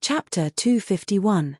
Chapter 251.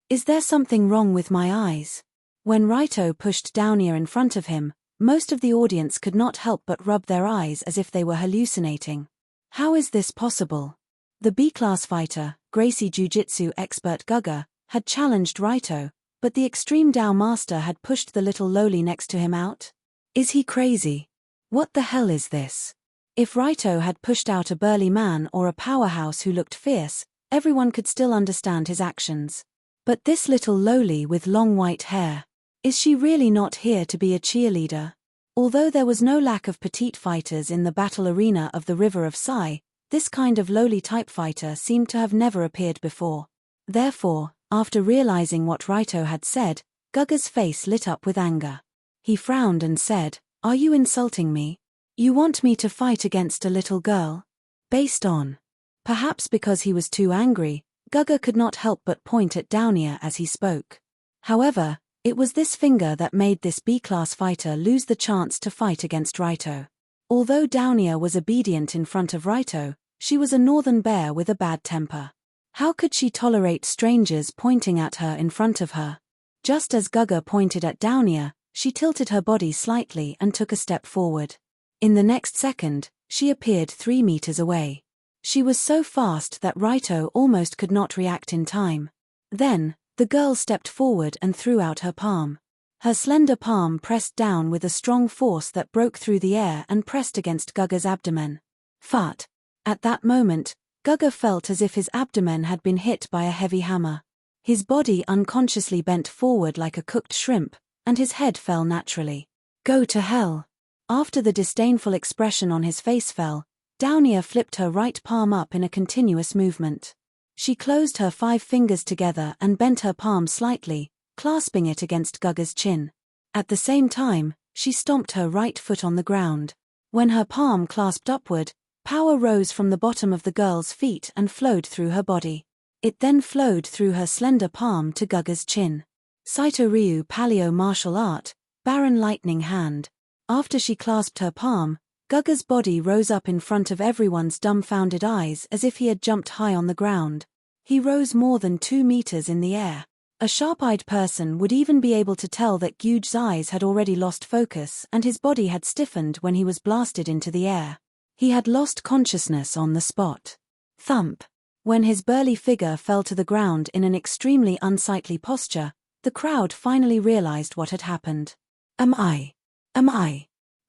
Is there something wrong with my eyes? When Raito pushed Downier in front of him, most of the audience could not help but rub their eyes as if they were hallucinating. How is this possible? The B-class fighter, Gracie Jiu-Jitsu expert Guga, had challenged Raito, but the extreme Dao master had pushed the little lowly next to him out. Is he crazy? What the hell is this? If Raito had pushed out a burly man or a powerhouse who looked fierce, everyone could still understand his actions. But this little lowly with long white hair, is she really not here to be a cheerleader? Although there was no lack of petite fighters in the battle arena of the River of Sai, this kind of lowly type fighter seemed to have never appeared before. Therefore, after realizing what Raito had said, Guga's face lit up with anger. He frowned and said, "Are you insulting me? You want me to fight against a little girl?" Based on. Perhaps because he was too angry, Guga could not help but point at Downier as he spoke. However, it was this finger that made this B-class fighter lose the chance to fight against Raito. Although Downier was obedient in front of Raito, she was a northern bear with a bad temper. How could she tolerate strangers pointing at her in front of her? Just as Guga pointed at Downier, she tilted her body slightly and took a step forward. In the next second, she appeared 3 meters away. She was so fast that Raito almost could not react in time. Then, the girl stepped forward and threw out her palm. Her slender palm pressed down with a strong force that broke through the air and pressed against Guga's abdomen. Fart. At that moment, Guga felt as if his abdomen had been hit by a heavy hammer. His body unconsciously bent forward like a cooked shrimp, and his head fell naturally. Go to hell. After the disdainful expression on his face fell, Downier flipped her right palm up in a continuous movement. She closed her 5 fingers together and bent her palm slightly, clasping it against Guga's chin. At the same time, she stomped her right foot on the ground. When her palm clasped upward, power rose from the bottom of the girl's feet and flowed through her body. It then flowed through her slender palm to Guga's chin. Saito Ryu Paleo Martial Art, Baron Lightning Hand. After she clasped her palm, Guga's body rose up in front of everyone's dumbfounded eyes as if he had jumped high on the ground. He rose more than 2 meters in the air. A sharp-eyed person would even be able to tell that Gyu's eyes had already lost focus and his body had stiffened when he was blasted into the air. He had lost consciousness on the spot. Thump. When his burly figure fell to the ground in an extremely unsightly posture, the crowd finally realized what had happened. Am I?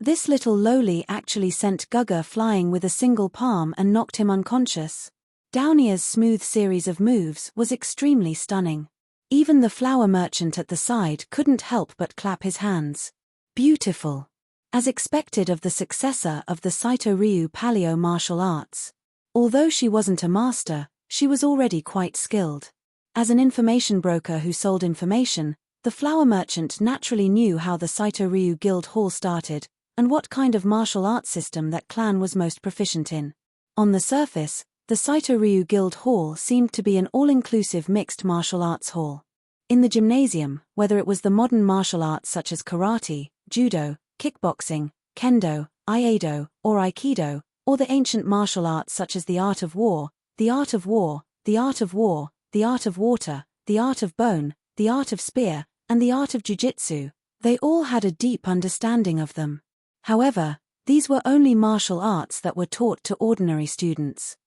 This little lowly actually sent Guga flying with a single palm and knocked him unconscious. Downier's smooth series of moves was extremely stunning. Even the flower merchant at the side couldn't help but clap his hands. Beautiful. As expected of the successor of the Saito Ryu Paleo martial arts. Although she wasn't a master, she was already quite skilled. As an information broker who sold information, the flower merchant naturally knew how the Saito Ryu Guild Hall started, and what kind of martial arts system that clan was most proficient in. On the surface, the Saito Ryu Guild Hall seemed to be an all-inclusive mixed martial arts hall. In the gymnasium, whether it was the modern martial arts such as karate, judo, kickboxing, kendo, aikido, or aikido, or the ancient martial arts such as the art of war, the art of war, the art of war, the art of water, the art of bone, the art of spear, and the art of jiu-jitsu, they all had a deep understanding of them. However, these were only martial arts that were taught to ordinary students.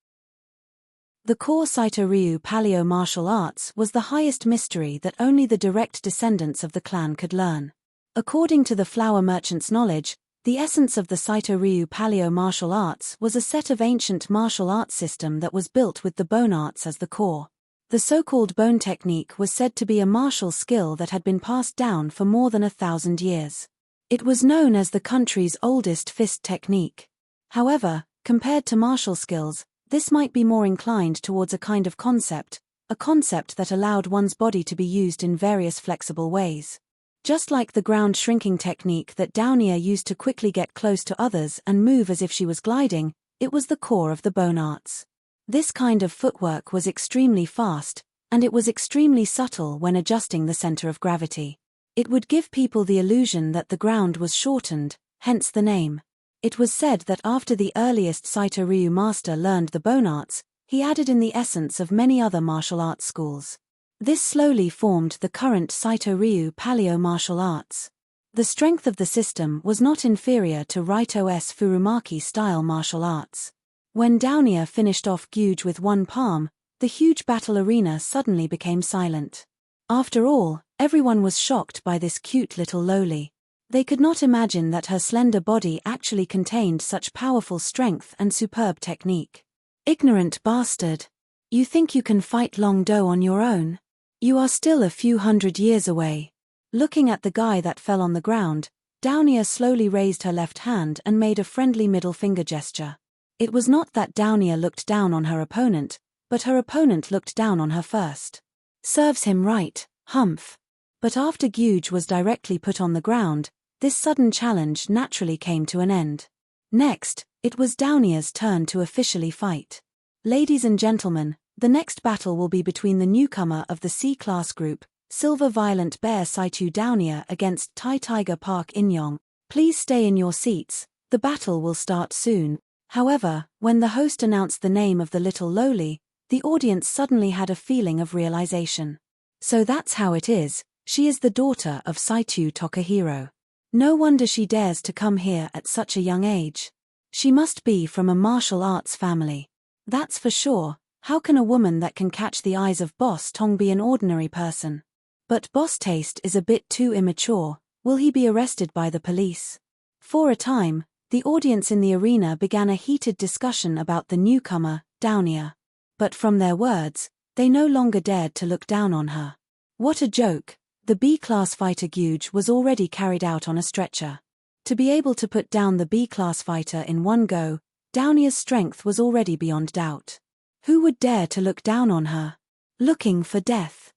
The core Saito Ryu Paleo martial arts was the highest mystery that only the direct descendants of the clan could learn. According to the flower merchant's knowledge, the essence of the Saito Ryu Paleo martial arts was a set of ancient martial arts system that was built with the bone arts as the core. The so-called bone technique was said to be a martial skill that had been passed down for more than 1,000 years. It was known as the country's oldest fist technique. However, compared to martial skills, this might be more inclined towards a kind of concept, a concept that allowed one's body to be used in various flexible ways. Just like the ground shrinking technique that Downier used to quickly get close to others and move as if she was gliding, it was the core of the bone arts. This kind of footwork was extremely fast, and it was extremely subtle when adjusting the center of gravity. It would give people the illusion that the ground was shortened, hence the name. It was said that after the earliest Saito Ryu master learned the bone arts, he added in the essence of many other martial arts schools. This slowly formed the current Saito-Ryu Paleo martial arts. The strength of the system was not inferior to Raito's Furumaki-style martial arts. When Dounier finished off Gyuge with one palm, the huge battle arena suddenly became silent. After all, everyone was shocked by this cute little loli. They could not imagine that her slender body actually contained such powerful strength and superb technique. Ignorant bastard. You think you can fight Long Do on your own? You are still a few hundred years away. Looking at the guy that fell on the ground, Dounier slowly raised her left hand and made a friendly middle finger gesture. It was not that Dounier looked down on her opponent, but her opponent looked down on her first. Serves him right, humph. But after Gyuge was directly put on the ground, this sudden challenge naturally came to an end. Next, it was Dounier's turn to officially fight. Ladies and gentlemen, the next battle will be between the newcomer of the C-Class group, Silver Violent Bear Saitu Dounier against Thai Tiger Park Inyong. Please stay in your seats, the battle will start soon. However, when the host announced the name of the little loli, the audience suddenly had a feeling of realization. So that's how it is, she is the daughter of Saitu Tokahiro. No wonder she dares to come here at such a young age. She must be from a martial arts family. That's for sure. How can a woman that can catch the eyes of Boss Tong be an ordinary person? But Boss Taste is a bit too immature. Will he be arrested by the police? For a time, the audience in the arena began a heated discussion about the newcomer, Dounier. But from their words, they no longer dared to look down on her. What a joke! The B-class fighter Gyuge was already carried out on a stretcher. To be able to put down the B-class fighter in one go, Dounier's strength was already beyond doubt. Who would dare to look down on her? Looking for death.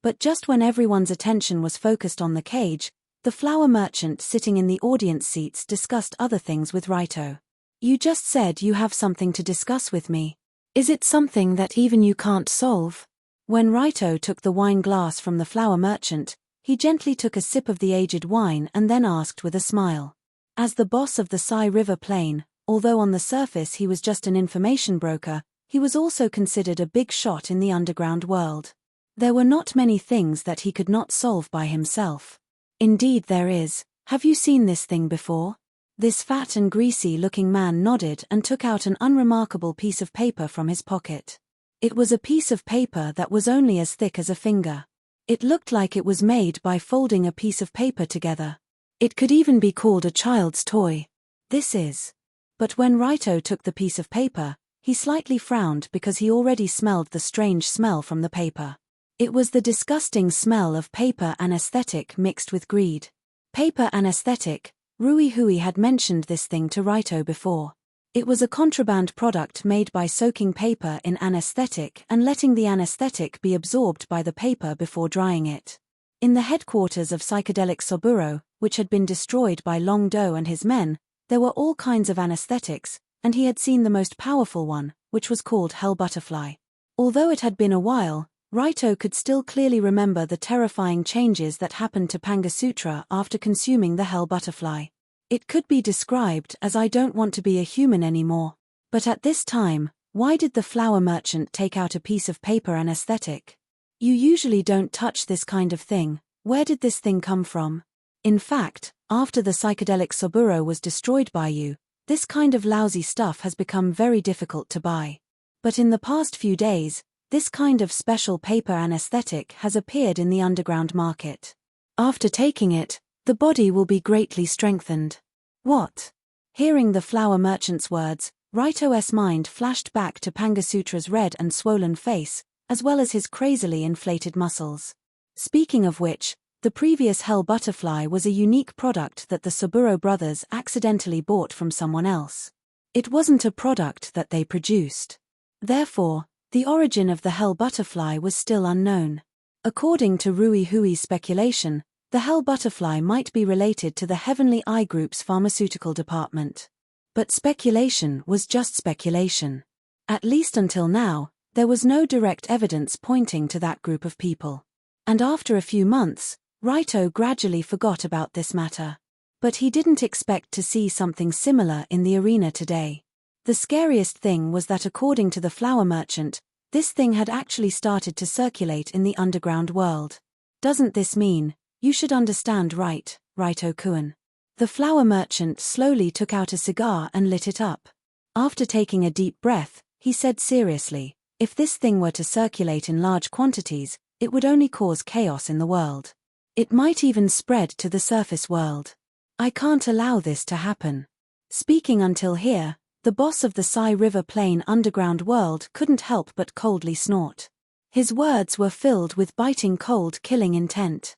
But just when everyone's attention was focused on the cage, the flower merchant sitting in the audience seats discussed other things with Raito. You just said you have something to discuss with me. Is it something that even you can't solve? When Raito took the wine glass from the flower merchant, he gently took a sip of the aged wine and then asked with a smile. As the boss of the Sai River Plain, although on the surface he was just an information broker, he was also considered a big shot in the underground world. There were not many things that he could not solve by himself. Indeed there is. Have you seen this thing before? This fat and greasy-looking man nodded and took out an unremarkable piece of paper from his pocket. It was a piece of paper that was only as thick as a finger. It looked like it was made by folding a piece of paper together. It could even be called a child's toy. This is. But when Raito took the piece of paper, he slightly frowned because he already smelled the strange smell from the paper. It was the disgusting smell of paper anesthetic mixed with greed. Paper anesthetic, Rui Hui had mentioned this thing to Raito before. It was a contraband product made by soaking paper in anesthetic and letting the anesthetic be absorbed by the paper before drying it. In the headquarters of psychedelic Soburo, which had been destroyed by Long Do and his men, there were all kinds of anesthetics, and he had seen the most powerful one, which was called Hell Butterfly. Although it had been a while, Raito could still clearly remember the terrifying changes that happened to Pangasutra after consuming the Hell Butterfly. It could be described as I don't want to be a human anymore. But at this time, why did the flower merchant take out a piece of paper anesthetic? You usually don't touch this kind of thing. Where did this thing come from? In fact, after the psychedelic Soburo was destroyed by you, this kind of lousy stuff has become very difficult to buy. But in the past few days, this kind of special paper anesthetic has appeared in the underground market. After taking it, the body will be greatly strengthened. What? Hearing the flower merchant's words, Raito's mind flashed back to Pangasutra's red and swollen face, as well as his crazily inflated muscles. Speaking of which, the previous Hell Butterfly was a unique product that the Soburo brothers accidentally bought from someone else. It wasn't a product that they produced. Therefore, the origin of the Hell Butterfly was still unknown. According to Rui Hui's speculation, the Hell Butterfly might be related to the Heavenly Eye Group's pharmaceutical department. But speculation was just speculation. At least until now, there was no direct evidence pointing to that group of people. And after a few months, Raito gradually forgot about this matter. But he didn't expect to see something similar in the arena today. The scariest thing was that according to the flower merchant, this thing had actually started to circulate in the underground world. Doesn't this mean, you should understand right, Raito-kun? The flower merchant slowly took out a cigar and lit it up. After taking a deep breath, he said seriously, if this thing were to circulate in large quantities, it would only cause chaos in the world. It might even spread to the surface world. I can't allow this to happen. Speaking until here, the boss of the Sai River Plain underground world couldn't help but coldly snort. His words were filled with biting cold killing intent.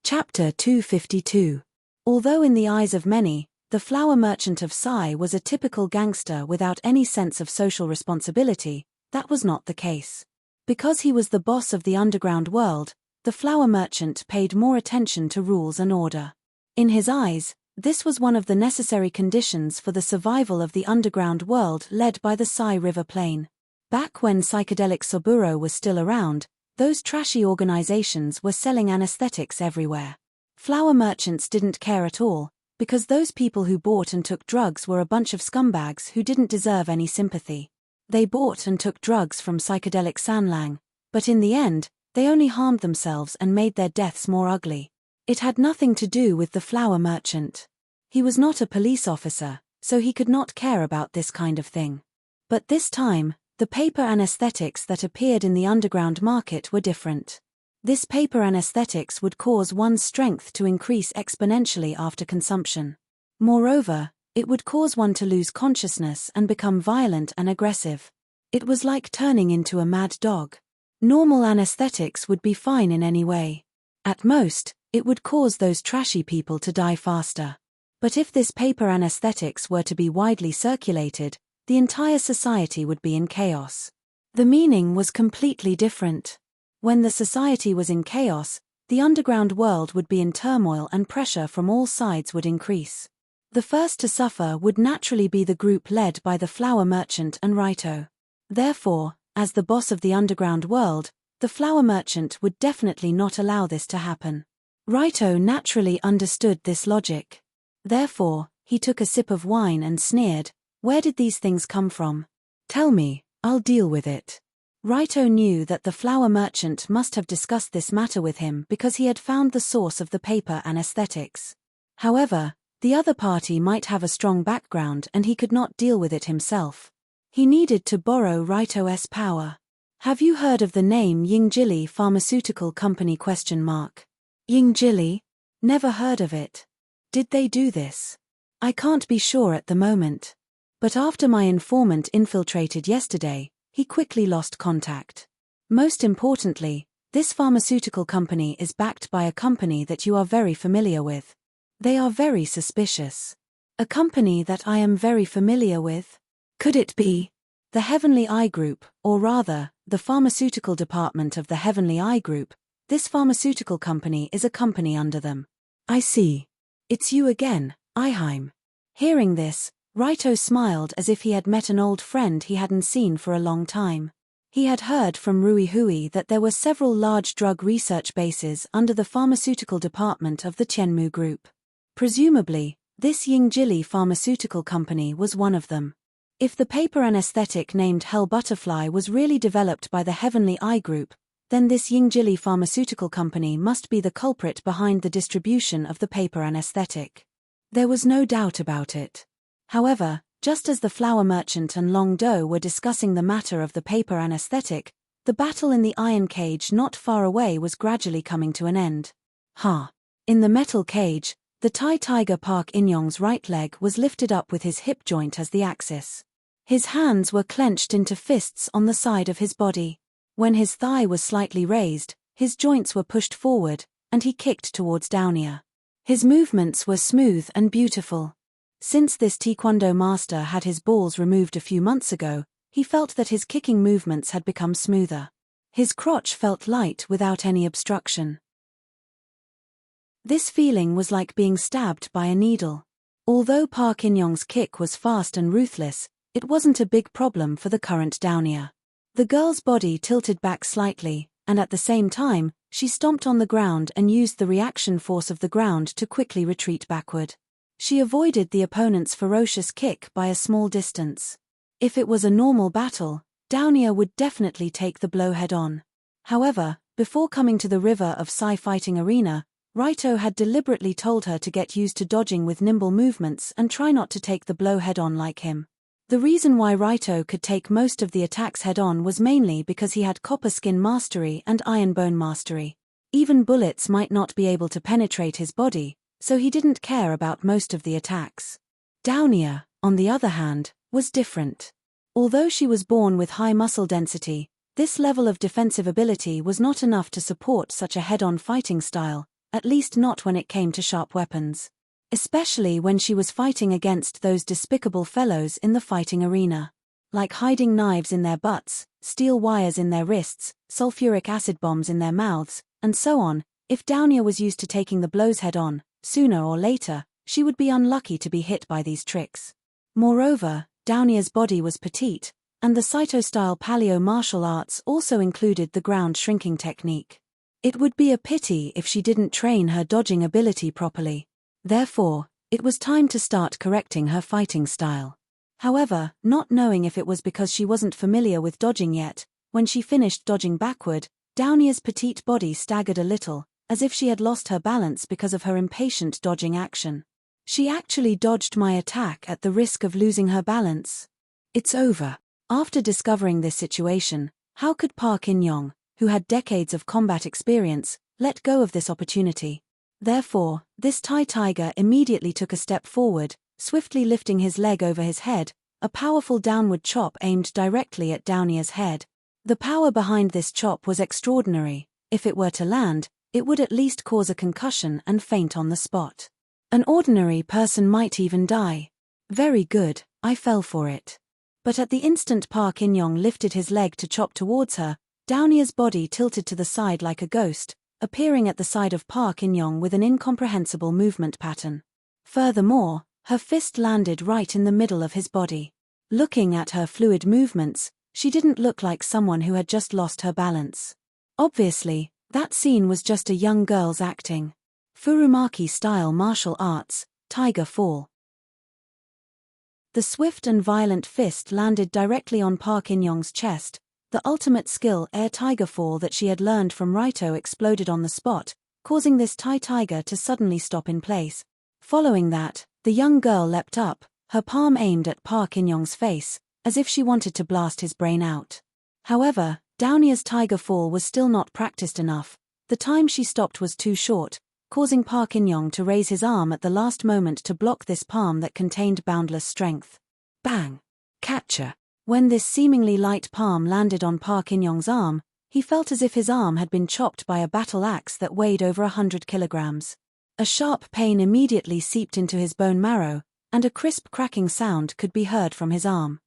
Chapter 252. Although in the eyes of many, the flower merchant of Sai was a typical gangster without any sense of social responsibility, that was not the case. Because he was the boss of the underground world, the flower merchant paid more attention to rules and order. In his eyes, this was one of the necessary conditions for the survival of the underground world led by the Sai River Plain. Back when psychedelic Soburo was still around, those trashy organizations were selling anesthetics everywhere. Flower merchants didn't care at all, because those people who bought and took drugs were a bunch of scumbags who didn't deserve any sympathy. They bought and took drugs from psychedelic Sanlang, but in the end, they only harmed themselves and made their deaths more ugly. It had nothing to do with the flower merchant. He was not a police officer, so he could not care about this kind of thing. But this time, the paper anesthetics that appeared in the underground market were different. This paper anesthetics would cause one's strength to increase exponentially after consumption. Moreover, it would cause one to lose consciousness and become violent and aggressive. It was like turning into a mad dog. Normal anesthetics would be fine in any way. At most, it would cause those trashy people to die faster. But if this paper anesthetics were to be widely circulated, the entire society would be in chaos. The meaning was completely different. When the society was in chaos, the underground world would be in turmoil and pressure from all sides would increase. The first to suffer would naturally be the group led by the flower merchant and Raito. Therefore, as the boss of the underground world, the flower merchant would definitely not allow this to happen. Raito naturally understood this logic. Therefore, he took a sip of wine and sneered, "Where did these things come from? Tell me, I'll deal with it." Raito knew that the flower merchant must have discussed this matter with him because he had found the source of the paper anesthetics. However, the other party might have a strong background and he could not deal with it himself. He needed to borrow Raito's power. Have you heard of the name Yingjili Pharmaceutical Company ? Yingjili? Never heard of it. Did they do this? I can't be sure at the moment. But after my informant infiltrated yesterday, he quickly lost contact. Most importantly, this pharmaceutical company is backed by a company that you are very familiar with. They are very suspicious. A company that I am very familiar with? Could it be the Heavenly Eye Group, or rather, the pharmaceutical department of the Heavenly Eye Group? This pharmaceutical company is a company under them. I see. It's you again, Eihime. Hearing this, Raito smiled as if he had met an old friend he hadn't seen for a long time. He had heard from Rui Hui that there were several large drug research bases under the pharmaceutical department of the Tianmu Group. Presumably, this Yingjili pharmaceutical company was one of them. If the paper anesthetic named Hell Butterfly was really developed by the Heavenly Eye Group, then this Yingjili pharmaceutical company must be the culprit behind the distribution of the paper anesthetic. There was no doubt about it. However, just as the flower merchant and Long Do were discussing the matter of the paper anesthetic, the battle in the iron cage not far away was gradually coming to an end. In the metal cage, the Thai tiger Park In-young's right leg was lifted up with his hip joint as the axis. His hands were clenched into fists on the side of his body. When his thigh was slightly raised, his joints were pushed forward, and he kicked towards Downier. His movements were smooth and beautiful. Since this taekwondo master had his balls removed a few months ago, he felt that his kicking movements had become smoother. His crotch felt light without any obstruction. This feeling was like being stabbed by a needle. Although Park In-young's kick was fast and ruthless, it wasn't a big problem for the current Downier. The girl's body tilted back slightly, and at the same time, she stomped on the ground and used the reaction force of the ground to quickly retreat backward. She avoided the opponent's ferocious kick by a small distance. If it was a normal battle, Downier would definitely take the blow head-on. However, before coming to the River of Sai fighting arena, Raito had deliberately told her to get used to dodging with nimble movements and try not to take the blow head-on like him. The reason why Raito could take most of the attacks head-on was mainly because he had copper skin mastery and iron bone mastery. Even bullets might not be able to penetrate his body, so he didn't care about most of the attacks. Downier, on the other hand, was different. Although she was born with high muscle density, this level of defensive ability was not enough to support such a head-on fighting style, at least not when it came to sharp weapons. Especially when she was fighting against those despicable fellows in the fighting arena. Like hiding knives in their butts, steel wires in their wrists, sulfuric acid bombs in their mouths, and so on. If Downier was used to taking the blows head-on, sooner or later, she would be unlucky to be hit by these tricks. Moreover, Downier's body was petite, and the Saito-style paleo martial arts also included the ground shrinking technique. It would be a pity if she didn't train her dodging ability properly. Therefore, it was time to start correcting her fighting style. However, not knowing if it was because she wasn't familiar with dodging yet, when she finished dodging backward, Downier's petite body staggered a little, as if she had lost her balance because of her impatient dodging action. She actually dodged my attack at the risk of losing her balance. It's over. After discovering this situation, how could Park In-young, who had decades of combat experience, let go of this opportunity? Therefore, this Thai tiger immediately took a step forward, swiftly lifting his leg over his head, a powerful downward chop aimed directly at Downier's head. The power behind this chop was extraordinary. If it were to land, it would at least cause a concussion and faint on the spot. An ordinary person might even die. Very good, I fell for it. But at the instant Park In-young lifted his leg to chop towards her, Downier's body tilted to the side like a ghost, appearing at the side of Park In-young with an incomprehensible movement pattern. Furthermore, her fist landed right in the middle of his body. Looking at her fluid movements, she didn't look like someone who had just lost her balance. Obviously, that scene was just a young girl's acting. Furumaki-style martial arts, Tiger Fall. The swift and violent fist landed directly on Park In-young's chest. The ultimate skill air tiger fall that she had learned from Raito exploded on the spot, causing this Thai tiger to suddenly stop in place. Following that, the young girl leapt up, her palm aimed at Park In-young's face, as if she wanted to blast his brain out. However, Downier's tiger fall was still not practiced enough. The time she stopped was too short, causing Park In-young to raise his arm at the last moment to block this palm that contained boundless strength. Bang! Catcher! When this seemingly light palm landed on Park In-young's arm, he felt as if his arm had been chopped by a battle axe that weighed over 100 kilograms. A sharp pain immediately seeped into his bone marrow, and a crisp cracking sound could be heard from his arm.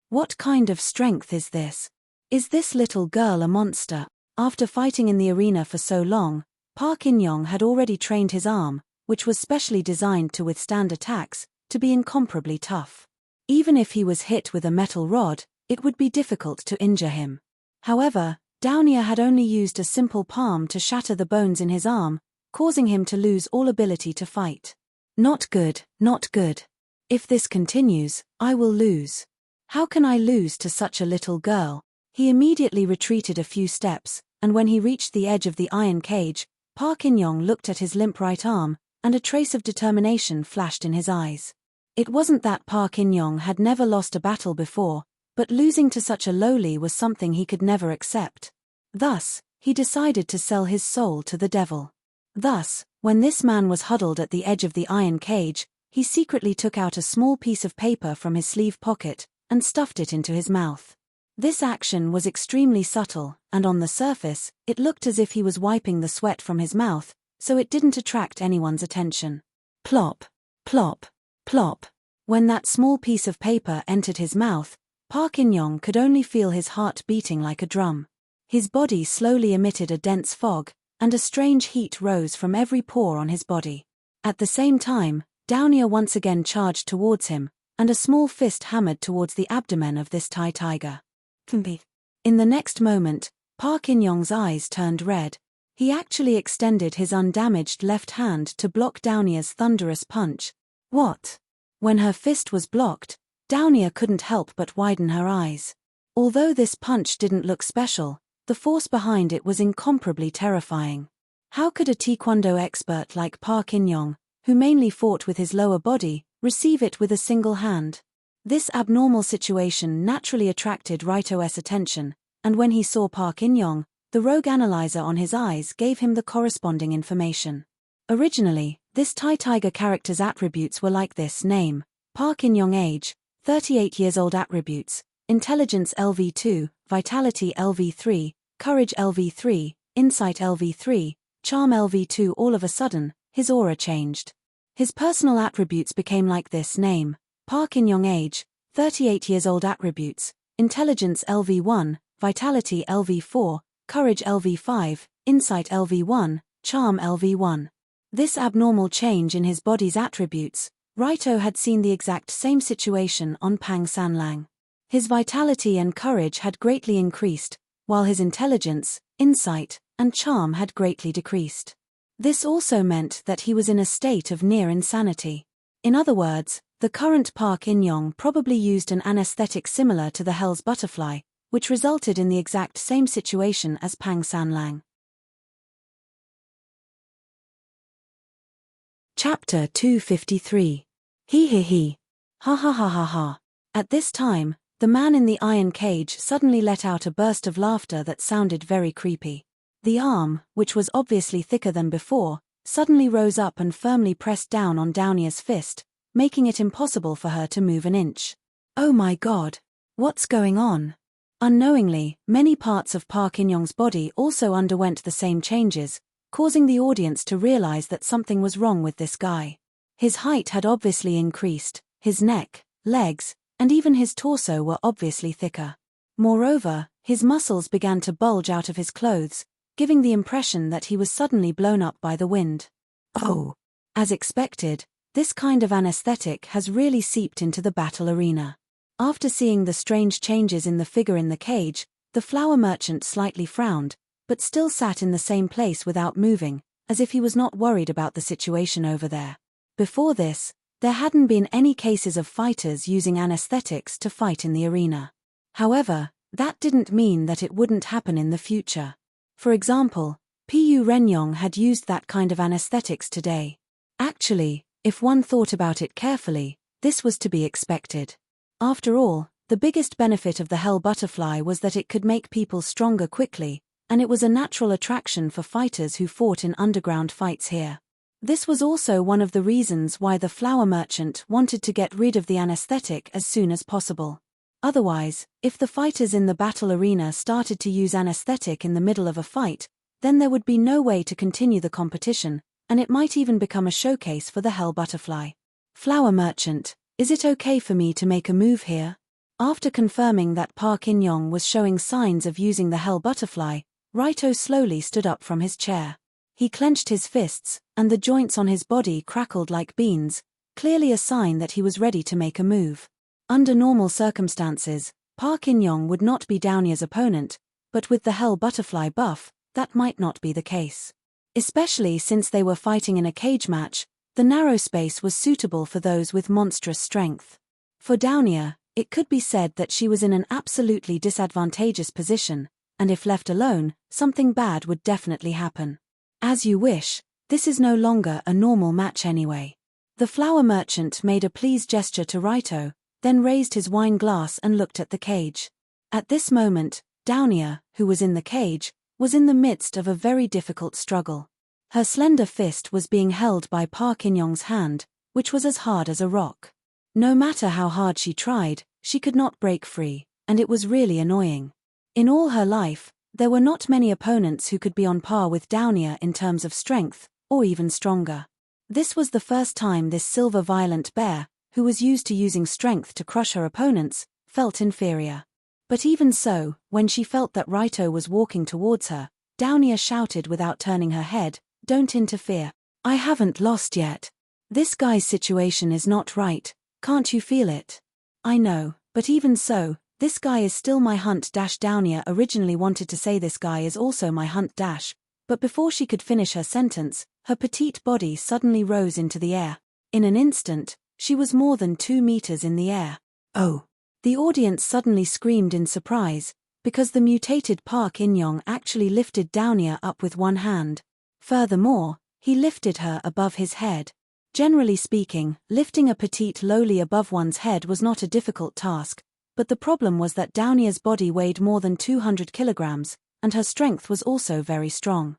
What kind of strength is this? Is this little girl a monster? After fighting in the arena for so long, Park In-young had already trained his arm, which was specially designed to withstand attacks, to be incomparably tough. Even if he was hit with a metal rod, it would be difficult to injure him. However, Downier had only used a simple palm to shatter the bones in his arm, causing him to lose all ability to fight. Not good, not good. If this continues, I will lose. How can I lose to such a little girl? He immediately retreated a few steps, and when he reached the edge of the iron cage, Park In-young looked at his limp right arm, and a trace of determination flashed in his eyes. It wasn't that Park In-young had never lost a battle before, but losing to such a lowly was something he could never accept. Thus, he decided to sell his soul to the devil. Thus, when this man was huddled at the edge of the iron cage, he secretly took out a small piece of paper from his sleeve pocket, and stuffed it into his mouth. This action was extremely subtle, and on the surface, it looked as if he was wiping the sweat from his mouth, so it didn't attract anyone's attention. Plop, plop, plop. When that small piece of paper entered his mouth, Park In-young could only feel his heart beating like a drum. His body slowly emitted a dense fog, and a strange heat rose from every pore on his body. At the same time, Downier once again charged towards him, and a small fist hammered towards the abdomen of this Thai tiger. In the next moment, Park In-young's eyes turned red. He actually extended his undamaged left hand to block Downier's thunderous punch. What? When her fist was blocked, Downier couldn't help but widen her eyes. Although this punch didn't look special, the force behind it was incomparably terrifying. How could a taekwondo expert like Park In-young, who mainly fought with his lower body, receive it with a single hand? This abnormal situation naturally attracted Raito's attention, and when he saw Park In-young, the rogue analyzer on his eyes gave him the corresponding information. Originally, this Thai tiger character's attributes were like this: name, Park In-young; age, 38 years old; attributes, intelligence LV2, vitality LV3, courage LV3, insight LV3, charm LV2. All of a sudden, his aura changed. His personal attributes became like this: name, Park In-young; age, 38 years old; attributes, intelligence LV1, vitality LV4, courage LV5, insight LV1, charm LV1. This abnormal change in his body's attributes, Raito had seen the exact same situation on Pang Sanlang. His vitality and courage had greatly increased, while his intelligence, insight, and charm had greatly decreased. This also meant that he was in a state of near insanity. In other words, the current Park In-young probably used an anesthetic similar to the Hell's Butterfly, which resulted in the exact same situation as Pang Sanlang. Chapter 253. He. Ha ha ha ha ha. At this time, the man in the iron cage suddenly let out a burst of laughter that sounded very creepy. The arm, which was obviously thicker than before, suddenly rose up and firmly pressed down on Downier's fist, making it impossible for her to move an inch. Oh my God! What's going on? Unknowingly, many parts of Park In-young's body also underwent the same changes, causing the audience to realize that something was wrong with this guy. His height had obviously increased, his neck, legs, and even his torso were obviously thicker. Moreover, his muscles began to bulge out of his clothes, giving the impression that he was suddenly blown up by the wind. Oh! As expected, this kind of anesthetic has really seeped into the battle arena. After seeing the strange changes in the figure in the cage, the flower merchant slightly frowned, but still sat in the same place without moving, as if he was not worried about the situation over there. Before this, there hadn't been any cases of fighters using anesthetics to fight in the arena. However, that didn't mean that it wouldn't happen in the future. For example, Pu Renyong had used that kind of anesthetics today. Actually, if one thought about it carefully, this was to be expected. After all, the biggest benefit of the Hell Butterfly was that it could make people stronger quickly, and it was a natural attraction for fighters who fought in underground fights here. This was also one of the reasons why the flower merchant wanted to get rid of the anesthetic as soon as possible. Otherwise, if the fighters in the battle arena started to use anesthetic in the middle of a fight, then there would be no way to continue the competition, and it might even become a showcase for the Hell Butterfly. Flower merchant, is it okay for me to make a move here? After confirming that Park In-young was showing signs of using the Hell Butterfly, Raito slowly stood up from his chair. He clenched his fists, and the joints on his body crackled like beans, clearly a sign that he was ready to make a move. Under normal circumstances, Park In-young would not be Downier's opponent, but with the Hell Butterfly buff, that might not be the case. Especially since they were fighting in a cage match, the narrow space was suitable for those with monstrous strength. For Downier, it could be said that she was in an absolutely disadvantageous position, and if left alone, something bad would definitely happen. As you wish, this is no longer a normal match anyway. The flower merchant made a pleased gesture to Raito, then raised his wine glass and looked at the cage. At this moment, Downier, who was in the cage, was in the midst of a very difficult struggle. Her slender fist was being held by Park In-young's hand, which was as hard as a rock. No matter how hard she tried, she could not break free, and it was really annoying. In all her life, there were not many opponents who could be on par with Downier in terms of strength, or even stronger. This was the first time this silver violent bear, who was used to using strength to crush her opponents, felt inferior. But even so, when she felt that Raito was walking towards her, Downier shouted without turning her head, "Don't interfere. I haven't lost yet. This guy's situation is not right, can't you feel it?" "I know, but even so, this guy is still my hunt." Downier originally wanted to say this guy is also my hunt, But before she could finish her sentence, her petite body suddenly rose into the air. In an instant, she was more than 2 meters in the air. Oh! The audience suddenly screamed in surprise, because the mutated Park In-young actually lifted Downia up with one hand. Furthermore, he lifted her above his head. Generally speaking, lifting a petite lowly above one's head was not a difficult task, but the problem was that Downia's body weighed more than 200 kilograms, and her strength was also very strong.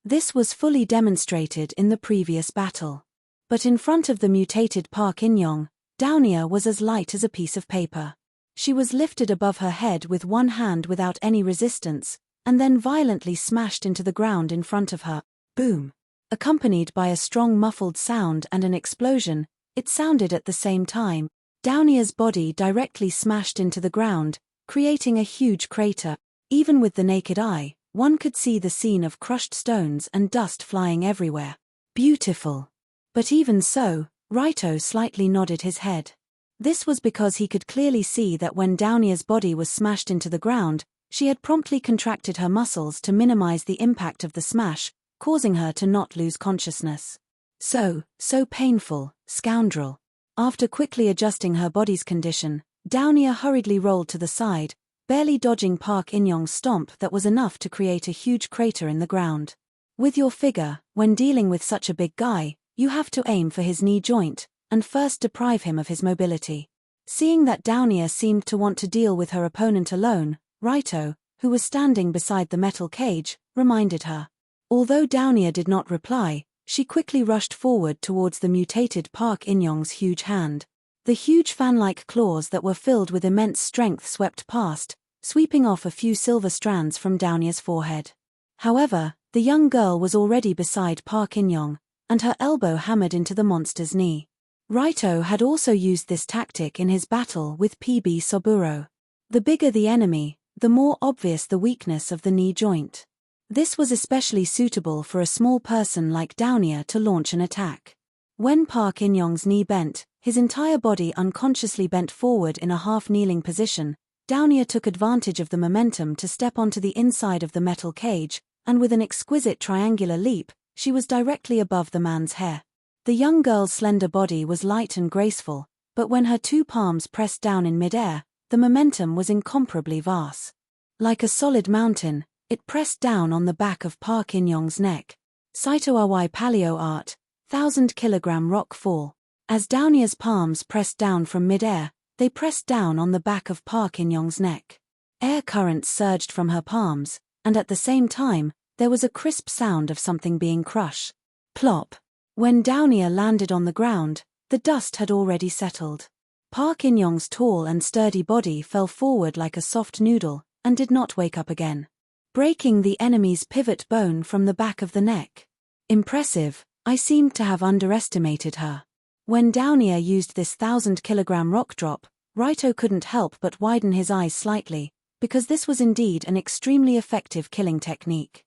This was fully demonstrated in the previous battle. But in front of the mutated Park In-young, Downia was as light as a piece of paper. She was lifted above her head with one hand without any resistance, and then violently smashed into the ground in front of her. Boom! Accompanied by a strong muffled sound and an explosion, it sounded at the same time. Downia's body directly smashed into the ground, creating a huge crater. Even with the naked eye, one could see the scene of crushed stones and dust flying everywhere. Beautiful! But even so, Raito slightly nodded his head. This was because he could clearly see that when Downia's body was smashed into the ground, she had promptly contracted her muscles to minimize the impact of the smash, causing her to not lose consciousness. So painful, scoundrel. After quickly adjusting her body's condition, Downia hurriedly rolled to the side, barely dodging Park In-young's stomp that was enough to create a huge crater in the ground. With your figure, when dealing with such a big guy, you have to aim for his knee joint, and first deprive him of his mobility. Seeing that Downia seemed to want to deal with her opponent alone, Raito, who was standing beside the metal cage, reminded her. Although Downia did not reply, she quickly rushed forward towards the mutated Park In-young's huge hand. The huge fan-like claws that were filled with immense strength swept past, sweeping off a few silver strands from Downia's forehead. However, the young girl was already beside Park In-young, and her elbow hammered into the monster's knee. Raito had also used this tactic in his battle with PB Soburo. The bigger the enemy, the more obvious the weakness of the knee joint. This was especially suitable for a small person like Downia to launch an attack. When Park In-young's knee bent, his entire body unconsciously bent forward in a half-kneeling position. Downia took advantage of the momentum to step onto the inside of the metal cage, and with an exquisite triangular leap, she was directly above the man's hair. The young girl's slender body was light and graceful, but when her 2 palms pressed down in midair, the momentum was incomparably vast. Like a solid mountain, it pressed down on the back of Park In-young's neck. Saito Awai Paleo Art, 1,000-kilogram rock fall. As Downia's palms pressed down from midair, they pressed down on the back of Park In-young's neck. Air currents surged from her palms, and at the same time, there was a crisp sound of something being crushed. Plop! When Downia landed on the ground, the dust had already settled. Park In-young's tall and sturdy body fell forward like a soft noodle, and did not wake up again, breaking the enemy's pivot bone from the back of the neck. Impressive, I seemed to have underestimated her. When Downia used this 1,000-kilogram rock drop, Raito couldn't help but widen his eyes slightly, because this was indeed an extremely effective killing technique.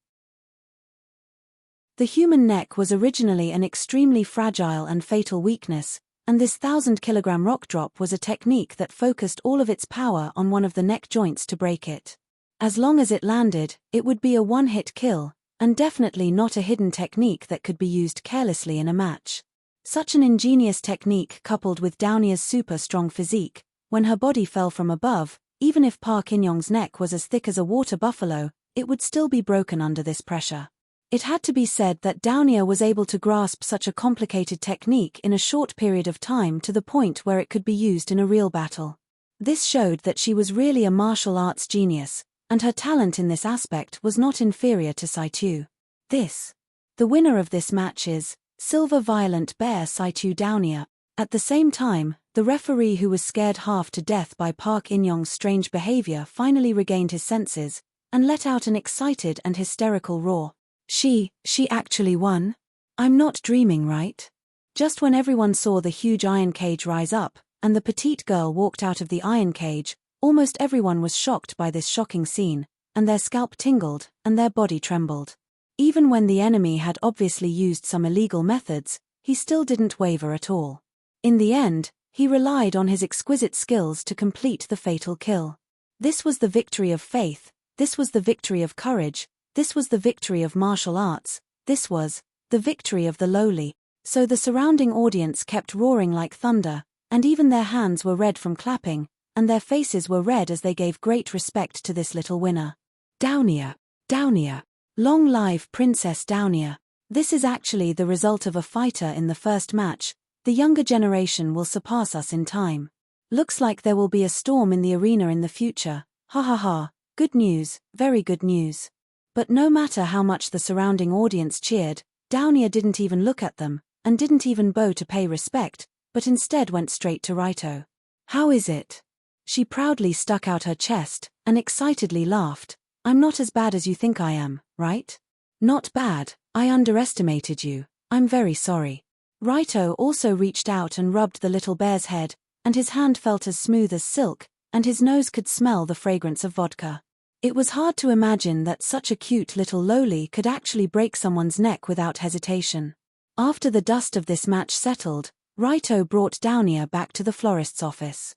The human neck was originally an extremely fragile and fatal weakness, and this 1,000-kilogram rock drop was a technique that focused all of its power on one of the neck joints to break it. As long as it landed, it would be a one-hit kill, and definitely not a hidden technique that could be used carelessly in a match. Such an ingenious technique coupled with Downia's super strong physique, when her body fell from above, even if Park In-young's neck was as thick as a water buffalo, it would still be broken under this pressure. It had to be said that Downia was able to grasp such a complicated technique in a short period of time to the point where it could be used in a real battle. This showed that she was really a martial arts genius, and her talent in this aspect was not inferior to Saito. The winner of this match is Silver Violent Bear Saito Downia. At the same time, the referee, who was scared half to death by Park In-young's strange behavior, finally regained his senses, and let out an excited and hysterical roar. She actually won? I'm not dreaming, right? Just when everyone saw the huge iron cage rise up, and the petite girl walked out of the iron cage, almost everyone was shocked by this shocking scene, and their scalp tingled, and their body trembled. Even when the enemy had obviously used some illegal methods, he still didn't waver at all. In the end, he relied on his exquisite skills to complete the fatal kill. This was the victory of faith, this was the victory of courage, This was the victory of martial arts. This was the victory of the lowly. So the surrounding audience kept roaring like thunder, and even their hands were red from clapping, and their faces were red as they gave great respect to this little winner. Downier, Downier. Long live Princess Downier. This is actually the result of a fighter in the first match. The younger generation will surpass us in time. Looks like there will be a storm in the arena in the future. Ha ha ha. Good news, very good news. But no matter how much the surrounding audience cheered, Downier didn't even look at them, and didn't even bow to pay respect, but instead went straight to Raito. How is it? She proudly stuck out her chest, and excitedly laughed. I'm not as bad as you think I am, right? Not bad, I underestimated you, I'm very sorry. Raito also reached out and rubbed the little bear's head, and his hand felt as smooth as silk, and his nose could smell the fragrance of vodka. It was hard to imagine that such a cute little loli could actually break someone's neck without hesitation. After the dust of this match settled, Raito brought Downier back to the florist's office.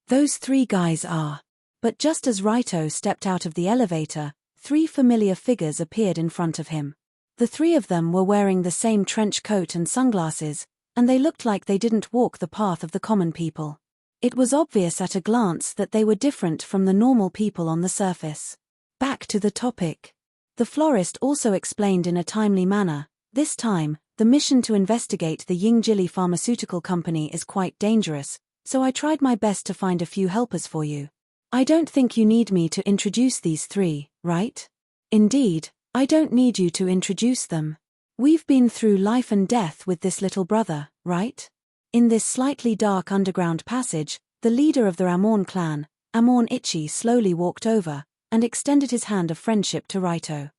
Those three guys are. But just as Raito stepped out of the elevator, three familiar figures appeared in front of him. The three of them were wearing the same trench coat and sunglasses, and they looked like they didn't walk the path of the common people. It was obvious at a glance that they were different from the normal people on the surface. Back to the topic. The florist also explained in a timely manner, this time, the mission to investigate the Yingjili pharmaceutical company is quite dangerous, so I tried my best to find a few helpers for you. I don't think you need me to introduce these three, right? Indeed, I don't need you to introduce them. We've been through life and death with this little brother, right? In this slightly dark underground passage, the leader of the Amon clan, Amon Ichi, slowly walked over, and extended his hand of friendship to Raito.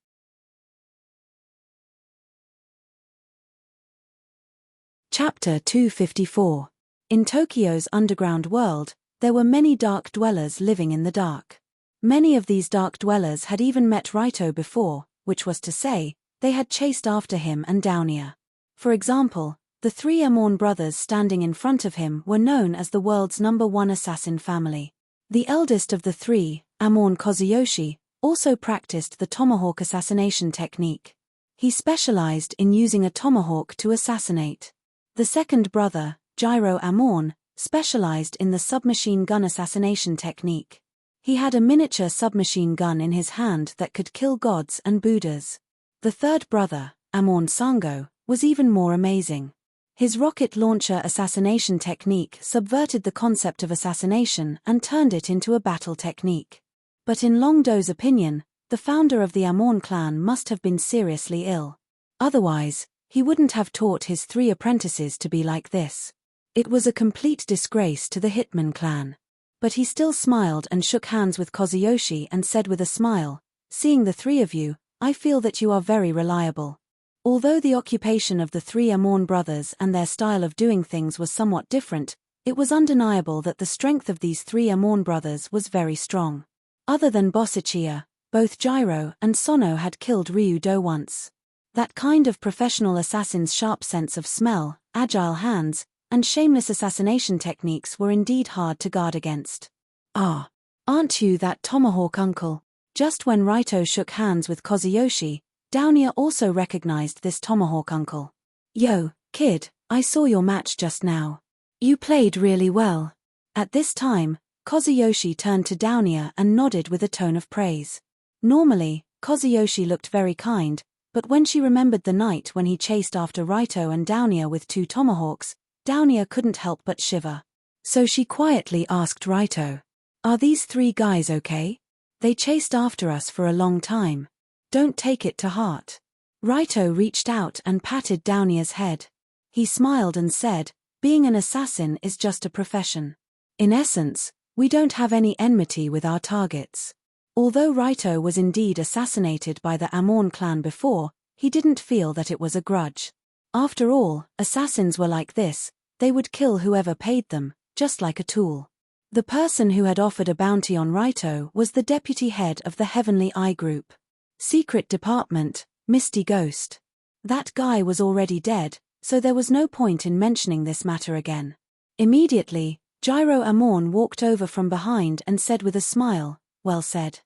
Chapter 254. In Tokyo's underground world, there were many dark dwellers living in the dark. Many of these dark dwellers had even met Raito before, which was to say, they had chased after him and Downier. For example, the three Amon brothers standing in front of him were known as the world's #1 assassin family. The eldest of the three, Amon Kozuyoshi, also practiced the tomahawk assassination technique. He specialized in using a tomahawk to assassinate. The second brother, Jiro Amon, specialized in the submachine gun assassination technique. He had a miniature submachine gun in his hand that could kill gods and Buddhas. The third brother, Amon Sango, was even more amazing. His rocket launcher assassination technique subverted the concept of assassination and turned it into a battle technique. But in Longdo's opinion, the founder of the Amon clan must have been seriously ill. Otherwise, he wouldn't have taught his three apprentices to be like this. It was a complete disgrace to the Hitman clan. But he still smiled and shook hands with Kozuyoshi and said with a smile, "Seeing the three of you, I feel that you are very reliable." Although the occupation of the three Amon brothers and their style of doing things was somewhat different, it was undeniable that the strength of these three Amon brothers was very strong. Other than Bosichia, both Jiro and Sono had killed Ryudo once. That kind of professional assassin's sharp sense of smell, agile hands, and shameless assassination techniques were indeed hard to guard against. "Ah, aren't you that tomahawk uncle?" Just when Raito shook hands with Kozuyoshi, Downier also recognized this tomahawk uncle. "Yo, kid, I saw your match just now. You played really well." At this time, Kozuyoshi turned to Downier and nodded with a tone of praise. Normally, Kozuyoshi looked very kind, but when she remembered the night when he chased after Raito and Downier with 2 tomahawks, Downier couldn't help but shiver. So she quietly asked Raito, "Are these 3 guys okay? They chased after us for a long time. Don't take it to heart." Raito reached out and patted Downier's head. He smiled and said, "Being an assassin is just a profession. In essence, we don't have any enmity with our targets." Although Raito was indeed assassinated by the Amon clan before, he didn't feel that it was a grudge. After all, assassins were like this, they would kill whoever paid them, just like a tool. The person who had offered a bounty on Raito was the deputy head of the Heavenly Eye Group. Secret Department, Misty Ghost. That guy was already dead, so there was no point in mentioning this matter again. Immediately, Jiro Amon walked over from behind and said with a smile, "Well said."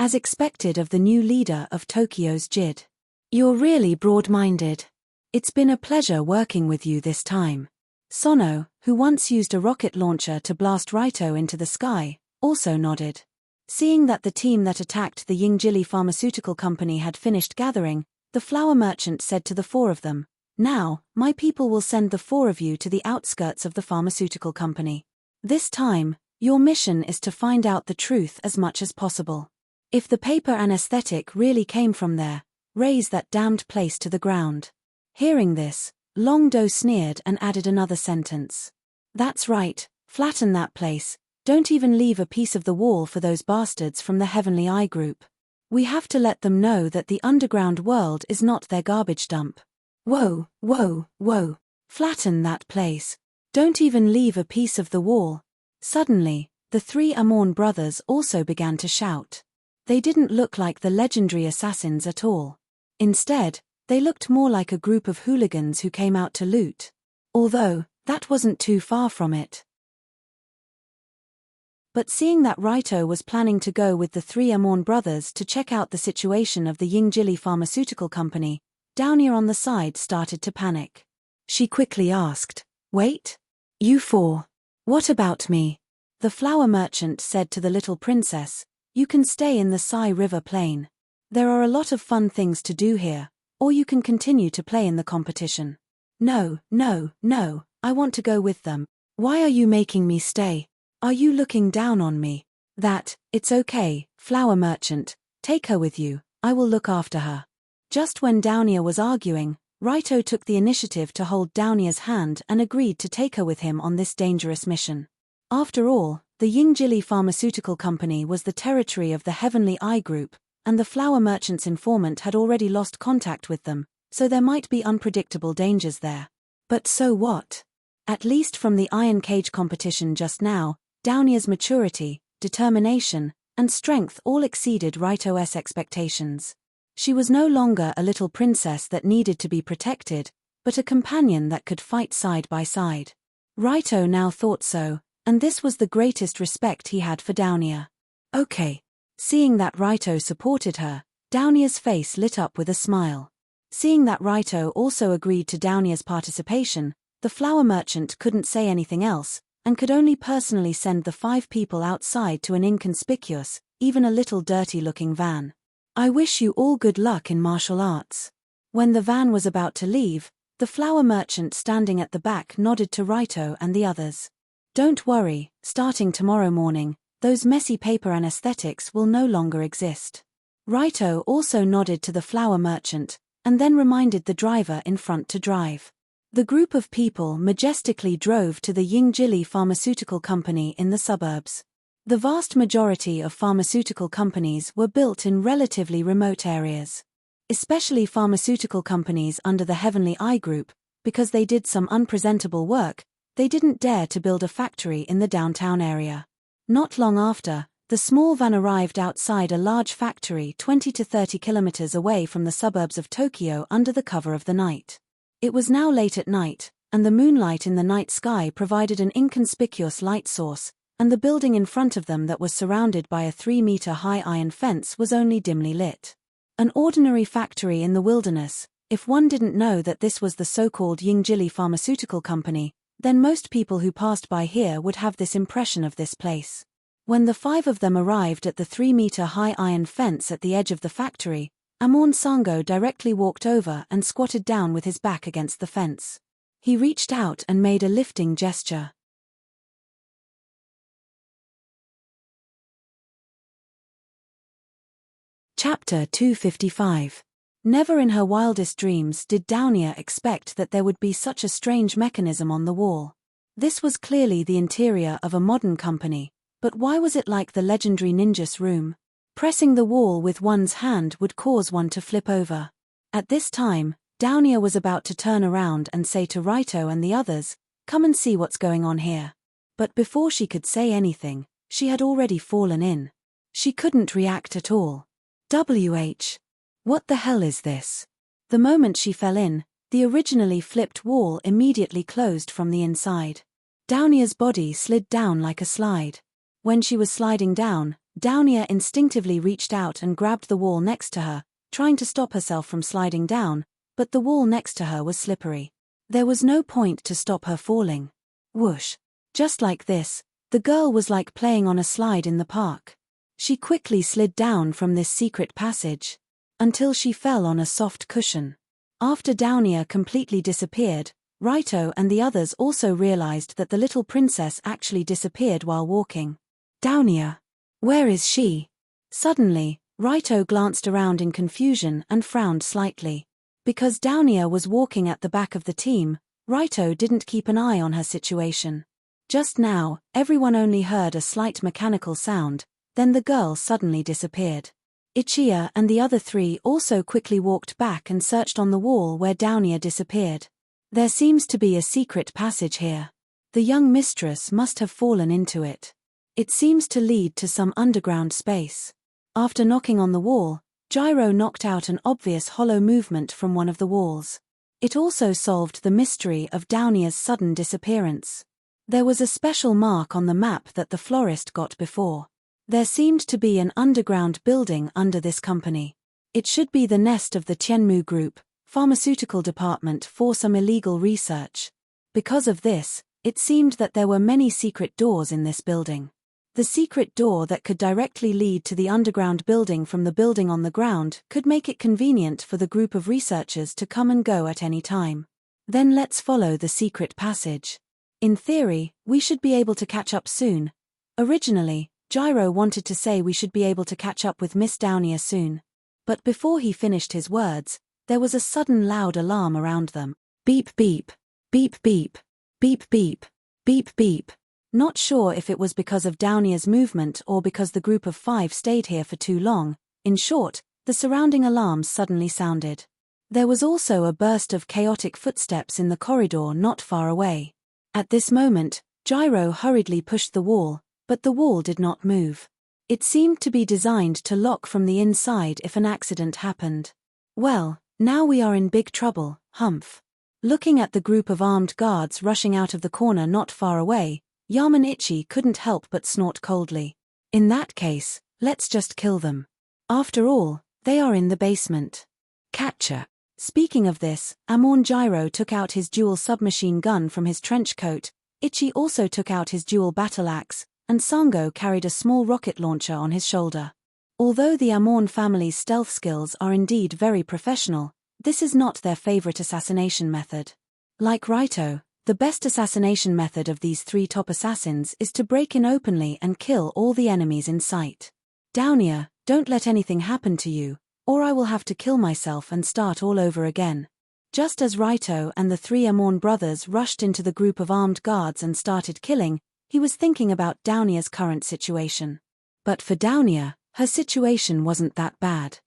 as expected of the new leader of Tokyo's JID. You're really broad-minded. It's been a pleasure working with you this time. Sono, who once used a rocket launcher to blast Raito into the sky, also nodded. Seeing that the team that attacked the Yingjili Pharmaceutical Company had finished gathering, the flower merchant said to the four of them, "Now, my people will send the four of you to the outskirts of the pharmaceutical company. This time, your mission is to find out the truth as much as possible. If the paper anesthetic really came from there, raze that damned place to the ground." Hearing this, Long Do sneered and added another sentence. "That's right, flatten that place, don't even leave a piece of the wall for those bastards from the Heavenly Eye Group. We have to let them know that the underground world is not their garbage dump. Whoa, whoa, whoa. Flatten that place. Don't even leave a piece of the wall." Suddenly, the three Amorn brothers also began to shout. They didn't look like the legendary assassins at all. Instead, they looked more like a group of hooligans who came out to loot. Although, that wasn't too far from it. But seeing that Raito was planning to go with the three Amorn brothers to check out the situation of the Yingjili Pharmaceutical Company, Downia on the side started to panic. She quickly asked, "Wait? You four? What about me?" The flower merchant said to the little princess, "You can stay in the Sai River Plain. There are a lot of fun things to do here, or you can continue to play in the competition." No, I want to go with them. Why are you making me stay? Are you looking down on me? It's okay, flower merchant, take her with you, I will look after her. Just when Downia was arguing, Raito took the initiative to hold Downia's hand and agreed to take her with him on this dangerous mission. After all, the Yingjili Pharmaceutical Company was the territory of the Heavenly Eye Group, and the flower merchant's informant had already lost contact with them, so there might be unpredictable dangers there. But so what? At least from the Iron Cage competition just now, Downia's maturity, determination, and strength all exceeded Raito's expectations. She was no longer a little princess that needed to be protected, but a companion that could fight side by side. Raito now thought so, and this was the greatest respect he had for Downia. Okay. Seeing that Raito supported her, Downia's face lit up with a smile. Seeing that Raito also agreed to Downia's participation, the flower merchant couldn't say anything else, and could only personally send the 5 people outside to an inconspicuous, even a little dirty-looking van. "I wish you all good luck in martial arts." When the van was about to leave, the flower merchant standing at the back nodded to Raito and the others. "Don't worry, starting tomorrow morning, those messy paper anesthetics will no longer exist." Raito also nodded to the flower merchant, and then reminded the driver in front to drive. The group of people majestically drove to the Yingjili Pharmaceutical Company in the suburbs. The vast majority of pharmaceutical companies were built in relatively remote areas. Especially pharmaceutical companies under the Heavenly Eye Group, because they did some unpresentable work, they didn't dare to build a factory in the downtown area. Not long after, the small van arrived outside a large factory 20 to 30 kilometers away from the suburbs of Tokyo under the cover of the night. It was now late at night, and the moonlight in the night sky provided an inconspicuous light source, and the building in front of them that was surrounded by a 3-meter-high iron fence was only dimly lit. An ordinary factory in the wilderness, if one didn't know that this was the so-called Yingjili Pharmaceutical Company, then most people who passed by here would have this impression of this place. When the 5 of them arrived at the 3-meter-high iron fence at the edge of the factory, Amorn Sango directly walked over and squatted down with his back against the fence. He reached out and made a lifting gesture. Chapter 255. Never in her wildest dreams did Downia expect that there would be such a strange mechanism on the wall. This was clearly the interior of a modern company, but why was it like the legendary ninja's room? Pressing the wall with one's hand would cause one to flip over. At this time, Downia was about to turn around and say to Raito and the others, "Come and see what's going on here." But before she could say anything, she had already fallen in. She couldn't react at all. What the hell is this? The moment she fell in, the originally flipped wall immediately closed from the inside. Downia's body slid down like a slide. When she was sliding down, Downia instinctively reached out and grabbed the wall next to her, trying to stop herself from sliding down, but the wall next to her was slippery. There was no point to stop her falling. Whoosh! Just like this, the girl was like playing on a slide in the park. She quickly slid down from this secret passage, until she fell on a soft cushion. After Downia completely disappeared, Raito and the others also realized that the little princess actually disappeared while walking. Downia! Where is she? Suddenly, Raito glanced around in confusion and frowned slightly. Because Downia was walking at the back of the team, Raito didn't keep an eye on her situation. Just now, everyone only heard a slight mechanical sound, then the girl suddenly disappeared. Ichiya and the other three also quickly walked back and searched on the wall where Downia disappeared. There seems to be a secret passage here. The young mistress must have fallen into it. It seems to lead to some underground space. After knocking on the wall, Gyro knocked out an obvious hollow movement from one of the walls. It also solved the mystery of Downia's sudden disappearance. There was a special mark on the map that the florist got before. There seemed to be an underground building under this company. It should be the nest of the Tianmu Group, pharmaceutical department for some illegal research. Because of this, it seemed that there were many secret doors in this building. The secret door that could directly lead to the underground building from the building on the ground could make it convenient for the group of researchers to come and go at any time. Then let's follow the secret passage. In theory, we should be able to catch up soon. Originally, Gyro wanted to say we should be able to catch up with Miss Downia soon. But before he finished his words, there was a sudden loud alarm around them. Beep beep, beep beep, beep beep, beep beep. Not sure if it was because of Downia's movement or because the group of 5 stayed here for too long. In short, the surrounding alarms suddenly sounded. There was also a burst of chaotic footsteps in the corridor not far away. At this moment, Gyro hurriedly pushed the wall, but the wall did not move. It seemed to be designed to lock from the inside if an accident happened. Well, now we are in big trouble, humph. Looking at the group of armed guards rushing out of the corner not far away, Yamanichi couldn't help but snort coldly. In that case, let's just kill them. After all, they are in the basement. Catcher. Speaking of this, Amon Gyro took out his dual submachine gun from his trench coat, Ichi also took out his dual battle axe, and Sango carried a small rocket launcher on his shoulder. Although the Amon family's stealth skills are indeed very professional, this is not their favorite assassination method. Like Raito, the best assassination method of these 3 top assassins is to break in openly and kill all the enemies in sight. Downia, don't let anything happen to you, or I will have to kill myself and start all over again. Just as Raito and the 3 Amon brothers rushed into the group of armed guards and started killing, he was thinking about Downia's current situation. But for Downia, her situation wasn't that bad.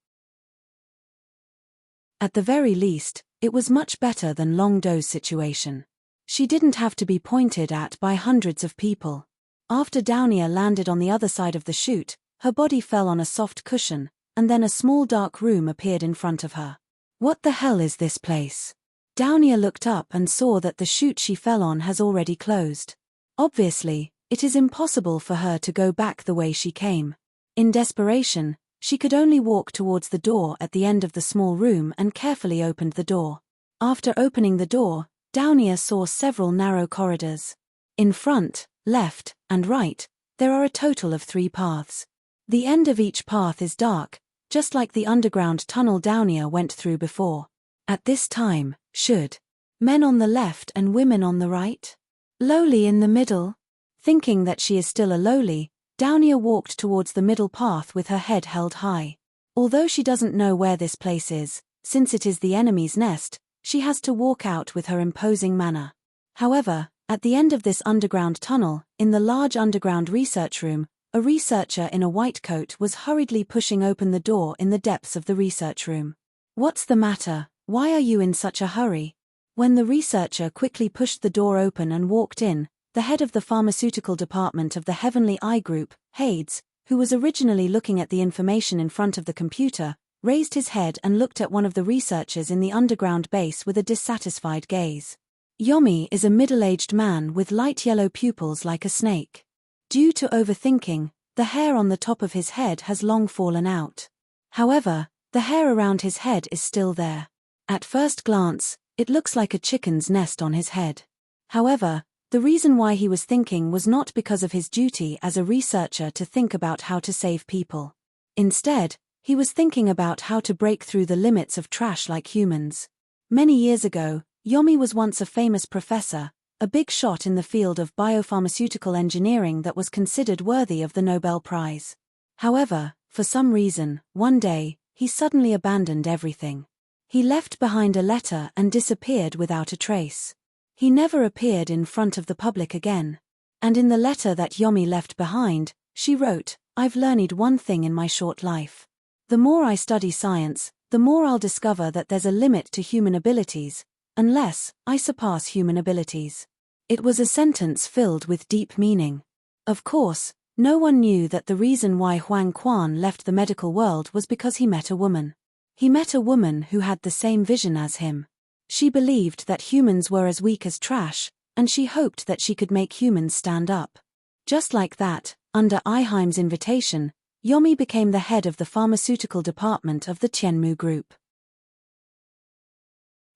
At the very least, it was much better than Long Do's situation. She didn't have to be pointed at by hundreds of people. After Downia landed on the other side of the chute, her body fell on a soft cushion, and then a small dark room appeared in front of her. What the hell is this place? Downia looked up and saw that the chute she fell on has already closed. Obviously, it is impossible for her to go back the way she came. In desperation, she could only walk towards the door at the end of the small room and carefully opened the door. After opening the door, Downia saw several narrow corridors. In front, left, and right, there are a total of 3 paths. The end of each path is dark, just like the underground tunnel Downia went through before. At this time, should men on the left and women on the right? Lowly in the middle? Thinking that she is still a lowly, Downia walked towards the middle path with her head held high. Although she doesn't know where this place is, since it is the enemy's nest, she has to walk out with her imposing manner. However, at the end of this underground tunnel, in the large underground research room, a researcher in a white coat was hurriedly pushing open the door in the depths of the research room. What's the matter? Why are you in such a hurry? When the researcher quickly pushed the door open and walked in, the head of the pharmaceutical department of the Heavenly Eye Group, Hades, who was originally looking at the information in front of the computer, raised his head and looked at one of the researchers in the underground base with a dissatisfied gaze. Yomi is a middle-aged man with light yellow pupils like a snake. Due to overthinking, The hair on the top of his head has long fallen out. However, the hair around his head is still there. At first glance, it looks like a chicken's nest on his head. However, the reason why he was thinking was not because of his duty as a researcher to think about how to save people. Instead, he was thinking about how to break through the limits of trash like humans. Many years ago, Yomi was once a famous professor, a big shot in the field of biopharmaceutical engineering that was considered worthy of the Nobel Prize. However, for some reason, one day, he suddenly abandoned everything. He left behind a letter and disappeared without a trace. He never appeared in front of the public again. And in the letter that Yomi left behind, she wrote, "I've learned one thing in my short life. The more I study science, the more I'll discover that there's a limit to human abilities, unless I surpass human abilities." It was a sentence filled with deep meaning. Of course, no one knew that the reason why Huang Quan left the medical world was because he met a woman. He met a woman who had the same vision as him. She believed that humans were as weak as trash, and she hoped that she could make humans stand up. Just like that, under Eiheim's invitation, Yomi became the head of the pharmaceutical department of the Tianmu Group.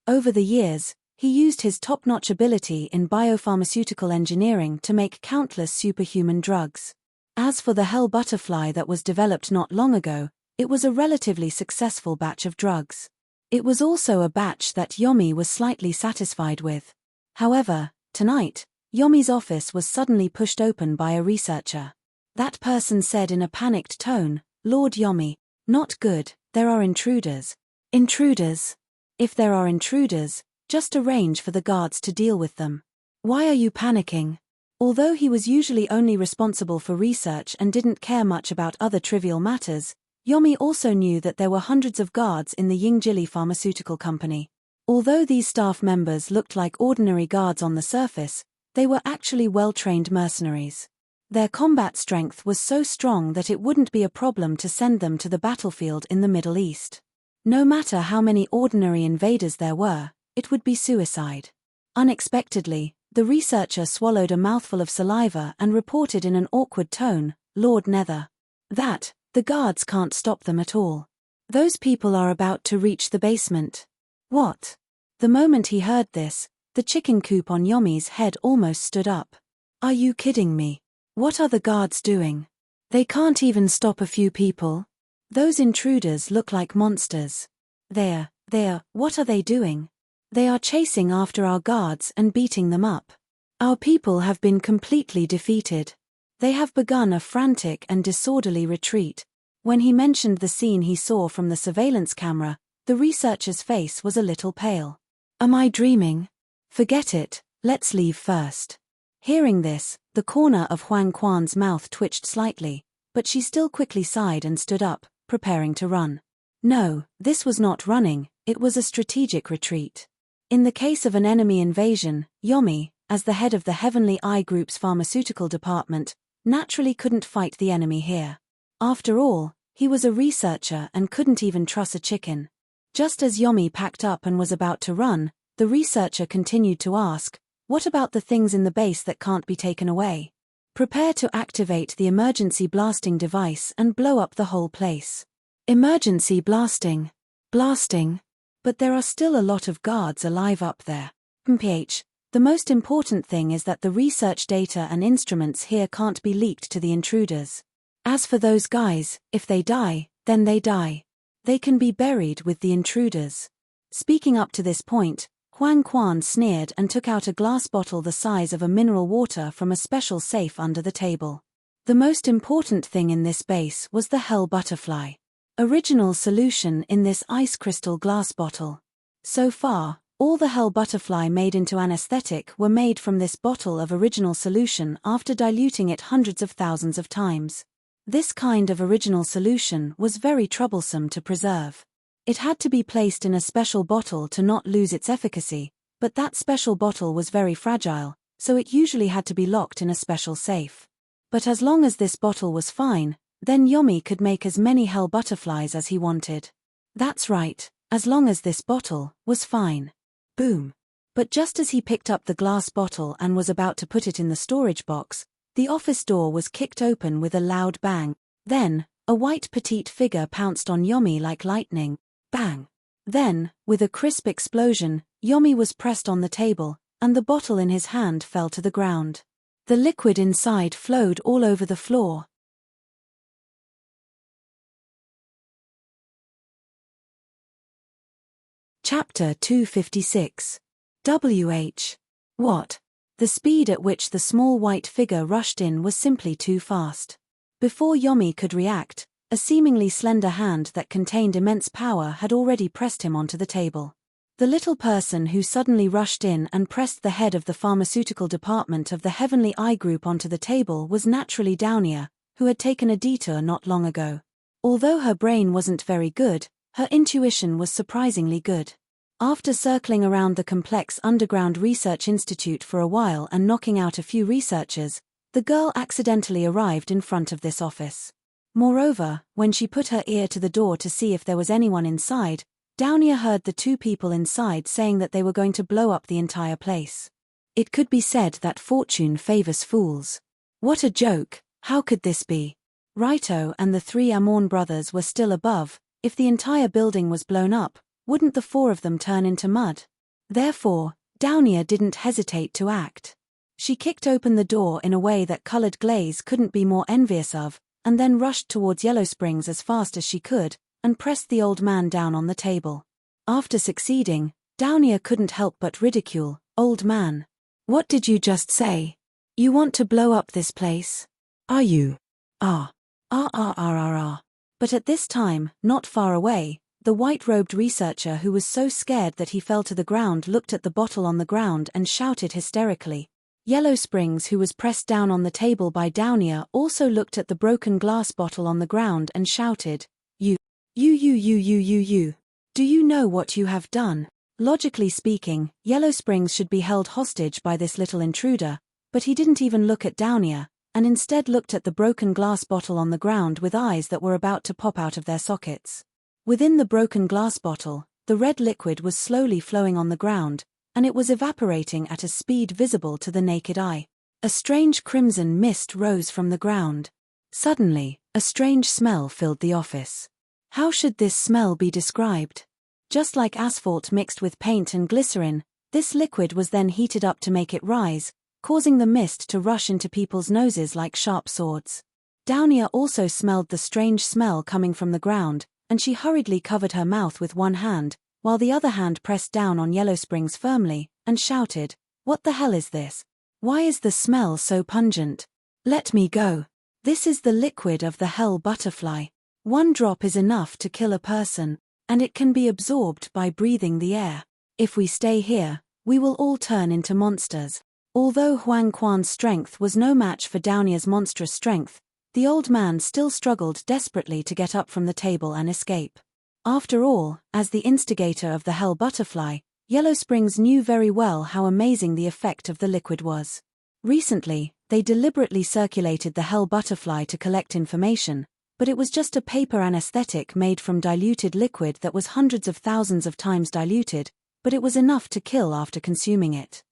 Over the years, he used his top-notch ability in biopharmaceutical engineering to make countless superhuman drugs. As for the hell butterfly that was developed not long ago, it was a relatively successful batch of drugs. It was also a batch that Yomi was slightly satisfied with. However, tonight, Yomi's office was suddenly pushed open by a researcher. That person said in a panicked tone, "Lord Yomi, not good, there are intruders." Intruders? If there are intruders, just arrange for the guards to deal with them. Why are you panicking? Although he was usually only responsible for research and didn't care much about other trivial matters, Yomi also knew that there were hundreds of guards in the Yingjili Pharmaceutical Company. Although these staff members looked like ordinary guards on the surface, they were actually well-trained mercenaries. Their combat strength was so strong that it wouldn't be a problem to send them to the battlefield in the Middle East. No matter how many ordinary invaders there were, it would be suicide. Unexpectedly, the researcher swallowed a mouthful of saliva and reported in an awkward tone, "Lord Nether. That, the guards can't stop them at all. Those people are about to reach the basement." What? The moment he heard this, the chicken coop on Yomi's head almost stood up. Are you kidding me? What are the guards doing? They can't even stop a few people. Those intruders look like monsters. They're, what are they doing? They are chasing after our guards and beating them up. Our people have been completely defeated. They have begun a frantic and disorderly retreat. When he mentioned the scene he saw from the surveillance camera, the researcher's face was a little pale. Am I dreaming? Forget it, let's leave first. Hearing this, the corner of Huang Quan's mouth twitched slightly, but she still quickly sighed and stood up, preparing to run. No, this was not running, it was a strategic retreat. In the case of an enemy invasion, Yomi, as the head of the Heavenly Eye Group's pharmaceutical department, naturally couldn't fight the enemy here. After all, he was a researcher and couldn't even truss a chicken. Just as Yomi packed up and was about to run, the researcher continued to ask, "What about the things in the base that can't be taken away? Prepare to activate the emergency blasting device and blow up the whole place." Emergency blasting. Blasting? But there are still a lot of guards alive up there. MPH. The most important thing is that the research data and instruments here can't be leaked to the intruders. As for those guys, if they die, then they die. They can be buried with the intruders. Speaking up to this point, Huang Quan sneered and took out a glass bottle the size of a mineral water from a special safe under the table. The most important thing in this base was the hell butterfly. Original solution in this ice crystal glass bottle. So far, all the hell butterfly made into anesthetic were made from this bottle of original solution after diluting it hundreds of thousands of times. This kind of original solution was very troublesome to preserve. It had to be placed in a special bottle to not lose its efficacy, but that special bottle was very fragile, so it usually had to be locked in a special safe. But as long as this bottle was fine, then Yomi could make as many hell butterflies as he wanted. That's right, as long as this bottle was fine. Boom. But just as he picked up the glass bottle and was about to put it in the storage box, The office door was kicked open with a loud bang. Then, a white petite figure pounced on Yomi like lightning. Bang! Then, with a crisp explosion, Yomi was pressed on the table, and the bottle in his hand fell to the ground. The liquid inside flowed all over the floor. Chapter 256. WH. What? The speed at which the small white figure rushed in was simply too fast. Before Yomi could react, a seemingly slender hand that contained immense power had already pressed him onto the table. The little person who suddenly rushed in and pressed the head of the pharmaceutical department of the Heavenly Eye Group onto the table was naturally Downia, who had taken a detour not long ago. Although her brain wasn't very good, her intuition was surprisingly good. After circling around the complex underground research institute for a while and knocking out a few researchers, the girl accidentally arrived in front of this office. Moreover, when she put her ear to the door to see if there was anyone inside, Downia heard the two people inside saying that they were going to blow up the entire place. It could be said that fortune favors fools. What a joke, how could this be? Raito and the three Amorn brothers were still above. If the entire building was blown up, wouldn't the four of them turn into mud? Therefore, Downia didn't hesitate to act. She kicked open the door in a way that Colored Glaze couldn't be more envious of, and then rushed towards Yellow Springs as fast as she could, and pressed the old man down on the table. After succeeding, Downia couldn't help but ridicule, "Old man. What did you just say? You want to blow up this place? Are you? Ah. But at this time, not far away, the white-robed researcher who was so scared that he fell to the ground looked at the bottle on the ground and shouted hysterically. Yellow Springs, who was pressed down on the table by Downia, also looked at the broken glass bottle on the ground and shouted, You. Do you know what you have done? Logically speaking, Yellow Springs should be held hostage by this little intruder, but he didn't even look at Downia, and instead looked at the broken glass bottle on the ground with eyes that were about to pop out of their sockets. Within the broken glass bottle, the red liquid was slowly flowing on the ground, and it was evaporating at a speed visible to the naked eye. A strange crimson mist rose from the ground. Suddenly, a strange smell filled the office. How should this smell be described? Just like asphalt mixed with paint and glycerin, this liquid was then heated up to make it rise, causing the mist to rush into people's noses like sharp swords. Downia also smelled the strange smell coming from the ground, and she hurriedly covered her mouth with one hand, while the other hand pressed down on Yellow Springs firmly, and shouted, "What the hell is this? Why is the smell so pungent? Let me go. This is the liquid of the hell butterfly. One drop is enough to kill a person, and it can be absorbed by breathing the air. If we stay here, we will all turn into monsters." Although Huang Quan's strength was no match for Downia's monstrous strength, the old man still struggled desperately to get up from the table and escape. After all, as the instigator of the hell butterfly, Yellow Springs knew very well how amazing the effect of the liquid was. Recently, they deliberately circulated the hell butterfly to collect information, but it was just a paper anesthetic made from diluted liquid that was hundreds of thousands of times diluted, but it was enough to kill after consuming it.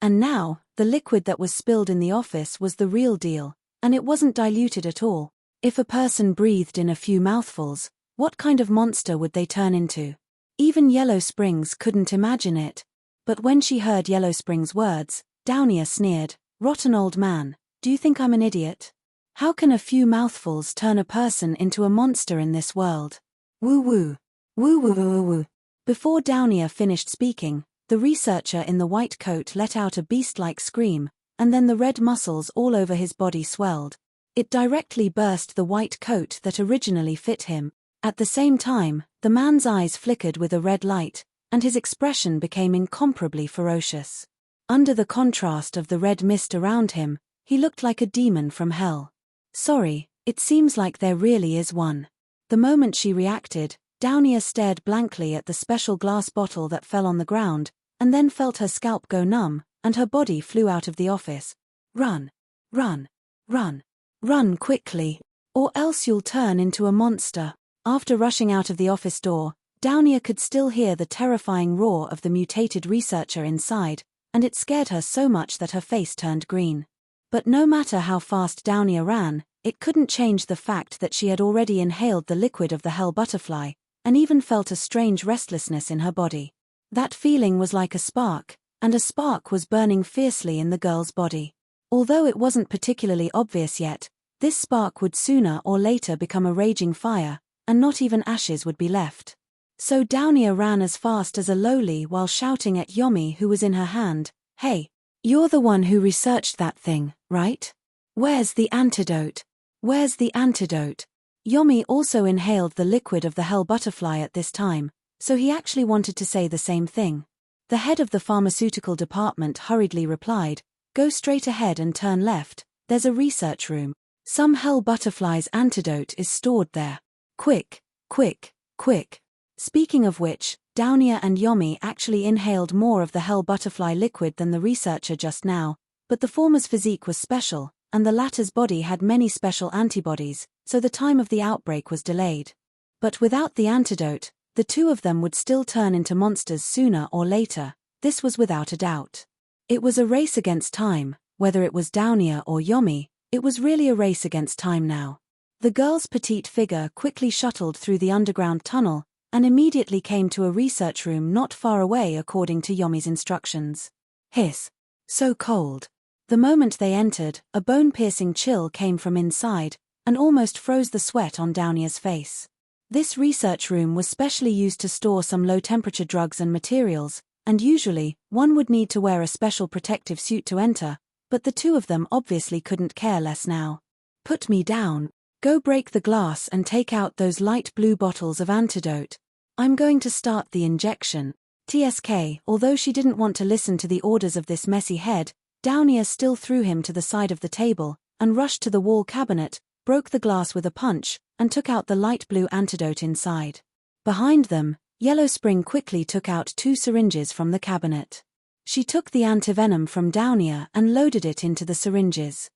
And now, the liquid that was spilled in the office was the real deal, and it wasn't diluted at all. If a person breathed in a few mouthfuls, what kind of monster would they turn into? Even Yellow Springs couldn't imagine it. But when she heard Yellow Springs' words, Downia sneered, "Rotten old man, do you think I'm an idiot? How can a few mouthfuls turn a person into a monster in this world? Woo woo. Woo woo woo woo." Before Downia finished speaking, the researcher in the white coat let out a beast-like scream, and then the red muscles all over his body swelled. It directly burst the white coat that originally fit him. At the same time, the man's eyes flickered with a red light, and his expression became incomparably ferocious. Under the contrast of the red mist around him, he looked like a demon from hell. "Sorry, it seems like there really is one." The moment she reacted, Downia stared blankly at the special glass bottle that fell on the ground, and then felt her scalp go numb, and her body flew out of the office. "Run! Run! Run! Run quickly, or else you'll turn into a monster." After rushing out of the office door, Downia could still hear the terrifying roar of the mutated researcher inside, and it scared her so much that her face turned green. But no matter how fast Downia ran, it couldn't change the fact that she had already inhaled the liquid of the hell butterfly, and even felt a strange restlessness in her body. That feeling was like a spark, and a spark was burning fiercely in the girl's body. Although it wasn't particularly obvious yet, this spark would sooner or later become a raging fire, and not even ashes would be left. So Downia ran as fast as a lowly while shouting at Yomi, who was in her hand, "Hey, you're the one who researched that thing, right? Where's the antidote? Where's the antidote?" Yomi also inhaled the liquid of the hell butterfly at this time, so he actually wanted to say the same thing. The head of the pharmaceutical department hurriedly replied, "Go straight ahead and turn left, there's a research room. Some hell butterfly's antidote is stored there. Quick, quick, quick." Speaking of which, Downia and Yomi actually inhaled more of the hell butterfly liquid than the researcher just now, but the former's physique was special, and the latter's body had many special antibodies, so the time of the outbreak was delayed. But without the antidote, the two of them would still turn into monsters sooner or later, this was without a doubt. It was a race against time, whether it was Downia or Yomi, it was really a race against time now. The girl's petite figure quickly shuttled through the underground tunnel, and immediately came to a research room not far away according to Yomi's instructions. Hiss. So cold. The moment they entered, a bone-piercing chill came from inside, and almost froze the sweat on Downia's face. This research room was specially used to store some low-temperature drugs and materials, and usually, one would need to wear a special protective suit to enter, but the two of them obviously couldn't care less now. "Put me down. Go break the glass and take out those light blue bottles of antidote. I'm going to start the injection." TSK, although she didn't want to listen to the orders of this messy head, Downia still threw him to the side of the table, and rushed to the wall cabinet, broke the glass with a punch, and took out the light blue antidote inside. Behind them, Yellow Spring quickly took out 2 syringes from the cabinet. She took the antivenom from Downia and loaded it into the syringes.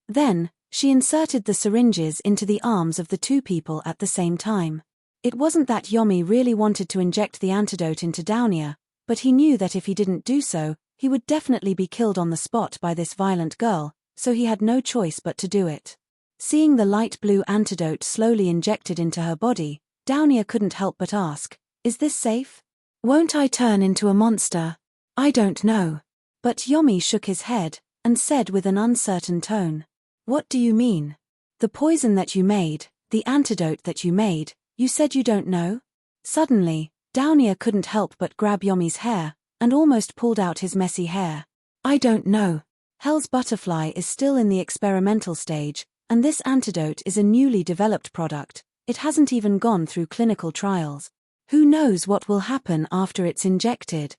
Then, she inserted the syringes into the arms of the 2 people at the same time. It wasn't that Yomi really wanted to inject the antidote into Downia, but he knew that if he didn't do so, he would definitely be killed on the spot by this violent girl, so he had no choice but to do it. Seeing the light blue antidote slowly injected into her body, Downia couldn't help but ask, "Is this safe? Won't I turn into a monster?" "I don't know." But Yomi shook his head, and said with an uncertain tone, "What do you mean? The poison that you made, the antidote that you made, you said you don't know?" Suddenly, Downia couldn't help but grab Yomi's hair, and almost pulled out his messy hair. "I don't know. Hell's butterfly is still in the experimental stage, and this antidote is a newly developed product, it hasn't even gone through clinical trials. Who knows what will happen after it's injected?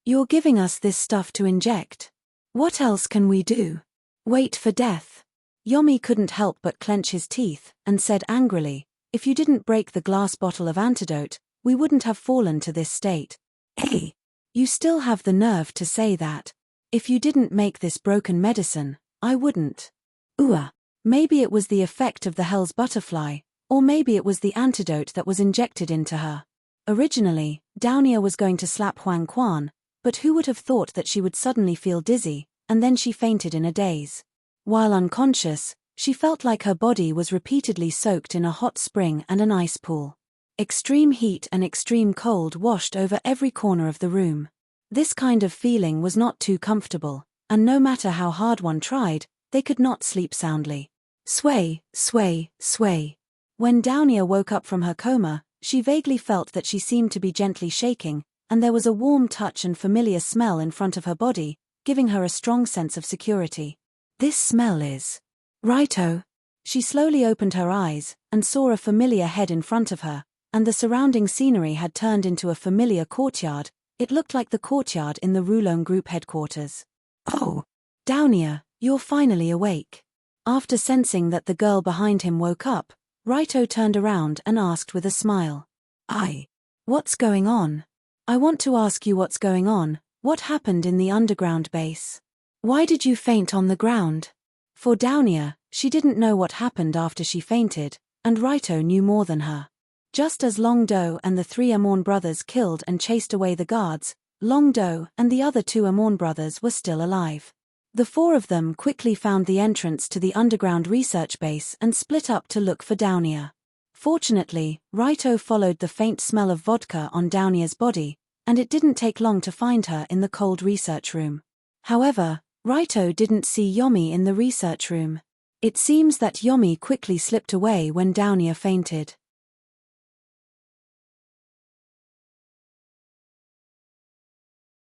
You're giving us this stuff to inject. What else can we do? Wait for death?" Yomi couldn't help but clench his teeth, and said angrily, "If you didn't break the glass bottle of antidote, we wouldn't have fallen to this state." "Hey! You still have the nerve to say that. If you didn't make this broken medicine, I wouldn't." Maybe it was the effect of the hell's butterfly, or maybe it was the antidote that was injected into her. Originally, Downia was going to slap Huang Quan, but who would have thought that she would suddenly feel dizzy, and then she fainted in a daze. While unconscious, she felt like her body was repeatedly soaked in a hot spring and an ice pool. Extreme heat and extreme cold washed over every corner of the room. This kind of feeling was not too comfortable, and no matter how hard one tried, they could not sleep soundly. Sway, sway, sway. When Downia woke up from her coma, she vaguely felt that she seemed to be gently shaking, and there was a warm touch and familiar smell in front of her body, giving her a strong sense of security. "This smell is righto." She slowly opened her eyes, and saw a familiar head in front of her, and the surrounding scenery had turned into a familiar courtyard. It looked like the courtyard in the Rulong Group headquarters. "Oh, Downia, you're finally awake." After sensing that the girl behind him woke up, Raito turned around and asked with a smile, What's going on? I want to ask you what's going on. What happened in the underground base? Why did you faint on the ground?" For Downia, she didn't know what happened after she fainted, and Raito knew more than her. Just as Long Do and the 3 Amorn brothers killed and chased away the guards, Long Do and the other 2 Amorn brothers were still alive. The 4 of them quickly found the entrance to the underground research base and split up to look for Downia. Fortunately, Raito followed the faint smell of vodka on Downia's body, and it didn't take long to find her in the cold research room. However, Raito didn't see Yomi in the research room. It seems that Yomi quickly slipped away when Downia fainted.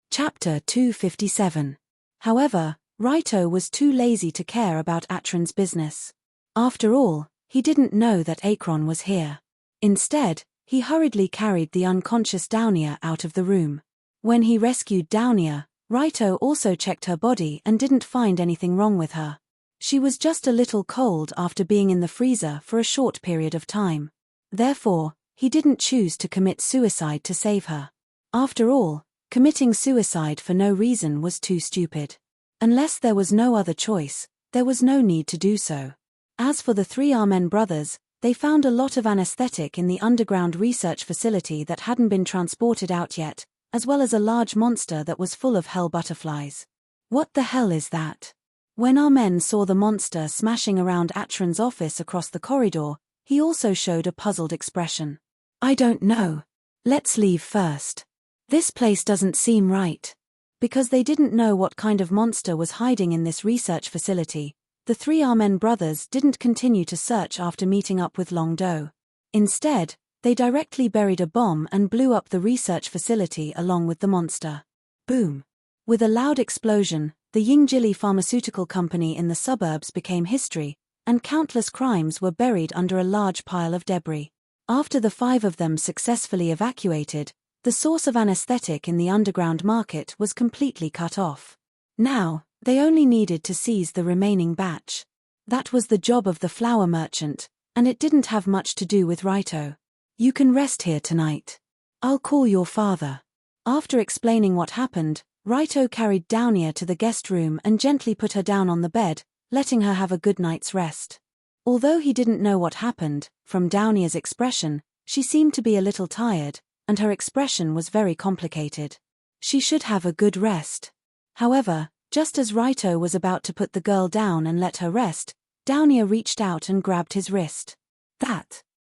Chapter 257. However, Raito was too lazy to care about Atron's business. After all, he didn't know that Akron was here. Instead, he hurriedly carried the unconscious Downia out of the room. When he rescued Downia, Raito also checked her body and didn't find anything wrong with her. She was just a little cold after being in the freezer for a short period of time. Therefore, he didn't choose to commit suicide to save her. After all, committing suicide for no reason was too stupid. Unless there was no other choice, there was no need to do so. As for the 3 Amen brothers, they found a lot of anesthetic in the underground research facility that hadn't been transported out yet, as well as a large monster that was full of hell butterflies. What the hell is that? When Amen saw the monster smashing around Atron's office across the corridor, he also showed a puzzled expression. I don't know. Let's leave first. This place doesn't seem right. Because they didn't know what kind of monster was hiding in this research facility, the 3 Amen brothers didn't continue to search after meeting up with Long Do. Instead, they directly buried a bomb and blew up the research facility along with the monster. Boom! With a loud explosion, the Yingjili pharmaceutical company in the suburbs became history, and countless crimes were buried under a large pile of debris. After the 5 of them successfully evacuated, the source of anesthetic in the underground market was completely cut off. Now, they only needed to seize the remaining batch. That was the job of the flower merchant, and it didn't have much to do with Raito. You can rest here tonight. I'll call your father. After explaining what happened, Raito carried Downia to the guest room and gently put her down on the bed, letting her have a good night's rest. Although he didn't know what happened, from Downia's expression, she seemed to be a little tired, and her expression was very complicated. She should have a good rest. However, just as Raito was about to put the girl down and let her rest, Downia reached out and grabbed his wrist.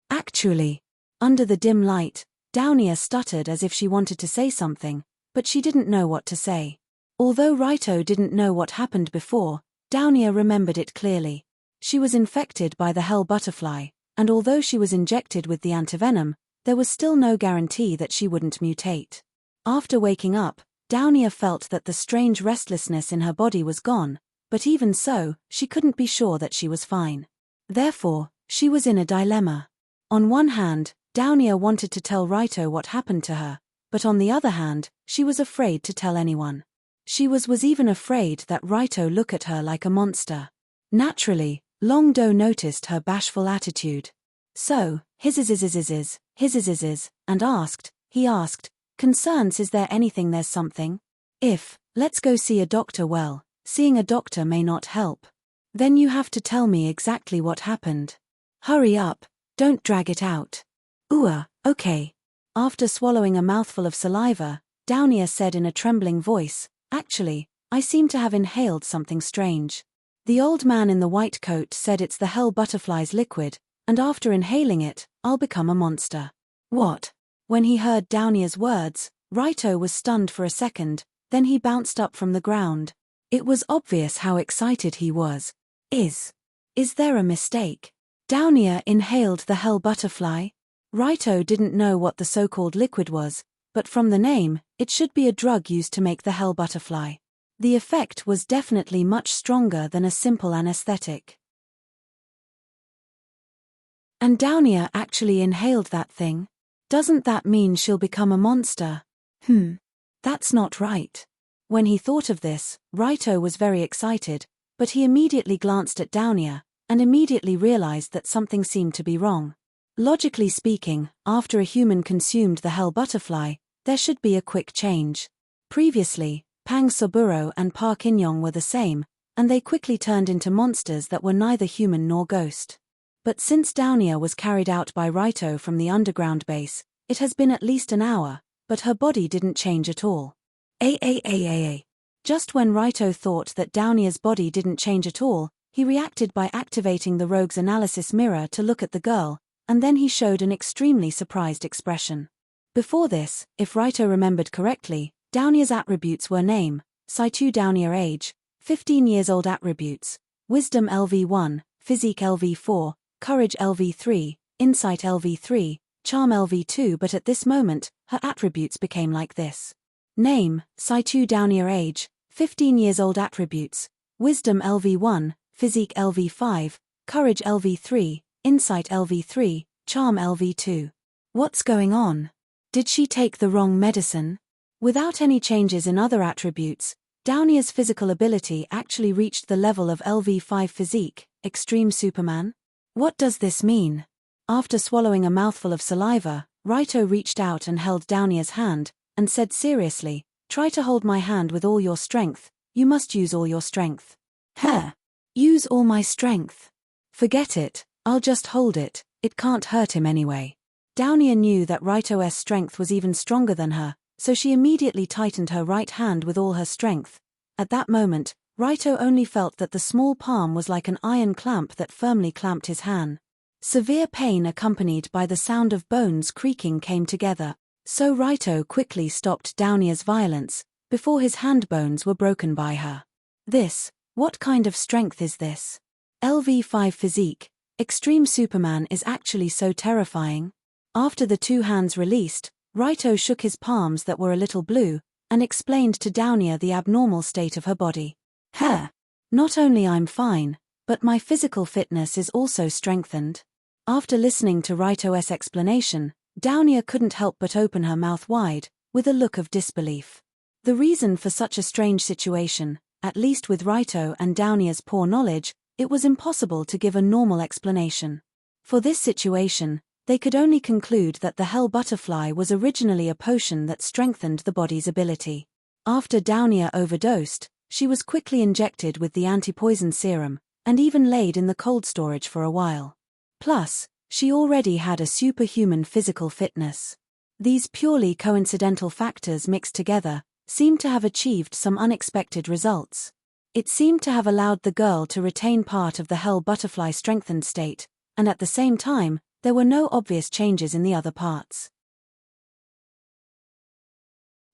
Actually. Under the dim light, Downia stuttered as if she wanted to say something, but she didn't know what to say. Although Raito didn't know what happened before, Downia remembered it clearly. She was infected by the hell butterfly, and although she was injected with the antivenom, there was still no guarantee that she wouldn't mutate. After waking up, Downia felt that the strange restlessness in her body was gone, but even so, she couldn't be sure that she was fine. Therefore, she was in a dilemma. On one hand, Downia wanted to tell Raito what happened to her, but on the other hand, she was afraid to tell anyone. She was even afraid that Raito look at her like a monster. Naturally, Long Do noticed her bashful attitude. So, and he asked, "Concerns, is there anything? There's something? If, let's go see a doctor. Well, seeing a doctor may not help. Then you have to tell me exactly what happened. Hurry up, don't drag it out." Okay. After swallowing a mouthful of saliva, Downia said in a trembling voice, "Actually, I seem to have inhaled something strange." The old man in the white coat said it's the hell butterfly's liquid, and after inhaling it, I'll become a monster. What? When he heard Downia's words, Raito was stunned for a second, then he bounced up from the ground. It was obvious how excited he was. Is there a mistake? Downia inhaled the hell butterfly? Raito didn't know what the so-called liquid was, but from the name, it should be a drug used to make the hell butterfly. The effect was definitely much stronger than a simple anesthetic. And Downia actually inhaled that thing? Doesn't that mean she'll become a monster? That's not right. When he thought of this, Raito was very excited, but he immediately glanced at Downia, and immediately realized that something seemed to be wrong. Logically speaking, after a human consumed the hell butterfly, there should be a quick change. Previously, Pang Soburo and Park Inyong were the same, and they quickly turned into monsters that were neither human nor ghost. But since Downia was carried out by Raito from the underground base, it has been at least an hour, but her body didn't change at all. Just when Raito thought that Downia's body didn't change at all, he reacted by activating the rogue's analysis mirror to look at the girl, and then he showed an extremely surprised expression. Before this, if Raito remembered correctly, Downia's attributes were name, Saitu Downia age, 15 years old attributes, Wisdom LV1, Physique LV4, Courage LV3, Insight LV3, Charm LV2, but at this moment, her attributes became like this. Name, Saitu Downia age, 15 years old attributes, Wisdom LV1, Physique LV5, Courage LV3, Insight LV3, Charm LV2. What's going on? Did she take the wrong medicine? Without any changes in other attributes, Downia's physical ability actually reached the level of LV5 Physique, Extreme Superman? What does this mean? After swallowing a mouthful of saliva, Raito reached out and held Downia's hand, and said seriously, "Try to hold my hand with all your strength, you must use all your strength." Use all my strength? Forget it, I'll just hold it, it can't hurt him anyway. Downia knew that Raito's strength was even stronger than her, so she immediately tightened her right hand with all her strength. At that moment, Raito only felt that the small palm was like an iron clamp that firmly clamped his hand. Severe pain accompanied by the sound of bones creaking came together, so Raito quickly stopped Downia's violence, before his hand bones were broken by her. What kind of strength is this? LV5 Physique, Extreme Superman is actually so terrifying. After the two hands released, Raito shook his palms that were a little blue, and explained to Downia the abnormal state of her body. Not only I'm fine, but my physical fitness is also strengthened. After listening to Raito's explanation, Downia couldn't help but open her mouth wide, with a look of disbelief. The reason for such a strange situation, at least with Raito and Downia's poor knowledge, it was impossible to give a normal explanation. For this situation, they could only conclude that the Hell Butterfly was originally a potion that strengthened the body's ability. After Downia overdosed, she was quickly injected with the anti-poison serum, and even laid in the cold storage for a while. Plus, she already had a superhuman physical fitness. These purely coincidental factors mixed together seemed to have achieved some unexpected results. It seemed to have allowed the girl to retain part of the Hell Butterfly strengthened state, and at the same time, there were no obvious changes in the other parts.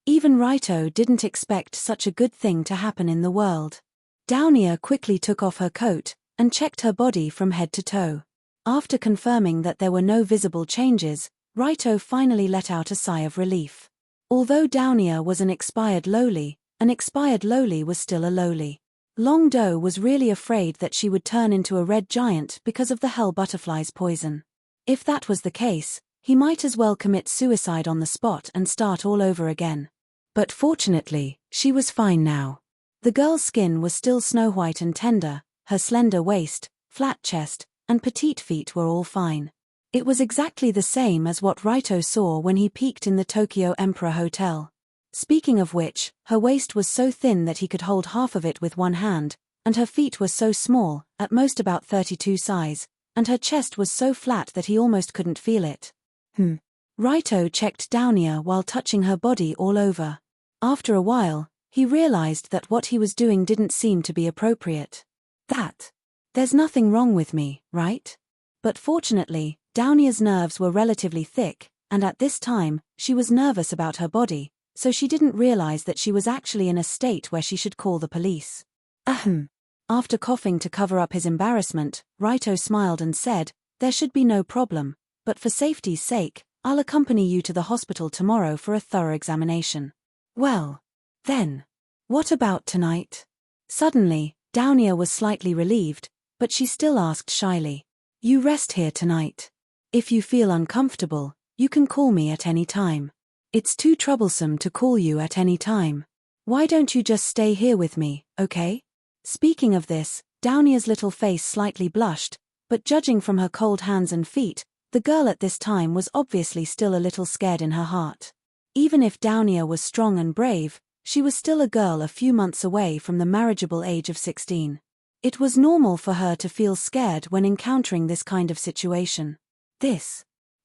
Even Raito didn't expect such a good thing to happen in the world. Downia quickly took off her coat, and checked her body from head to toe. After confirming that there were no visible changes, Raito finally let out a sigh of relief. Although Downia was an expired lowly was still a lowly. Long Do was really afraid that she would turn into a red giant because of the Hell Butterfly's poison. If that was the case, he might as well commit suicide on the spot and start all over again. But fortunately, she was fine now. The girl's skin was still snow-white and tender, her slender waist, flat chest, and petite feet were all fine. It was exactly the same as what Raito saw when he peeked in the Tokyo Emperor Hotel. Speaking of which, her waist was so thin that he could hold half of it with one hand, and her feet were so small, at most about 32 size, and her chest was so flat that he almost couldn't feel it. Raito checked Downia while touching her body all over. After a while, he realized that what he was doing didn't seem to be appropriate. There's nothing wrong with me, right? But fortunately, Downia's nerves were relatively thick, and at this time, she was nervous about her body, so she didn't realize that she was actually in a state where she should call the police. After coughing to cover up his embarrassment, Raito smiled and said, "There should be no problem, but for safety's sake, I'll accompany you to the hospital tomorrow for a thorough examination." Well, then, what about tonight? Suddenly, Downia was slightly relieved, but she still asked shyly, "You rest here tonight. If you feel uncomfortable, you can call me at any time. It's too troublesome to call you at any time. Why don't you just stay here with me, okay?" Speaking of this, Downia's little face slightly blushed, but judging from her cold hands and feet, the girl at this time was obviously still a little scared in her heart. Even if Downia was strong and brave, she was still a girl a few months away from the marriageable age of 16. It was normal for her to feel scared when encountering this kind of situation.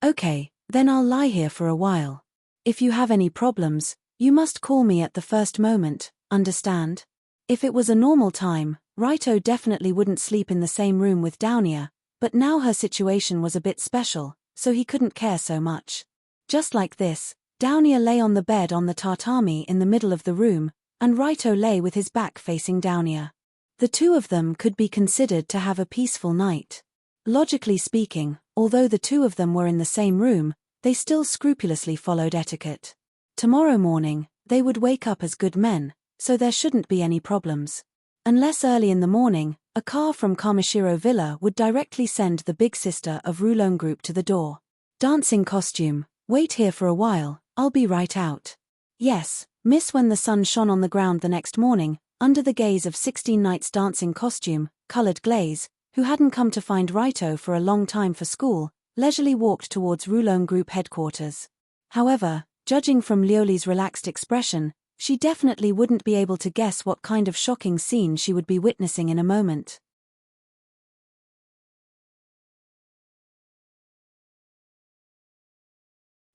Okay, then I'll lie here for a while. If you have any problems, you must call me at the first moment, understand? If it was a normal time, Raito definitely wouldn't sleep in the same room with Downia, but now her situation was a bit special, so he couldn't care so much. Just like this, Downia lay on the bed on the tatami in the middle of the room, and Raito lay with his back facing Downia. The two of them could be considered to have a peaceful night. Logically speaking, although the two of them were in the same room, they still scrupulously followed etiquette. Tomorrow morning, they would wake up as good men, so there shouldn't be any problems. Unless early in the morning, a car from Kamishiro Villa would directly send the big sister of Rulon Group to the door. Dancing costume, wait here for a while, I'll be right out. Yes, miss. When the sun shone on the ground the next morning, under the gaze of 16 Knights dancing costume, colored glaze, who hadn't come to find Raito for a long time for school, leisurely walked towards Rulon Group headquarters. However, judging from Lioli's relaxed expression, she definitely wouldn't be able to guess what kind of shocking scene she would be witnessing in a moment.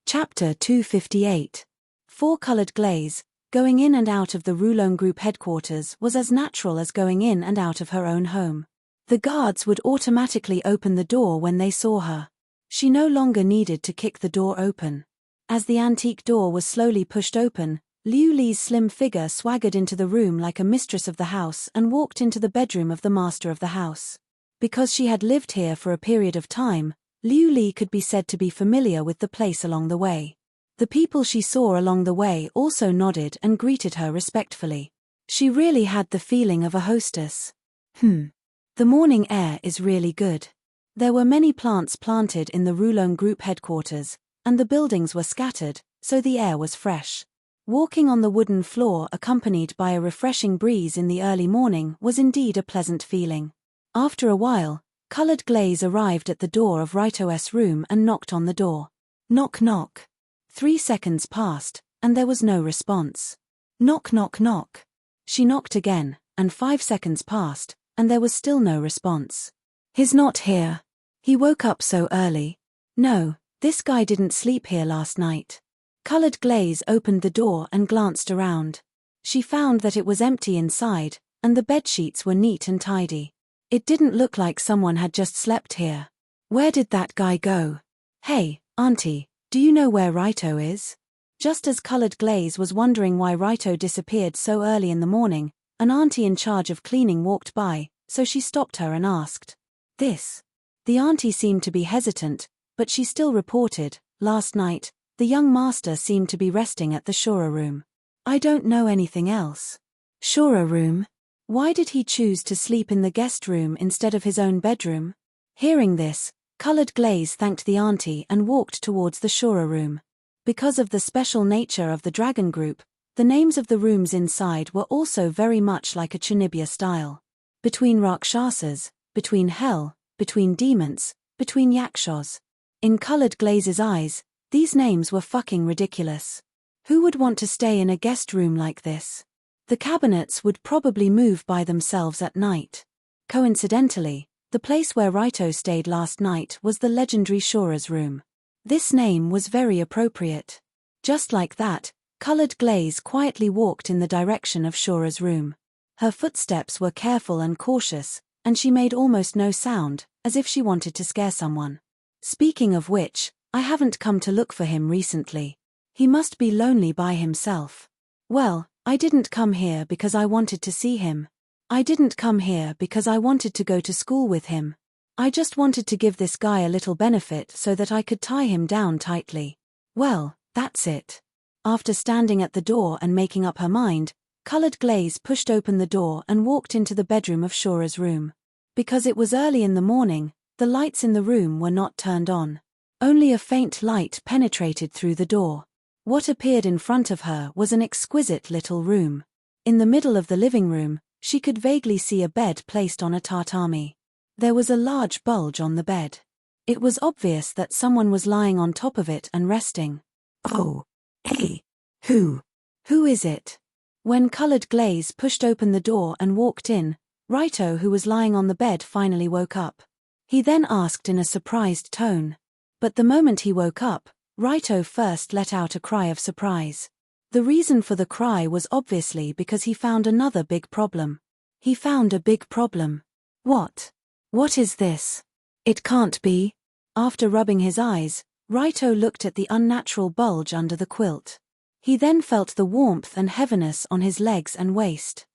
Chapter 258. Four-colored glaze. Going in and out of the Rulon Group headquarters was as natural as going in and out of her own home. The guards would automatically open the door when they saw her. She no longer needed to kick the door open. As the antique door was slowly pushed open, Liu Li's slim figure swaggered into the room like a mistress of the house and walked into the bedroom of the master of the house. Because she had lived here for a period of time, Liu Li could be said to be familiar with the place along the way. The people she saw along the way also nodded and greeted her respectfully. She really had the feeling of a hostess. The morning air is really good. There were many plants planted in the Rulon Group headquarters, and the buildings were scattered, so the air was fresh. Walking on the wooden floor accompanied by a refreshing breeze in the early morning was indeed a pleasant feeling. After a while, colored glaze arrived at the door of Raito's room and knocked on the door. Knock knock. 3 seconds passed, and there was no response. Knock knock knock. She knocked again, and 5 seconds passed, and there was still no response. He's not here. He woke up so early. No, this guy didn't sleep here last night. Colored glaze opened the door and glanced around. She found that it was empty inside, and the bedsheets were neat and tidy. It didn't look like someone had just slept here. Where did that guy go? Hey, auntie, do you know where Raito is? Just as colored glaze was wondering why Raito disappeared so early in the morning, an auntie in charge of cleaning walked by, so she stopped her and asked. This. The auntie seemed to be hesitant, but she still reported, last night, the young master seemed to be resting at the Shura room. I don't know anything else. Shura room? Why did he choose to sleep in the guest room instead of his own bedroom? Hearing this, colored glaze thanked the auntie and walked towards the Shura room. Because of the special nature of the dragon group, the names of the rooms inside were also very much like a Chunibya style. Between Rakshasas, between hell, between demons, between yakshas. In colored glaze's eyes, these names were fucking ridiculous. Who would want to stay in a guest room like this? The cabinets would probably move by themselves at night. Coincidentally, the place where Raito stayed last night was the legendary Shura's room. This name was very appropriate. Just like that, colored glaze quietly walked in the direction of Shura's room. Her footsteps were careful and cautious, and she made almost no sound, as if she wanted to scare someone. Speaking of which, I haven't come to look for him recently. He must be lonely by himself. Well, I didn't come here because I wanted to see him. I didn't come here because I wanted to go to school with him. I just wanted to give this guy a little benefit so that I could tie him down tightly. Well, that's it. After standing at the door and making up her mind, colored glaze pushed open the door and walked into the bedroom of Shura's room. Because it was early in the morning, the lights in the room were not turned on. Only a faint light penetrated through the door. What appeared in front of her was an exquisite little room. In the middle of the living room, she could vaguely see a bed placed on a tatami. There was a large bulge on the bed. It was obvious that someone was lying on top of it and resting. Oh, hey, who is it? When colored glaze pushed open the door and walked in, Raito, who was lying on the bed, finally woke up. He then asked in a surprised tone. But the moment he woke up, Raito first let out a cry of surprise. The reason for the cry was obviously because he found another big problem. He found a big problem. What? What is this? It can't be. After rubbing his eyes, Raito looked at the unnatural bulge under the quilt. He then felt the warmth and heaviness on his legs and waist.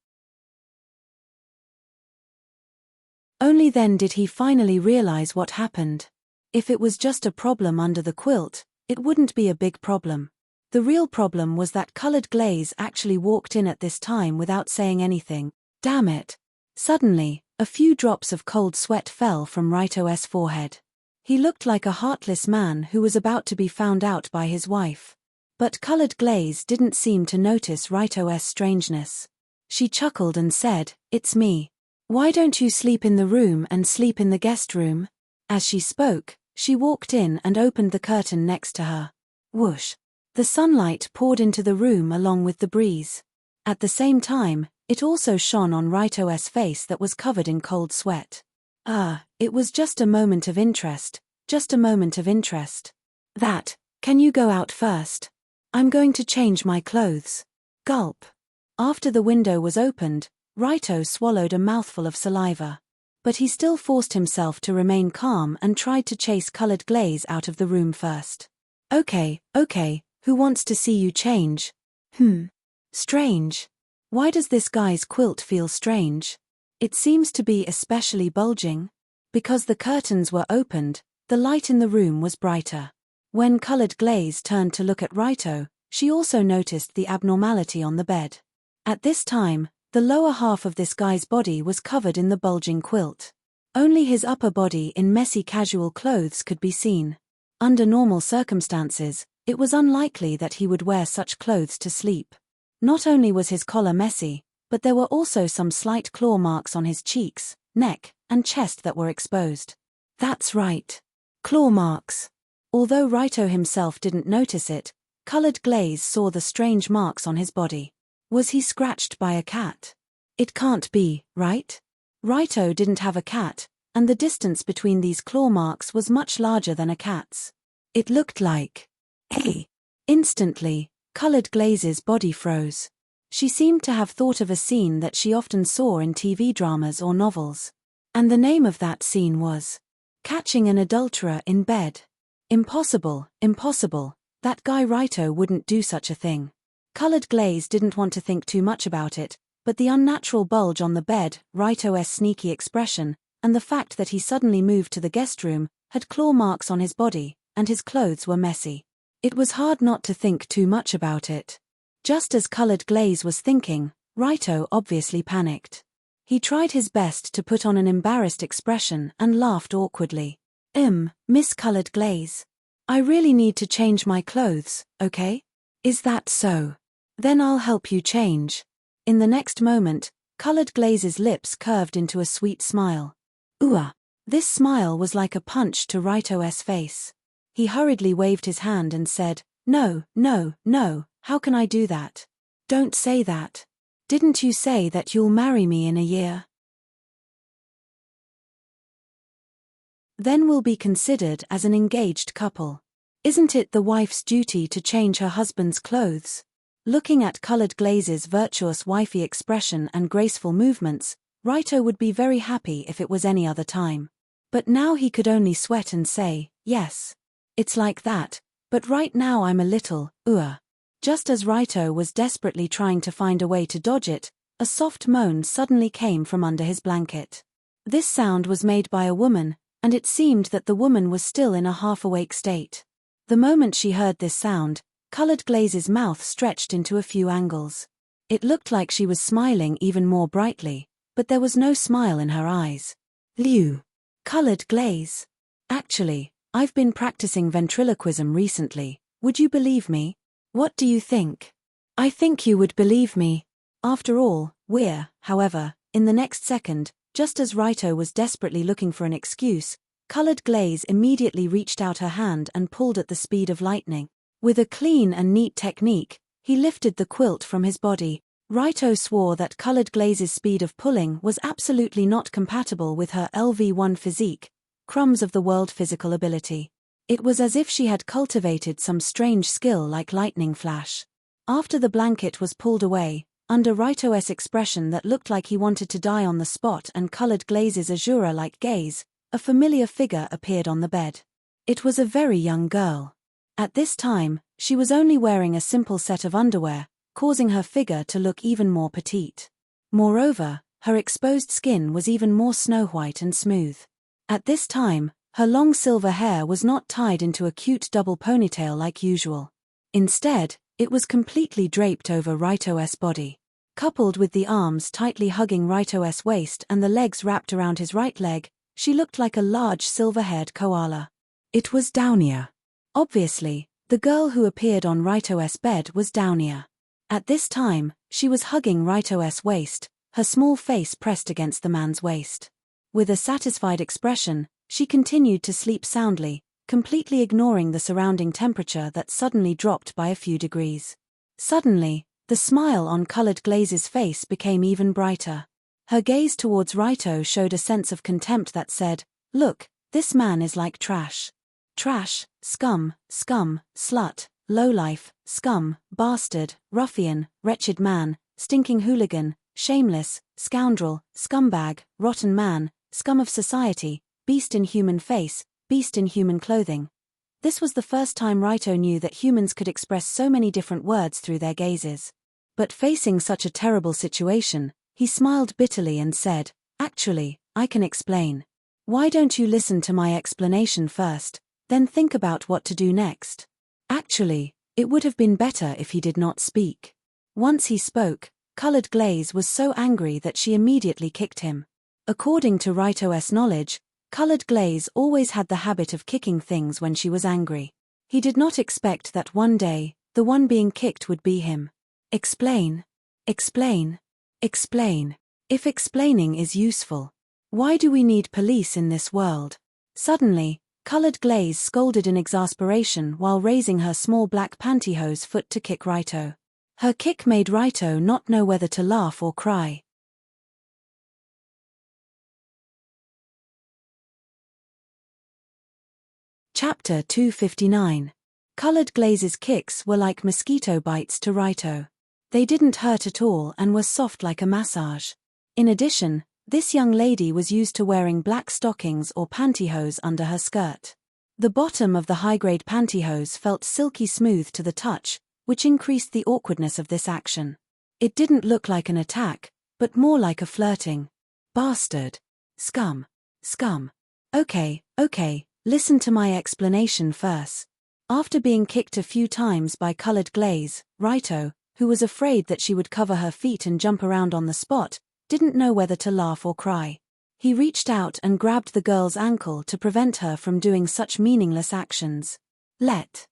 Only then did he finally realize what happened. If it was just a problem under the quilt, it wouldn't be a big problem. The real problem was that colored glaze actually walked in at this time without saying anything. Damn it. Suddenly, a few drops of cold sweat fell from Raito's forehead. He looked like a heartless man who was about to be found out by his wife. But colored glaze didn't seem to notice Raito's strangeness. She chuckled and said, "It's me. Why don't you sleep in the room and sleep in the guest room?" As she spoke, she walked in and opened the curtain next to her. Whoosh! The sunlight poured into the room along with the breeze. At the same time, it also shone on Raito's face that was covered in cold sweat. It was just a moment of interest, just a moment of interest. Can you go out first? I'm going to change my clothes. Gulp. After the window was opened, Raito swallowed a mouthful of saliva. But he still forced himself to remain calm and tried to chase colored glaze out of the room first. Okay, who wants to see you change? Strange. Why does this guy's quilt feel strange? It seems to be especially bulging. Because the curtains were opened, the light in the room was brighter. When colored glaze turned to look at Raito, she also noticed the abnormality on the bed. At this time, the lower half of this guy's body was covered in the bulging quilt. Only his upper body in messy casual clothes could be seen. Under normal circumstances, it was unlikely that he would wear such clothes to sleep. Not only was his collar messy, but there were also some slight claw marks on his cheeks, neck, and chest that were exposed. That's right. Claw marks. Although Raito himself didn't notice it, colored glaze saw the strange marks on his body. Was he scratched by a cat? It can't be, right? Raito didn't have a cat, and the distance between these claw marks was much larger than a cat's. It looked like... Hey! Instantly, colored glaze's body froze. She seemed to have thought of a scene that she often saw in TV dramas or novels. And the name of that scene was Catching an Adulterer in Bed. Impossible, impossible. That guy Raito wouldn't do such a thing. Colored glaze didn't want to think too much about it, but the unnatural bulge on the bed, Raito's sneaky expression, and the fact that he suddenly moved to the guest room, had claw marks on his body, and his clothes were messy. It was hard not to think too much about it. Just as colored glaze was thinking, Raito obviously panicked. He tried his best to put on an embarrassed expression and laughed awkwardly. Miss Colored Glaze. I really need to change my clothes, okay? Is that so? Then I'll help you change. In the next moment, Colored Glaze's lips curved into a sweet smile. This smile was like a punch to Raito's face. He hurriedly waved his hand and said, No, how can I do that? Don't say that. Didn't you say that you'll marry me in a year? Then we'll be considered as an engaged couple. Isn't it the wife's duty to change her husband's clothes? Looking at Colored Glaze's virtuous wifey expression and graceful movements, Raito would be very happy if it was any other time. But now he could only sweat and say, yes. It's like that, but right now I'm a little, Just as Raito was desperately trying to find a way to dodge it, a soft moan suddenly came from under his blanket. This sound was made by a woman, and it seemed that the woman was still in a half-awake state. The moment she heard this sound, Colored Glaze's mouth stretched into a few angles. It looked like she was smiling even more brightly, but there was no smile in her eyes. Liu. Colored Glaze. Actually, I've been practicing ventriloquism recently. Would you believe me? What do you think? I think you would believe me. After all, however, in the next second, just as Raito was desperately looking for an excuse, Colored Glaze immediately reached out her hand and pulled at the speed of lightning. With a clean and neat technique, he lifted the quilt from his body, Raito swore that Colored Glaze's speed of pulling was absolutely not compatible with her LV1 physique, crumbs of the world physical ability. It was as if she had cultivated some strange skill like lightning flash. After the blanket was pulled away, under Raito's expression that looked like he wanted to die on the spot and Colored Glaze's azura-like gaze, a familiar figure appeared on the bed. It was a very young girl. At this time, she was only wearing a simple set of underwear, causing her figure to look even more petite. Moreover, her exposed skin was even more snow-white and smooth. At this time, her long silver hair was not tied into a cute double ponytail like usual. Instead, it was completely draped over Raito's body. Coupled with the arms tightly hugging Raito's waist and the legs wrapped around his right leg, she looked like a large silver-haired koala. It was Downia. Obviously, the girl who appeared on Raito's bed was Downia. At this time, she was hugging Raito's waist, her small face pressed against the man's waist. With a satisfied expression, she continued to sleep soundly, completely ignoring the surrounding temperature that suddenly dropped by a few degrees. Suddenly, the smile on Colored Glaze's face became even brighter. Her gaze towards Raito showed a sense of contempt that said, "Look, this man is like trash. Trash, scum, slut, lowlife, scum, bastard, ruffian, wretched man, stinking hooligan, shameless, scoundrel, scumbag, rotten man, scum of society, beast in human face, beast in human clothing." This was the first time Raito knew that humans could express so many different words through their gazes. But facing such a terrible situation, he smiled bitterly and said, "Actually, I can explain. Why don't you listen to my explanation first, then think about what to do next?" Actually, it would have been better if he did not speak. Once he spoke, Colored Glaze was so angry that she immediately kicked him. According to Raito's knowledge, Colored Glaze always had the habit of kicking things when she was angry. He did not expect that one day, the one being kicked would be him. Explain. Explain. Explain. If explaining is useful, why do we need police in this world? Suddenly, Colored Glaze scolded in exasperation while raising her small black pantyhose foot to kick Raito. Her kick made Raito not know whether to laugh or cry. Chapter 259. Colored Glaze's kicks were like mosquito bites to Raito. They didn't hurt at all and were soft like a massage. In addition, this young lady was used to wearing black stockings or pantyhose under her skirt. The bottom of the high-grade pantyhose felt silky smooth to the touch, which increased the awkwardness of this action. It didn't look like an attack, but more like a flirting. Bastard. Scum. Scum. Okay, listen to my explanation first. After being kicked a few times by Colored Glaze, Raito, who was afraid that she would cover her feet and jump around on the spot, didn't know whether to laugh or cry. He reached out and grabbed the girl's ankle to prevent her from doing such meaningless actions. Let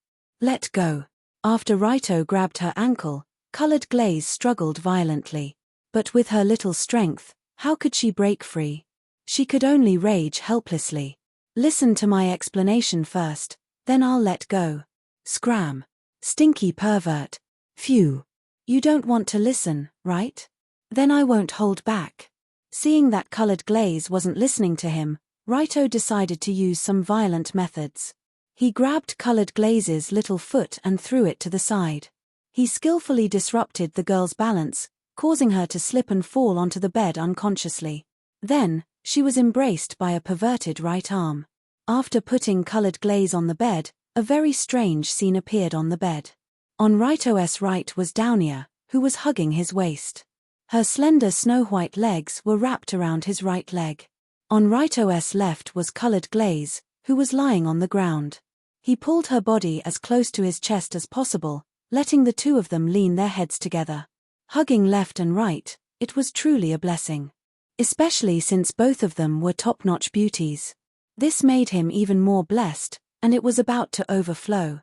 go. After Raito grabbed her ankle, Colored Glaze struggled violently. But with her little strength, how could she break free? She could only rage helplessly. Listen to my explanation first, then I'll let go. Scram. Stinky pervert. Phew. You don't want to listen, right? Then I won't hold back. Seeing that Colored Glaze wasn't listening to him, Raito decided to use some violent methods. He grabbed Colored Glaze's little foot and threw it to the side. He skillfully disrupted the girl's balance, causing her to slip and fall onto the bed unconsciously. Then, she was embraced by a perverted right arm. After putting Colored Glaze on the bed, a very strange scene appeared on the bed. On Raito's right was Downia, who was hugging his waist. Her slender snow-white legs were wrapped around his right leg. On Raito's left was Colored Glaze, who was lying on the ground. He pulled her body as close to his chest as possible, letting the two of them lean their heads together. Hugging left and right, it was truly a blessing. Especially since both of them were top-notch beauties. This made him even more blessed, and it was about to overflow.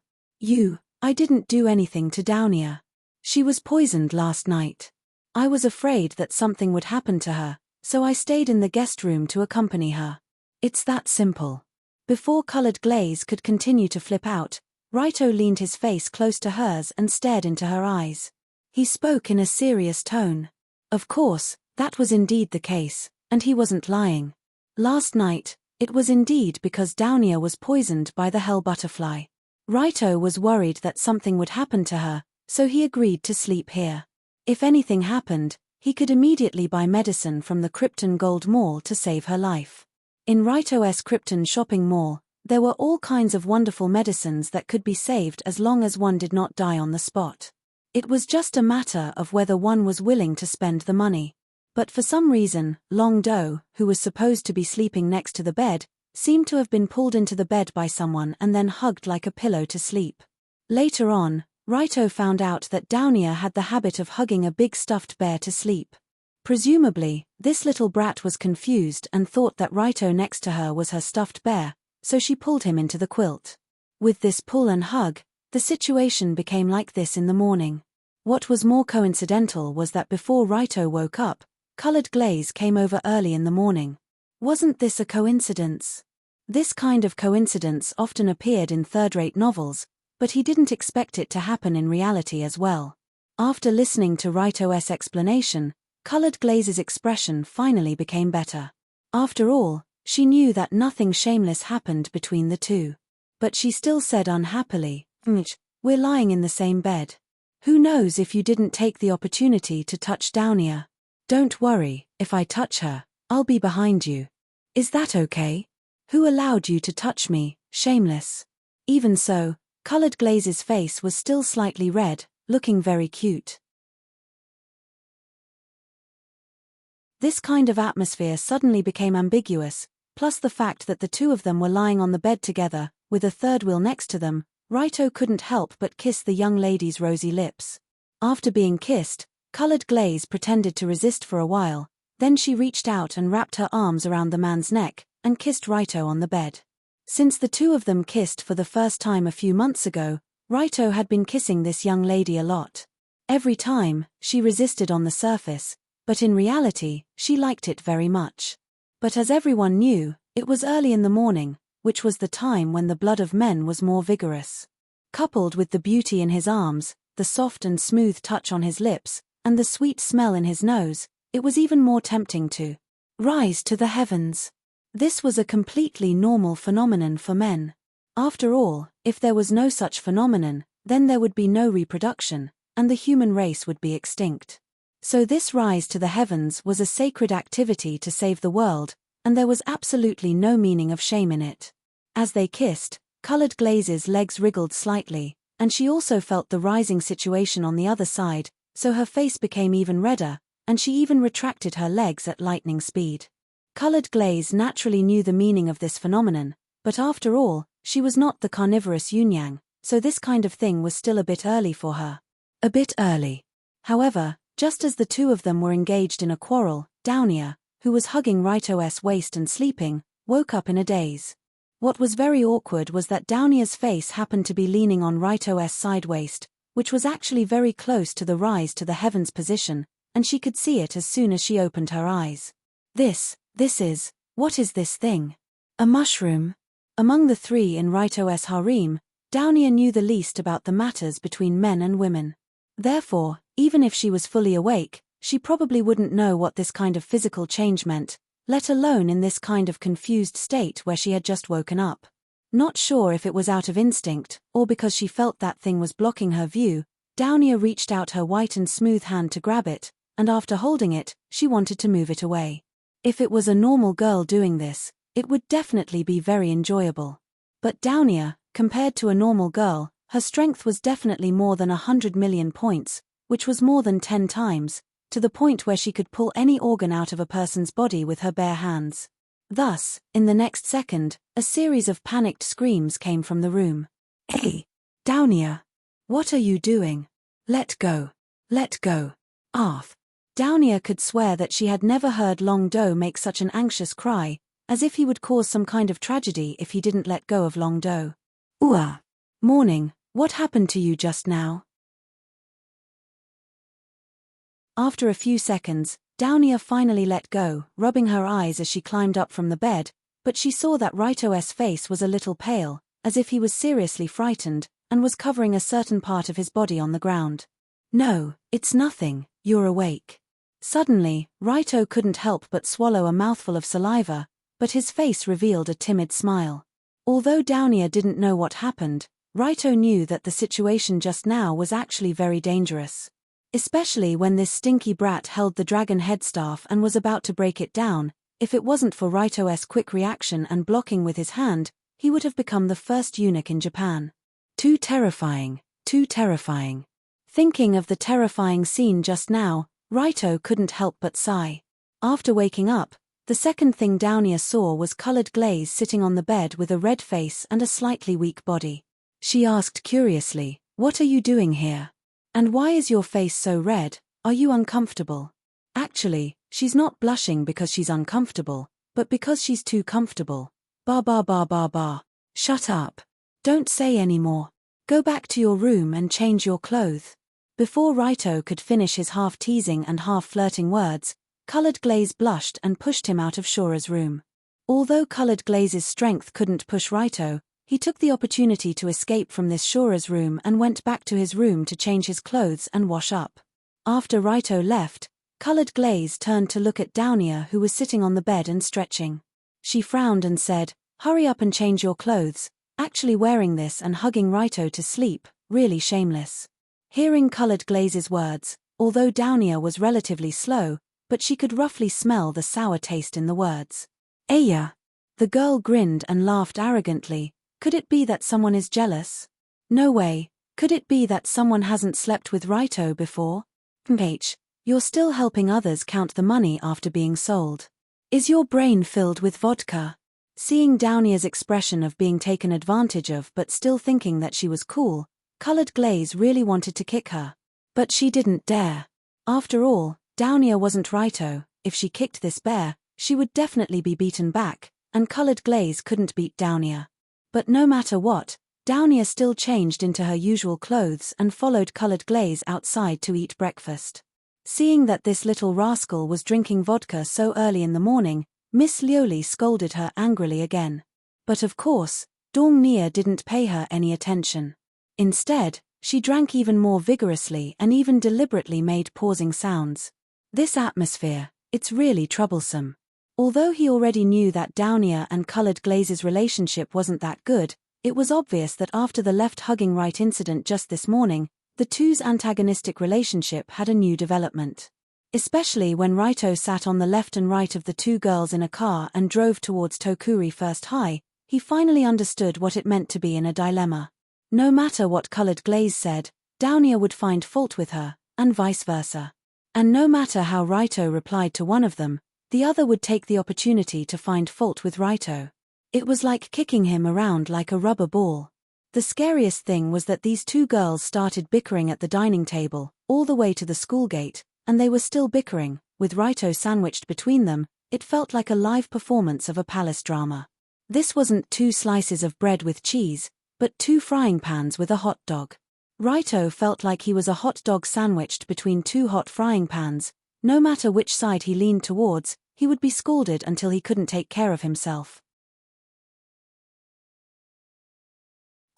I didn't do anything to Downia. She was poisoned last night. I was afraid that something would happen to her, so I stayed in the guest room to accompany her. It's that simple. Before Colored Glaze could continue to flip out, Raito leaned his face close to hers and stared into her eyes. He spoke in a serious tone. Of course, that was indeed the case, and he wasn't lying. Last night, it was indeed because Downia was poisoned by the hell butterfly. Raito was worried that something would happen to her, so he agreed to sleep here. If anything happened, he could immediately buy medicine from the Krypton Gold Mall to save her life. In Raito's Krypton shopping mall, there were all kinds of wonderful medicines that could be saved as long as one did not die on the spot. It was just a matter of whether one was willing to spend the money. But for some reason, Long Do, who was supposed to be sleeping next to the bed, seemed to have been pulled into the bed by someone and then hugged like a pillow to sleep. Later on, Raito found out that Downia had the habit of hugging a big stuffed bear to sleep. Presumably, this little brat was confused and thought that Raito next to her was her stuffed bear, so she pulled him into the quilt. With this pull and hug, the situation became like this in the morning. What was more coincidental was that before Raito woke up, colored glaze came over early in the morning. Wasn't this a coincidence? This kind of coincidence often appeared in third-rate novels, but he didn't expect it to happen in reality as well. After listening to Raito's explanation, colored glaze's expression finally became better. After all, she knew that nothing shameless happened between the two. But she still said unhappily, "We're lying in the same bed. Who knows if you didn't take the opportunity to touch Downia? Don't worry, if I touch her, I'll be behind you. Is that okay? Who allowed you to touch me, shameless?" Even so, colored glaze's face was still slightly red, looking very cute. This kind of atmosphere suddenly became ambiguous, plus the fact that the two of them were lying on the bed together, with a third wheel next to them. Raito couldn't help but kiss the young lady's rosy lips. After being kissed, colored glaze pretended to resist for a while, then she reached out and wrapped her arms around the man's neck, and kissed Raito on the bed. Since the two of them kissed for the first time a few months ago, Raito had been kissing this young lady a lot. Every time, she resisted on the surface, but in reality, she liked it very much. But as everyone knew, it was early in the morning, which was the time when the blood of men was more vigorous. Coupled with the beauty in his arms, the soft and smooth touch on his lips, and the sweet smell in his nose, it was even more tempting to rise to the heavens. This was a completely normal phenomenon for men. After all, if there was no such phenomenon, then there would be no reproduction, and the human race would be extinct. So this rise to the heavens was a sacred activity to save the world, and there was absolutely no meaning of shame in it. As they kissed, colored glaze's legs wriggled slightly, and she also felt the rising situation on the other side, so her face became even redder, and she even retracted her legs at lightning speed. Colored glaze naturally knew the meaning of this phenomenon, but after all, she was not the carnivorous yin-yang, so this kind of thing was still a bit early for her. A bit early. However, just as the two of them were engaged in a quarrel, Downia, who was hugging Raito's waist and sleeping, woke up in a daze. What was very awkward was that Downia's face happened to be leaning on Raito's side waist, which was actually very close to the rise to the heavens position, and she could see it as soon as she opened her eyes. What is this thing? A mushroom? Among the three in Raito's harem, Downia knew the least about the matters between men and women. Therefore, even if she was fully awake, she probably wouldn't know what this kind of physical change meant, let alone in this kind of confused state where she had just woken up. Not sure if it was out of instinct, or because she felt that thing was blocking her view, Downia reached out her white and smooth hand to grab it, and after holding it, she wanted to move it away. If it was a normal girl doing this, it would definitely be very enjoyable. But Downia, compared to a normal girl, her strength was definitely more than 100 million points, which was more than 10 times, to the point where she could pull any organ out of a person's body with her bare hands. Thus, in the next second, a series of panicked screams came from the room. "Hey, Downia! What are you doing? Let go! Let go! Arth!" Downia could swear that she had never heard Long Do make such an anxious cry, as if he would cause some kind of tragedy if he didn't let go of Long Do. "Ooh! Morning, what happened to you just now?" After a few seconds, Downia finally let go, rubbing her eyes as she climbed up from the bed, but she saw that Raito's face was a little pale, as if he was seriously frightened, and was covering a certain part of his body on the ground. No, it's nothing, you're awake. Suddenly, Raito couldn't help but swallow a mouthful of saliva, but his face revealed a timid smile. Although Downia didn't know what happened, Raito knew that the situation just now was actually very dangerous. Especially when this stinky brat held the dragon headstaff and was about to break it down. If it wasn't for Raito's quick reaction and blocking with his hand, he would have become the first eunuch in Japan. Too terrifying, too terrifying. Thinking of the terrifying scene just now, Raito couldn't help but sigh. After waking up, the second thing Downia saw was colored glaze sitting on the bed with a red face and a slightly weak body. She asked curiously, "What are you doing here? And why is your face so red? Are you uncomfortable?" Actually, she's not blushing because she's uncomfortable, but because she's too comfortable. Ba ba ba ba ba. Shut up. Don't say any more. Go back to your room and change your clothes. Before Raito could finish his half-teasing and half-flirting words, Colored Glaze blushed and pushed him out of Shora's room. Although Colored Glaze's strength couldn't push Raito, he took the opportunity to escape from this Shora's room and went back to his room to change his clothes and wash up. After Raito left, Colored Glaze turned to look at Downia, who was sitting on the bed and stretching. She frowned and said, "Hurry up and change your clothes." Actually wearing this and hugging Raito to sleep, really shameless. Hearing Colored Glaze's words, although Downia was relatively slow, but she could roughly smell the sour taste in the words. "Aya!" The girl grinned and laughed arrogantly. Could it be that someone is jealous? No way. Could it be that someone hasn't slept with Raito before? You're still helping others count the money after being sold. Is your brain filled with vodka? Seeing Downia's expression of being taken advantage of but still thinking that she was cool, Colored Glaze really wanted to kick her. But she didn't dare. After all, Downia wasn't Raito. If she kicked this bear, she would definitely be beaten back, and Colored Glaze couldn't beat Downia. But no matter what, Downia still changed into her usual clothes and followed Colored Glaze outside to eat breakfast. Seeing that this little rascal was drinking vodka so early in the morning, Miss Lioli scolded her angrily again. But of course, Dong Nia didn't pay her any attention. Instead, she drank even more vigorously and even deliberately made pausing sounds. This atmosphere, it's really troublesome. Although he already knew that Downia and Colored Glaze's relationship wasn't that good, it was obvious that after the left hugging right incident just this morning, the two's antagonistic relationship had a new development. Especially when Raito sat on the left and right of the two girls in a car and drove towards Tokuri First High, he finally understood what it meant to be in a dilemma. No matter what Colored Glaze said, Downia would find fault with her, and vice versa. And no matter how Raito replied to one of them, the other would take the opportunity to find fault with Raito. It was like kicking him around like a rubber ball. The scariest thing was that these two girls started bickering at the dining table, all the way to the school gate, and they were still bickering, with Raito sandwiched between them. It felt like a live performance of a palace drama. This wasn't 2 slices of bread with cheese, but 2 frying pans with a hot dog. Raito felt like he was a hot dog sandwiched between 2 hot frying pans. No matter which side he leaned towards, he would be scolded until he couldn't take care of himself.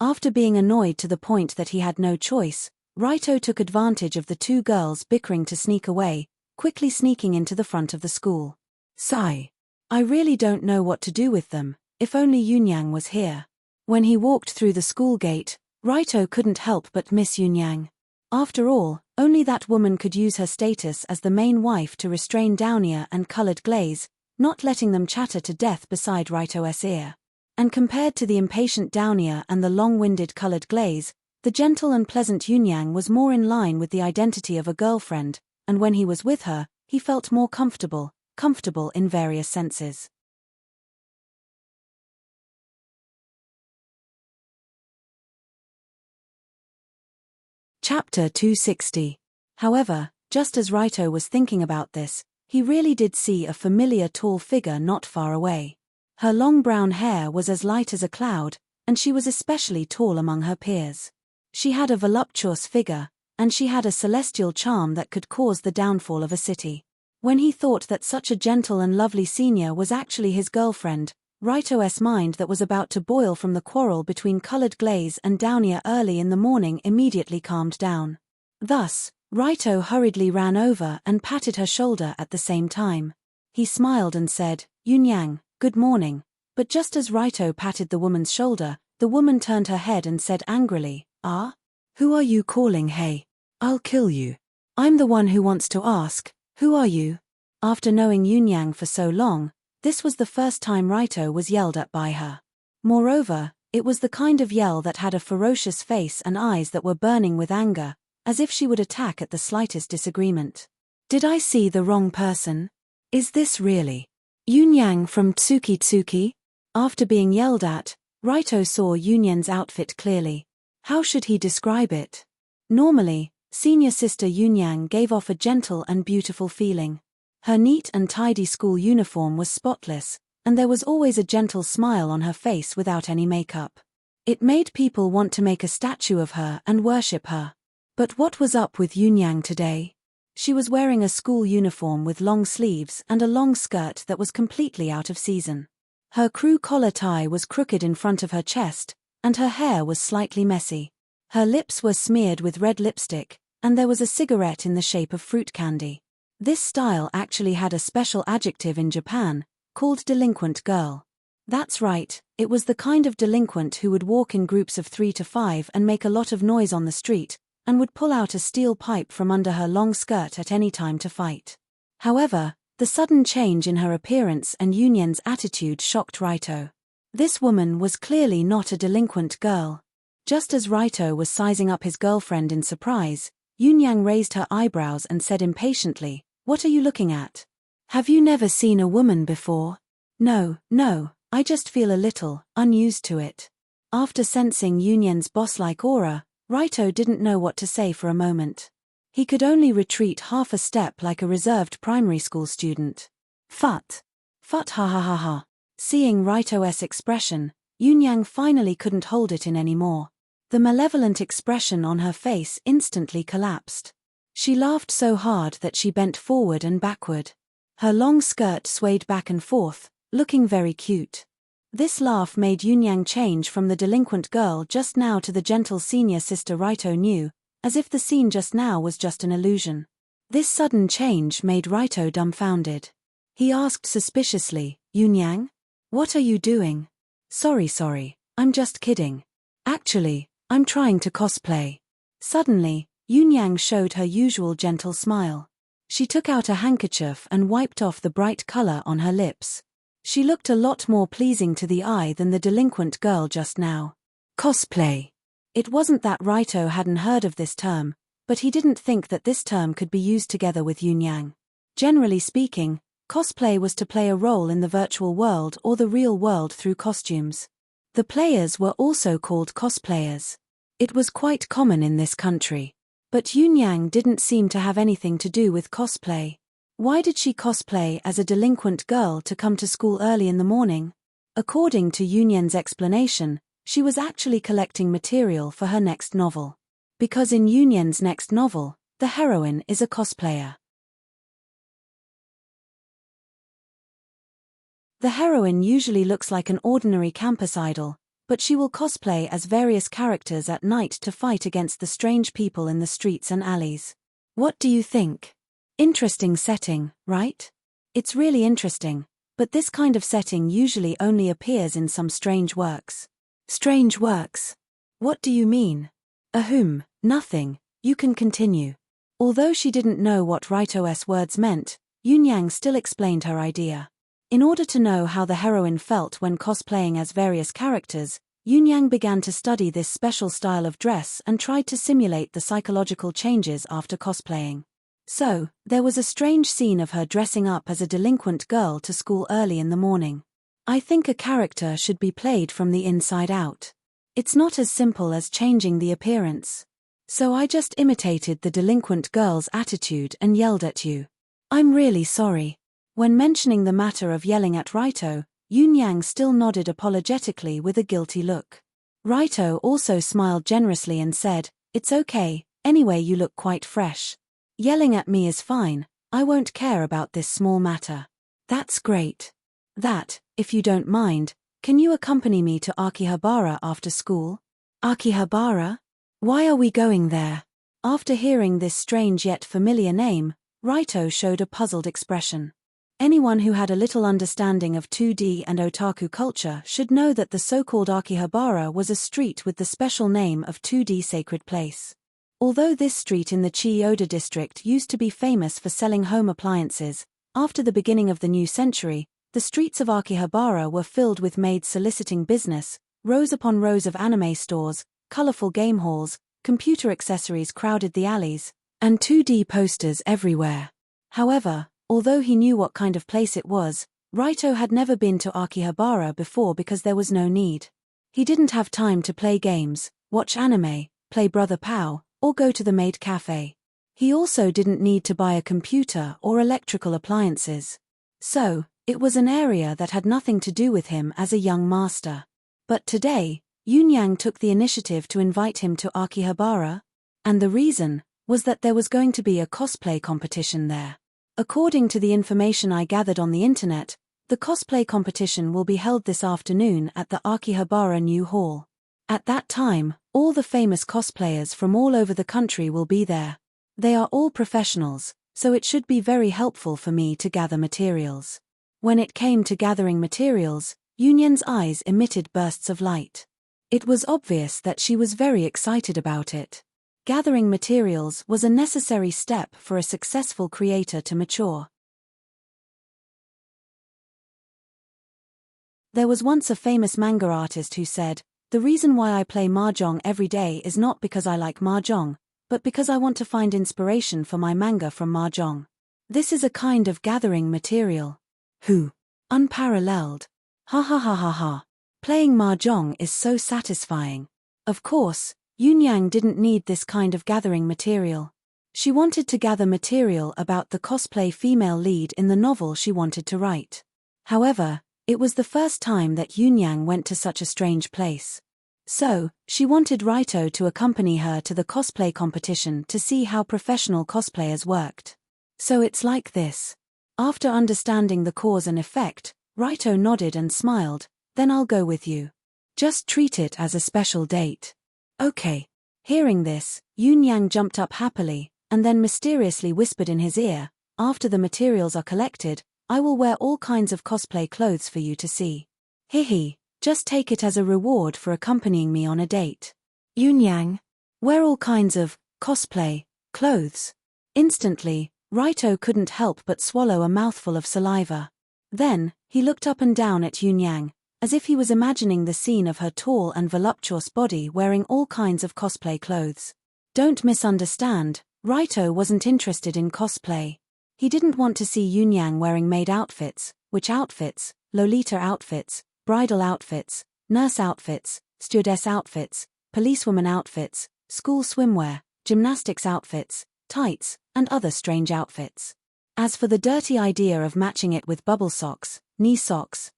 After being annoyed to the point that he had no choice, Raito took advantage of the two girls bickering to sneak away, quickly sneaking into the front of the school. Sigh. I really don't know what to do with them, if only Yunyang was here. When he walked through the school gate, Raito couldn't help but miss Yunyang. After all, only that woman could use her status as the main wife to restrain Downia and Colored Glaze, not letting them chatter to death beside Raito's ear. And compared to the impatient Downia and the long-winded Colored Glaze, the gentle and pleasant Yunyang was more in line with the identity of a girlfriend, and when he was with her, he felt more comfortable in various senses. Chapter 260. However, just as Raito was thinking about this, he really did see a familiar tall figure not far away. Her long brown hair was as light as a cloud, and she was especially tall among her peers. She had a voluptuous figure, and she had a celestial charm that could cause the downfall of a city. When he thought that such a gentle and lovely senior was actually his girlfriend, Raito's mind that was about to boil from the quarrel between Colored Glaze and Downia early in the morning immediately calmed down. Thus, Raito hurriedly ran over and patted her shoulder at the same time. He smiled and said, "Yunyang, good morning." But just as Raito patted the woman's shoulder, the woman turned her head and said angrily, "Ah? Who are you calling hey? I'll kill you. I'm the one who wants to ask, who are you?" After knowing Yunyang for so long, this was the first time Raito was yelled at by her. Moreover, it was the kind of yell that had a ferocious face and eyes that were burning with anger, as if she would attack at the slightest disagreement. "Did I see the wrong person? Is this really Yunyang from Tsuki Tsuki?" After being yelled at, Raito saw Yunyang's outfit clearly. How should he describe it? Normally, senior sister Yunyang gave off a gentle and beautiful feeling. Her neat and tidy school uniform was spotless, and there was always a gentle smile on her face without any makeup. It made people want to make a statue of her and worship her. But what was up with Yunyang today? She was wearing a school uniform with long sleeves and a long skirt that was completely out of season. Her crew collar tie was crooked in front of her chest, and her hair was slightly messy. Her lips were smeared with red lipstick, and there was a cigarette in the shape of fruit candy. This style actually had a special adjective in Japan, called delinquent girl. That's right, it was the kind of delinquent who would walk in groups of 3 to 5 and make a lot of noise on the street, and would pull out a steel pipe from under her long skirt at any time to fight. However, the sudden change in her appearance and Yunyang's attitude shocked Raito. This woman was clearly not a delinquent girl. Just as Raito was sizing up his girlfriend in surprise, Yunyang raised her eyebrows and said impatiently, "What are you looking at? Have you never seen a woman before?" No, I just feel a little unused to it." After sensing Yunyang's boss-like aura, Raito didn't know what to say for a moment. He could only retreat half a step like a reserved primary school student. Fut ha ha ha ha. Seeing Raito's expression, Yunyang finally couldn't hold it in anymore. The malevolent expression on her face instantly collapsed. She laughed so hard that she bent forward and backward. Her long skirt swayed back and forth, looking very cute. This laugh made Yunyang change from the delinquent girl just now to the gentle senior sister Raito knew, as if the scene just now was just an illusion. This sudden change made Raito dumbfounded. He asked suspiciously, "Yunyang? What are you doing?" Sorry, I'm just kidding. Actually, I'm trying to cosplay." Suddenly, Yunyang showed her usual gentle smile. She took out a handkerchief and wiped off the bright color on her lips. She looked a lot more pleasing to the eye than the delinquent girl just now. Cosplay. It wasn't that Raito hadn't heard of this term, but he didn't think that this term could be used together with Yunyang. Generally speaking, cosplay was to play a role in the virtual world or the real world through costumes. The players were also called cosplayers. It was quite common in this country. But Yunyang didn't seem to have anything to do with cosplay. Why did she cosplay as a delinquent girl to come to school early in the morning? According to Yunyang's explanation, she was actually collecting material for her next novel. Because in Yunyang's next novel, the heroine is a cosplayer. The heroine usually looks like an ordinary campus idol, but she will cosplay as various characters at night to fight against the strange people in the streets and alleys. What do you think? Interesting setting, right? It's really interesting, but this kind of setting usually only appears in some strange works. Strange works? What do you mean? Ahem, nothing, you can continue. Although she didn't know what Raito's words meant, Yunyang still explained her idea. In order to know how the heroine felt when cosplaying as various characters, Yunyang began to study this special style of dress and tried to simulate the psychological changes after cosplaying. So, there was a strange scene of her dressing up as a delinquent girl to school early in the morning. I think a character should be played from the inside out. It's not as simple as changing the appearance. So I just imitated the delinquent girl's attitude and yelled at you. I'm really sorry. When mentioning the matter of yelling at Raito, Yunyang still nodded apologetically with a guilty look. Raito also smiled generously and said, "It's okay, anyway you look quite fresh. Yelling at me is fine, I won't care about this small matter." That's great. That, if you don't mind, can you accompany me to Akihabara after school? Akihabara? Why are we going there? After hearing this strange yet familiar name, Raito showed a puzzled expression. Anyone who had a little understanding of 2D and otaku culture should know that the so-called Akihabara was a street with the special name of 2D Sacred Place. Although this street in the Chiyoda district used to be famous for selling home appliances, after the beginning of the new century, the streets of Akihabara were filled with maids soliciting business, rows upon rows of anime stores, colorful game halls, computer accessories crowded the alleys, and 2D posters everywhere. However, although he knew what kind of place it was, Raito had never been to Akihabara before because there was no need. He didn't have time to play games, watch anime, play Brother Pow, or go to the maid cafe. He also didn't need to buy a computer or electrical appliances. So, it was an area that had nothing to do with him as a young master. But today, Yunyang took the initiative to invite him to Akihabara, and the reason was that there was going to be a cosplay competition there. According to the information I gathered on the internet, the cosplay competition will be held this afternoon at the Akihabara New Hall. At that time, all the famous cosplayers from all over the country will be there. They are all professionals, so it should be very helpful for me to gather materials. When it came to gathering materials, Yunyan's eyes emitted bursts of light. It was obvious that she was very excited about it. Gathering materials was a necessary step for a successful creator to mature. There was once a famous manga artist who said, "The reason why I play mahjong every day is not because I like mahjong, but because I want to find inspiration for my manga from mahjong." This is a kind of gathering material. Who? Unparalleled. Ha ha ha ha ha. Playing mahjong is so satisfying. Of course, Yunyang didn't need this kind of gathering material. She wanted to gather material about the cosplay female lead in the novel she wanted to write. However, it was the first time that Yunyang went to such a strange place. So, she wanted Raito to accompany her to the cosplay competition to see how professional cosplayers worked. So it's like this. After understanding the cause and effect, Raito nodded and smiled, "Then I'll go with you. Just treat it as a special date." Okay. Hearing this, Yunyang jumped up happily, and then mysteriously whispered in his ear, "After the materials are collected, I will wear all kinds of cosplay clothes for you to see. Hihi, just take it as a reward for accompanying me on a date." Yunyang, wear all kinds of cosplay clothes. Instantly, Raito couldn't help but swallow a mouthful of saliva. Then, he looked up and down at Yunyang, as if he was imagining the scene of her tall and voluptuous body wearing all kinds of cosplay clothes. Don't misunderstand, Raito wasn't interested in cosplay. He didn't want to see Yunyang wearing maid outfits, witch outfits, Lolita outfits, bridal outfits, nurse outfits, stewardess outfits, policewoman outfits, school swimwear, gymnastics outfits, tights, and other strange outfits. As for the dirty idea of matching it with bubble socks, knee socks,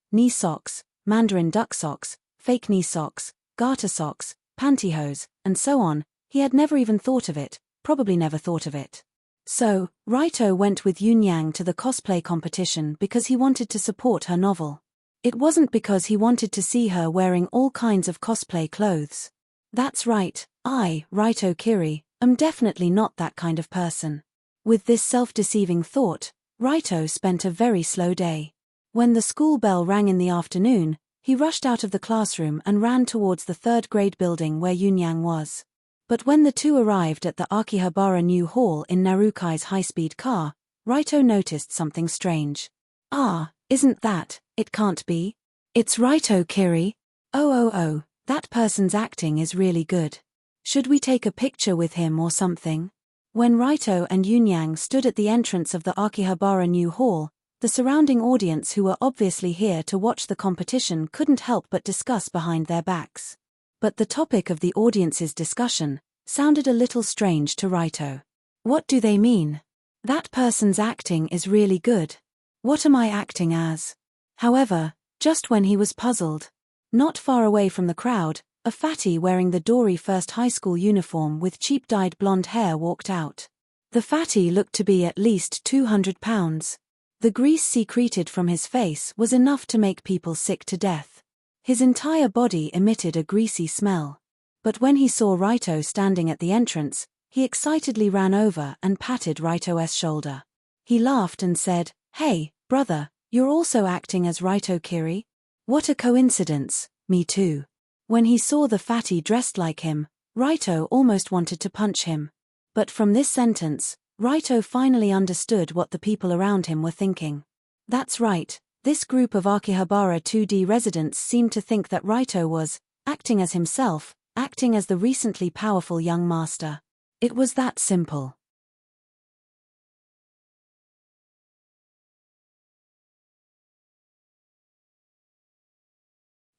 mandarin duck socks, fake knee socks, garter socks, pantyhose, and so on, he had never even thought of it, probably never thought of it. So, Raito went with Yunyang to the cosplay competition because he wanted to support her novel. It wasn't because he wanted to see her wearing all kinds of cosplay clothes. That's right, I, Raito Kiri, am definitely not that kind of person. With this self-deceiving thought, Raito spent a very slow day. When the school bell rang in the afternoon, he rushed out of the classroom and ran towards the third-grade building where Yunyang was. But when the two arrived at the Akihabara New Hall in Narukai's high-speed car, Raito noticed something strange. "Ah, isn't that, it can't be? It's Raito Kiri. Oh, that person's acting is really good. Should we take a picture with him or something?" When Raito and Yunyang stood at the entrance of the Akihabara New Hall, the surrounding audience who were obviously here to watch the competition couldn't help but discuss behind their backs. But the topic of the audience's discussion sounded a little strange to Raito. What do they mean? That person's acting is really good. What am I acting as? However, just when he was puzzled, not far away from the crowd, a fatty wearing the Dory First High School uniform with cheap dyed blonde hair walked out. The fatty looked to be at least 200 pounds. The grease secreted from his face was enough to make people sick to death. His entire body emitted a greasy smell. But when he saw Raito standing at the entrance, He excitedly ran over and patted Raito's shoulder. He laughed and said, "Hey, brother, you're also acting as Raito Kiri? What a coincidence, me too." When he saw the fatty dressed like him, Raito almost wanted to punch him. But from this sentence, Raito finally understood what the people around him were thinking. That's right, this group of Akihabara 2D residents seemed to think that Raito was acting as himself, acting as the recently powerful young master. It was that simple.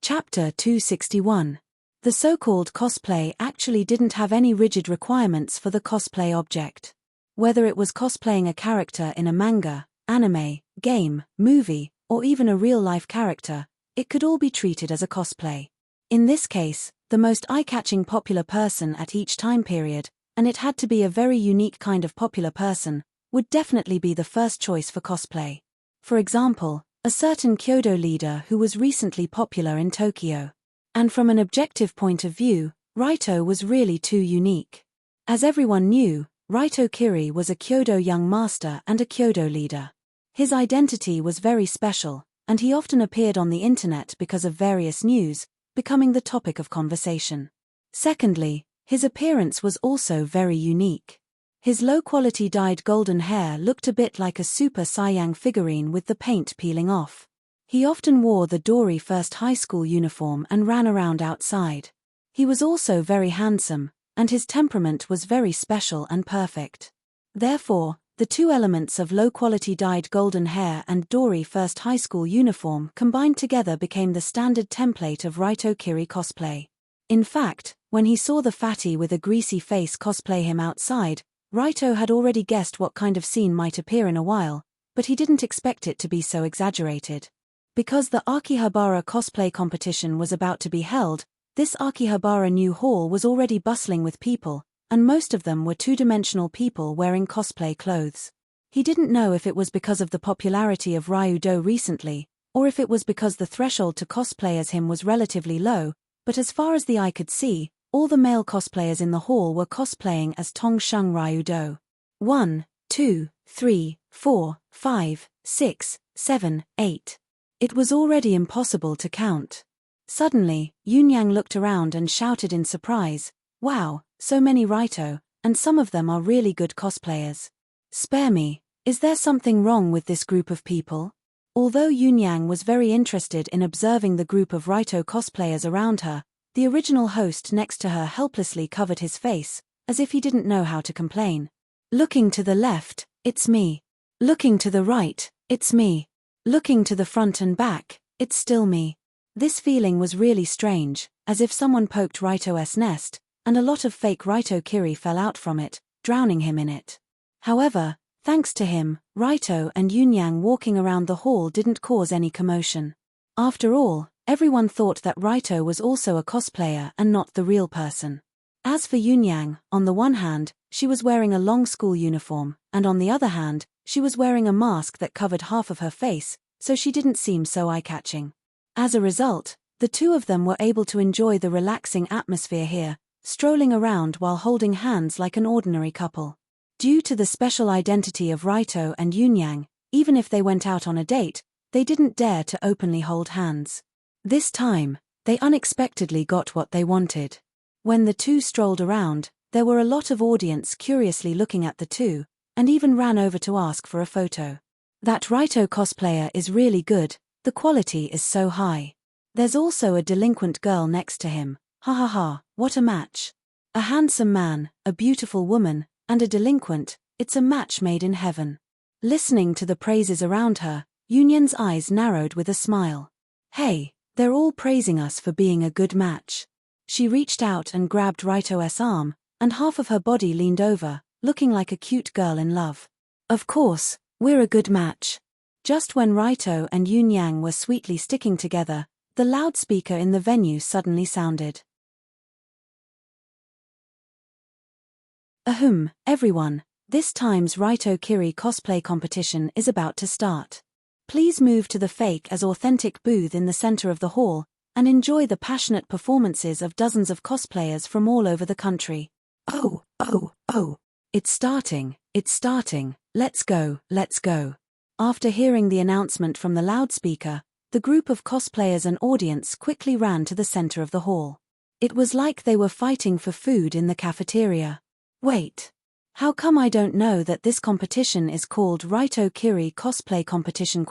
Chapter 261. The so-called cosplay actually didn't have any rigid requirements for the cosplay object. Whether it was cosplaying a character in a manga, anime, game, movie, or even a real-life character, it could all be treated as a cosplay. In this case, the most eye-catching popular person at each time period, and it had to be a very unique kind of popular person, would definitely be the first choice for cosplay. For example, a certain Kyoto leader who was recently popular in Tokyo. And from an objective point of view, Raito was really too unique. As everyone knew, Raito Kiri was a Kyoto young master and a Kyoto leader. His identity was very special, and he often appeared on the internet because of various news, becoming the topic of conversation. Secondly, his appearance was also very unique. His low-quality dyed golden hair looked a bit like a Super Saiyan figurine with the paint peeling off. He often wore the Dory First High School uniform and ran around outside. He was also very handsome, and his temperament was very special and perfect. Therefore, the two elements of low-quality dyed golden hair and Dory First High School uniform combined together became the standard template of Raito Kiri cosplay. In fact, when he saw the fatty with a greasy face cosplay him outside, Raito had already guessed what kind of scene might appear in a while, but he didn't expect it to be so exaggerated. Because the Akihabara cosplay competition was about to be held, this Akihabara new hall was already bustling with people, and most of them were two-dimensional people wearing cosplay clothes. He didn't know if it was because of the popularity of Ryudo recently, or if it was because the threshold to cosplay as him was relatively low, but as far as the eye could see, all the male cosplayers in the hall were cosplaying as Tongsheng Ryudo. 1, 2, 3, 4, 5, 6, 7, 8. It was already impossible to count. Suddenly, Yunyang looked around and shouted in surprise, "Wow, so many Raito, and some of them are really good cosplayers. Spare me, is there something wrong with this group of people?" Although Yunyang was very interested in observing the group of Raito cosplayers around her, the original host next to her helplessly covered his face, as if he didn't know how to complain. Looking to the left, it's me. Looking to the right, it's me. Looking to the front and back, it's still me. This feeling was really strange, as if someone poked Raito's nest, and a lot of fake Raito Kiri fell out from it, drowning him in it. However, thanks to him, Raito and Yunyang walking around the hall didn't cause any commotion. After all, everyone thought that Raito was also a cosplayer and not the real person. As for Yunyang, on the one hand, she was wearing a long school uniform, and on the other hand, she was wearing a mask that covered half of her face, so she didn't seem so eye-catching. As a result, the two of them were able to enjoy the relaxing atmosphere here, strolling around while holding hands like an ordinary couple. Due to the special identity of Raito and Yunyang, even if they went out on a date, they didn't dare to openly hold hands. This time, they unexpectedly got what they wanted. When the two strolled around, there were a lot of audience curiously looking at the two, and even ran over to ask for a photo. That Raito cosplayer is really good, the quality is so high. There's also a delinquent girl next to him, ha ha ha, what a match. A handsome man, a beautiful woman, and a delinquent, it's a match made in heaven. Listening to the praises around her, Yunyan's eyes narrowed with a smile. Hey, they're all praising us for being a good match. She reached out and grabbed Raito's arm, and half of her body leaned over, looking like a cute girl in love. Of course, we're a good match. Just when Raito and Yunyang were sweetly sticking together, the loudspeaker in the venue suddenly sounded. Ahem, everyone, this time's Raito Kiri cosplay competition is about to start. Please move to the fake as authentic booth in the center of the hall, and enjoy the passionate performances of dozens of cosplayers from all over the country. Oh, Oh, it's starting, let's go, let's go. After hearing the announcement from the loudspeaker, the group of cosplayers and audience quickly ran to the center of the hall. It was like they were fighting for food in the cafeteria. Wait. How come I don't know that this competition is called Raito Kiri Cosplay Competition ?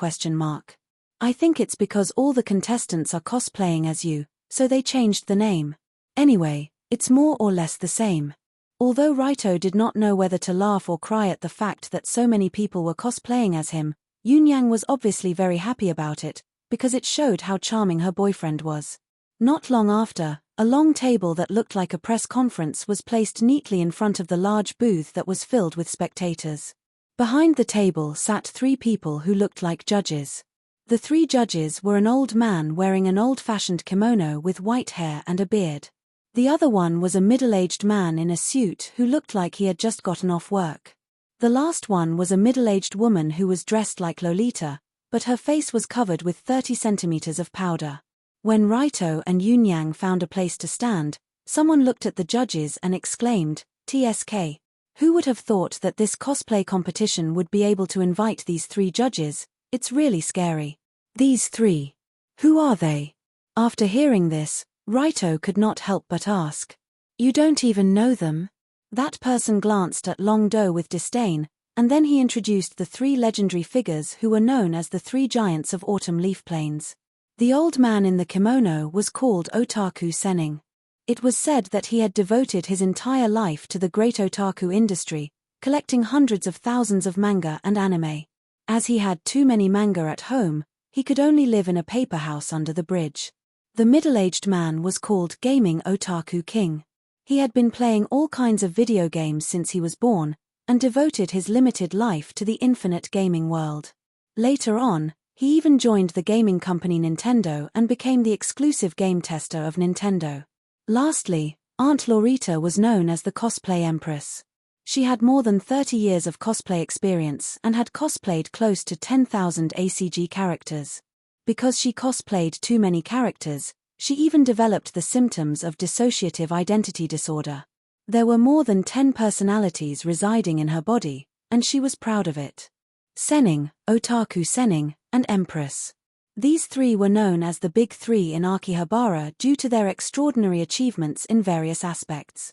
I think it's because all the contestants are cosplaying as you, so they changed the name. Anyway, it's more or less the same. Although Raito did not know whether to laugh or cry at the fact that so many people were cosplaying as him, Yunyang was obviously very happy about it, because it showed how charming her boyfriend was. Not long after, a long table that looked like a press conference was placed neatly in front of the large booth that was filled with spectators. Behind the table sat 3 people who looked like judges. The 3 judges were an old man wearing an old-fashioned kimono with white hair and a beard. The other one was a middle-aged man in a suit who looked like he had just gotten off work. The last one was a middle-aged woman who was dressed like Lolita, but her face was covered with 30 centimeters of powder. When Raito and Yunyang found a place to stand, someone looked at the judges and exclaimed, "TSK. Who would have thought that this cosplay competition would be able to invite these 3 judges? It's really scary." These 3. Who are they? After hearing this, Raito could not help but ask. You don't even know them? That person glanced at Long Do with disdain, and then he introduced the 3 legendary figures who were known as the 3 giants of autumn leaf plains. The old man in the kimono was called Otaku Senning. It was said that he had devoted his entire life to the great otaku industry, collecting hundreds of thousands of manga and anime. As he had too many manga at home, he could only live in a paper house under the bridge. The middle-aged man was called Gaming Otaku King. He had been playing all kinds of video games since he was born, and devoted his limited life to the infinite gaming world. Later on, he even joined the gaming company Nintendo and became the exclusive game tester of Nintendo. Lastly, Aunt Laurita was known as the Cosplay Empress. She had more than 30 years of cosplay experience and had cosplayed close to 10,000 ACG characters. Because she cosplayed too many characters, she even developed the symptoms of dissociative identity disorder. There were more than 10 personalities residing in her body, and she was proud of it. Senning, Otaku Senning, and Empress. These 3 were known as the Big 3 in Akihabara due to their extraordinary achievements in various aspects.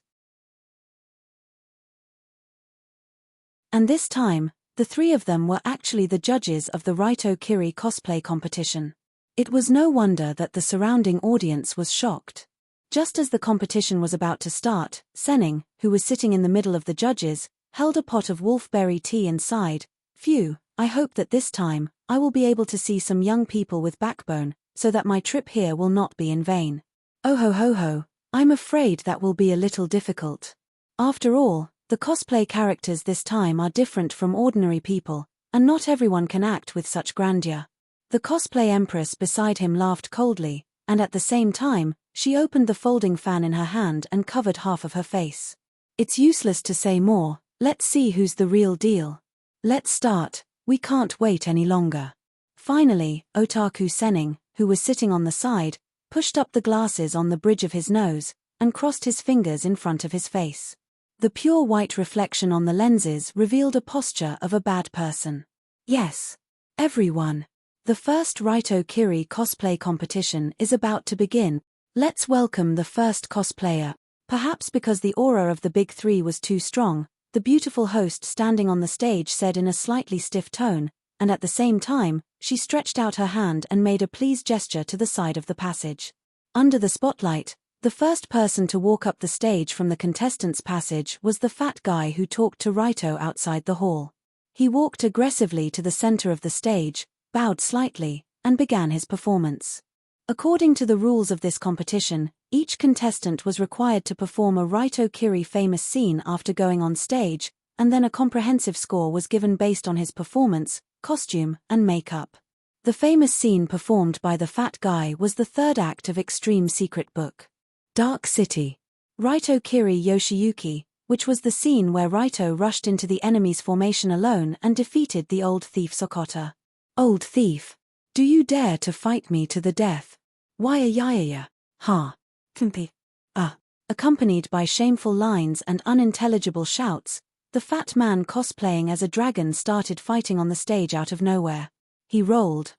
And this time, the 3 of them were actually the judges of the Raito Kiri cosplay competition. It was no wonder that the surrounding audience was shocked. Just as the competition was about to start, Senning, who was sitting in the middle of the judges, held a pot of wolfberry tea and sighed, "Phew, I hope that this time, I will be able to see some young people with backbone, so that my trip here will not be in vain. Oh ho ho ho, I'm afraid that will be a little difficult. After all, the cosplay characters this time are different from ordinary people, and not everyone can act with such grandeur." The cosplay empress beside him laughed coldly, and at the same time, she opened the folding fan in her hand and covered half of her face. "It's useless to say more, let's see who's the real deal. Let's start, we can't wait any longer." Finally, Otaku Senning, who was sitting on the side, pushed up the glasses on the bridge of his nose, and crossed his fingers in front of his face. The pure white reflection on the lenses revealed a posture of a bad person. Yes. Everyone. The first Raito Kiri cosplay competition is about to begin. Let's welcome the first cosplayer. Perhaps because the aura of the Big 3 was too strong, the beautiful host standing on the stage said in a slightly stiff tone, and at the same time, she stretched out her hand and made a please gesture to the side of the passage. Under the spotlight, the first person to walk up the stage from the contestants' passage was the fat guy who talked to Raito outside the hall. He walked aggressively to the center of the stage, bowed slightly, and began his performance. According to the rules of this competition, each contestant was required to perform a Raito Kiri famous scene after going on stage, and then a comprehensive score was given based on his performance, costume, and makeup. The famous scene performed by the fat guy was the third act of Extreme Secret Book. Dark City. Raito Kiri Yoshiyuki, which was the scene where Raito rushed into the enemy's formation alone and defeated the old thief Sokota. "Old thief. Do you dare to fight me to the death? Why ya? Ha. Kumpi. Accompanied by shameful lines and unintelligible shouts, the fat man cosplaying as a dragon started fighting on the stage out of nowhere. He rolled,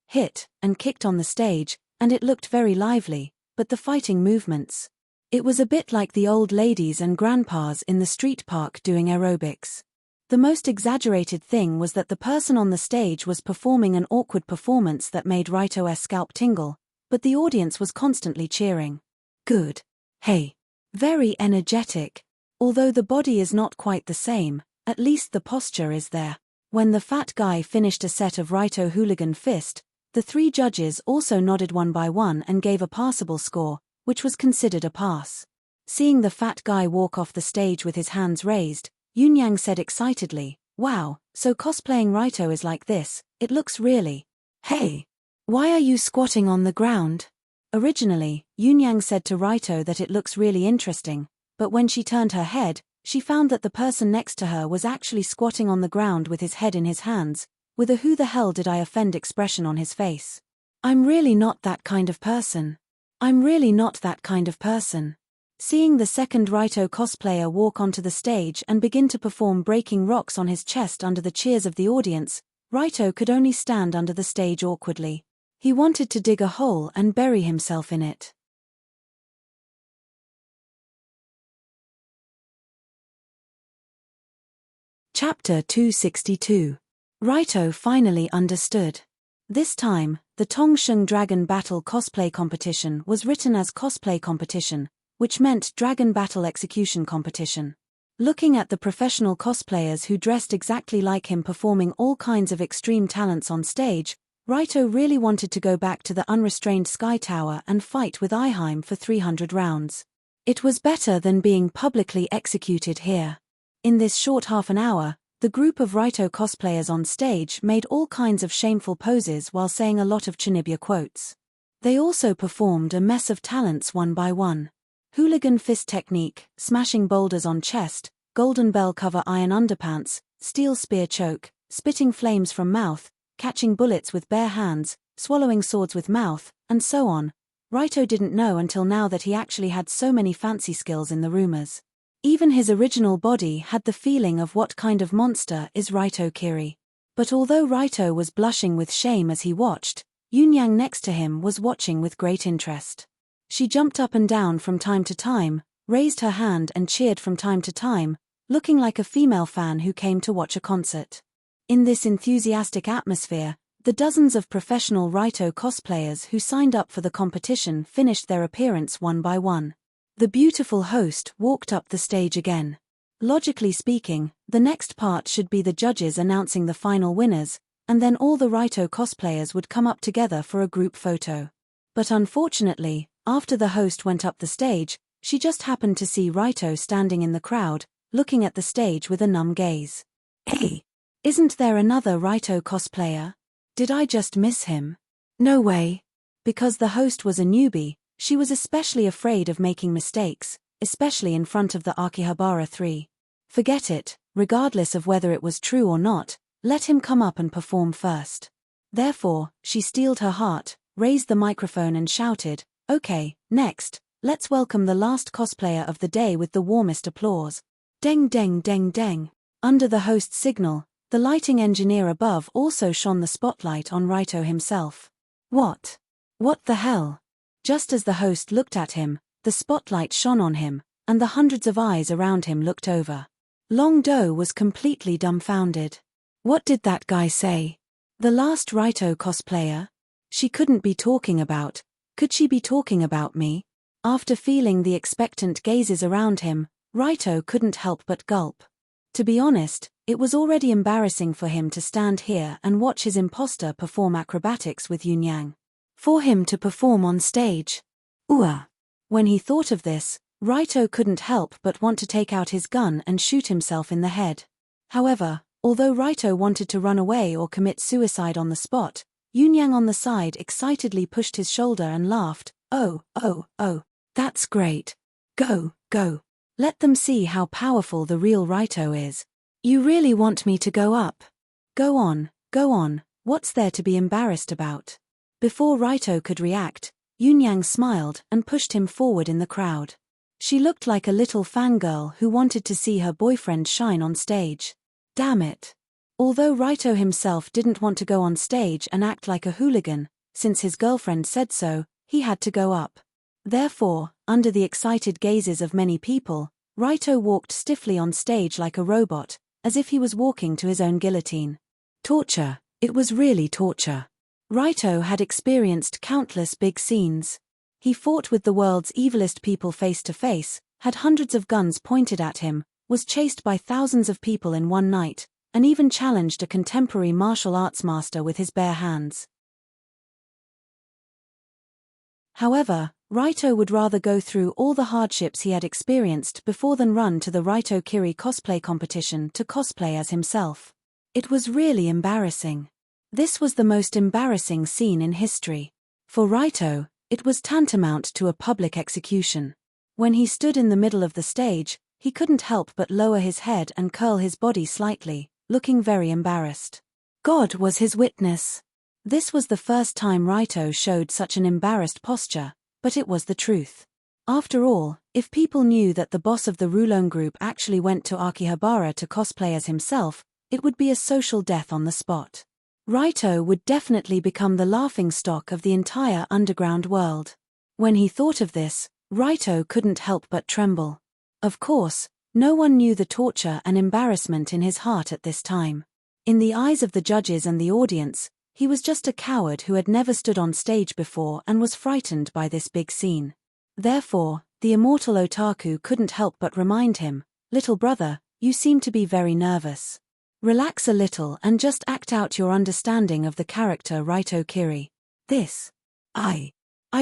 hit, and kicked on the stage, and it looked very lively, but the fighting movements. It was a bit like the old ladies and grandpas in the street park doing aerobics. The most exaggerated thing was that the person on the stage was performing an awkward performance that made Raito's scalp tingle, but the audience was constantly cheering. Good. Hey. Very energetic. Although the body is not quite the same, at least the posture is there. When the fat guy finished a set of Raito hooligan fist, the 3 judges also nodded one by one and gave a passable score, which was considered a pass. Seeing the fat guy walk off the stage with his hands raised, Yunyang said excitedly, "Wow, so cosplaying Raito is like this, it looks really... Hey! Why are you squatting on the ground?" Originally, Yunyang said to Raito that it looks really interesting, but when she turned her head, she found that the person next to her was actually squatting on the ground with his head in his hands, with a "who the hell did I offend" expression on his face. "I'm really not that kind of person. I'm really not that kind of person." Seeing the second Raito cosplayer walk onto the stage and begin to perform breaking rocks on his chest under the cheers of the audience, Raito could only stand under the stage awkwardly. He wanted to dig a hole and bury himself in it. Chapter 262. Raito finally understood. This time, the Tongsheng Dragon Battle Cosplay Competition was written as Cosplay Competition, which meant Dragon Battle Execution Competition. Looking at the professional cosplayers who dressed exactly like him performing all kinds of extreme talents on stage, Raito really wanted to go back to the unrestrained Sky Tower and fight with Aiheim for 300 rounds. It was better than being publicly executed here. In this short half an hour, the group of Raito cosplayers on stage made all kinds of shameful poses while saying a lot of Chinibya quotes. They also performed a mess of talents one by one. Hooligan fist technique, smashing boulders on chest, golden bell cover iron underpants, steel spear choke, spitting flames from mouth, catching bullets with bare hands, swallowing swords with mouth, and so on. Raito didn't know until now that he actually had so many fancy skills in the rumors. Even his original body had the feeling of what kind of monster is Raito Kiri. But although Raito was blushing with shame as he watched, Yunyang next to him was watching with great interest. She jumped up and down from time to time, raised her hand and cheered from time to time, looking like a female fan who came to watch a concert. In this enthusiastic atmosphere, the dozens of professional Raito cosplayers who signed up for the competition finished their appearance one by one. The beautiful host walked up the stage again. Logically speaking, the next part should be the judges announcing the final winners, and then all the Raito cosplayers would come up together for a group photo. But unfortunately, after the host went up the stage, she just happened to see Raito standing in the crowd, looking at the stage with a numb gaze. "Hey! Isn't there another Raito cosplayer? Did I just miss him?" No way. Because the host was a newbie, she was especially afraid of making mistakes, especially in front of the Akihabara 3. Forget it, regardless of whether it was true or not, let him come up and perform first. Therefore, she steeled her heart, raised the microphone and shouted, "Okay, next, let's welcome the last cosplayer of the day with the warmest applause." Deng deng deng deng. Under the host's signal, the lighting engineer above also shone the spotlight on Raito himself. What? What the hell? Just as the host looked at him, the spotlight shone on him, and the hundreds of eyes around him looked over. Long Do was completely dumbfounded. What did that guy say? The last Raito cosplayer? She couldn't be talking about. Could she be talking about me? After feeling the expectant gazes around him, Raito couldn't help but gulp. To be honest, it was already embarrassing for him to stand here and watch his imposter perform acrobatics with Yunyang. For him to perform on stage. When he thought of this, Raito couldn't help but want to take out his gun and shoot himself in the head. However, although Raito wanted to run away or commit suicide on the spot, Yunyang on the side excitedly pushed his shoulder and laughed. Oh, that's great. Go. Let them see how powerful the real Raito is. You really want me to go up? Go on, what's there to be embarrassed about? Before Raito could react, Yunyang smiled and pushed him forward in the crowd. She looked like a little fangirl who wanted to see her boyfriend shine on stage. Damn it. Although Raito himself didn't want to go on stage and act like a hooligan, since his girlfriend said so, he had to go up. Therefore, under the excited gazes of many people, Raito walked stiffly on stage like a robot, as if he was walking to his own guillotine. Torture. It was really torture. Raito had experienced countless big scenes. He fought with the world's evilest people face to face, had hundreds of guns pointed at him, was chased by thousands of people in one night, and even challenged a contemporary martial arts master with his bare hands. However, Raito would rather go through all the hardships he had experienced before than run to the Raito Kiri cosplay competition to cosplay as himself. It was really embarrassing. This was the most embarrassing scene in history. For Raito, it was tantamount to a public execution. When he stood in the middle of the stage, he couldn't help but lower his head and curl his body slightly, looking very embarrassed. God was his witness. This was the first time Raito showed such an embarrassed posture, but it was the truth. After all, if people knew that the boss of the Rulon group actually went to Akihabara to cosplay as himself, it would be a social death on the spot. Raito would definitely become the laughingstock of the entire underground world. When he thought of this, Raito couldn't help but tremble. Of course, no one knew the torture and embarrassment in his heart at this time. In the eyes of the judges and the audience, he was just a coward who had never stood on stage before and was frightened by this big scene. Therefore, the immortal otaku couldn't help but remind him, "Little brother, you seem to be very nervous. Relax a little and just act out your understanding of the character Raito Kiri. I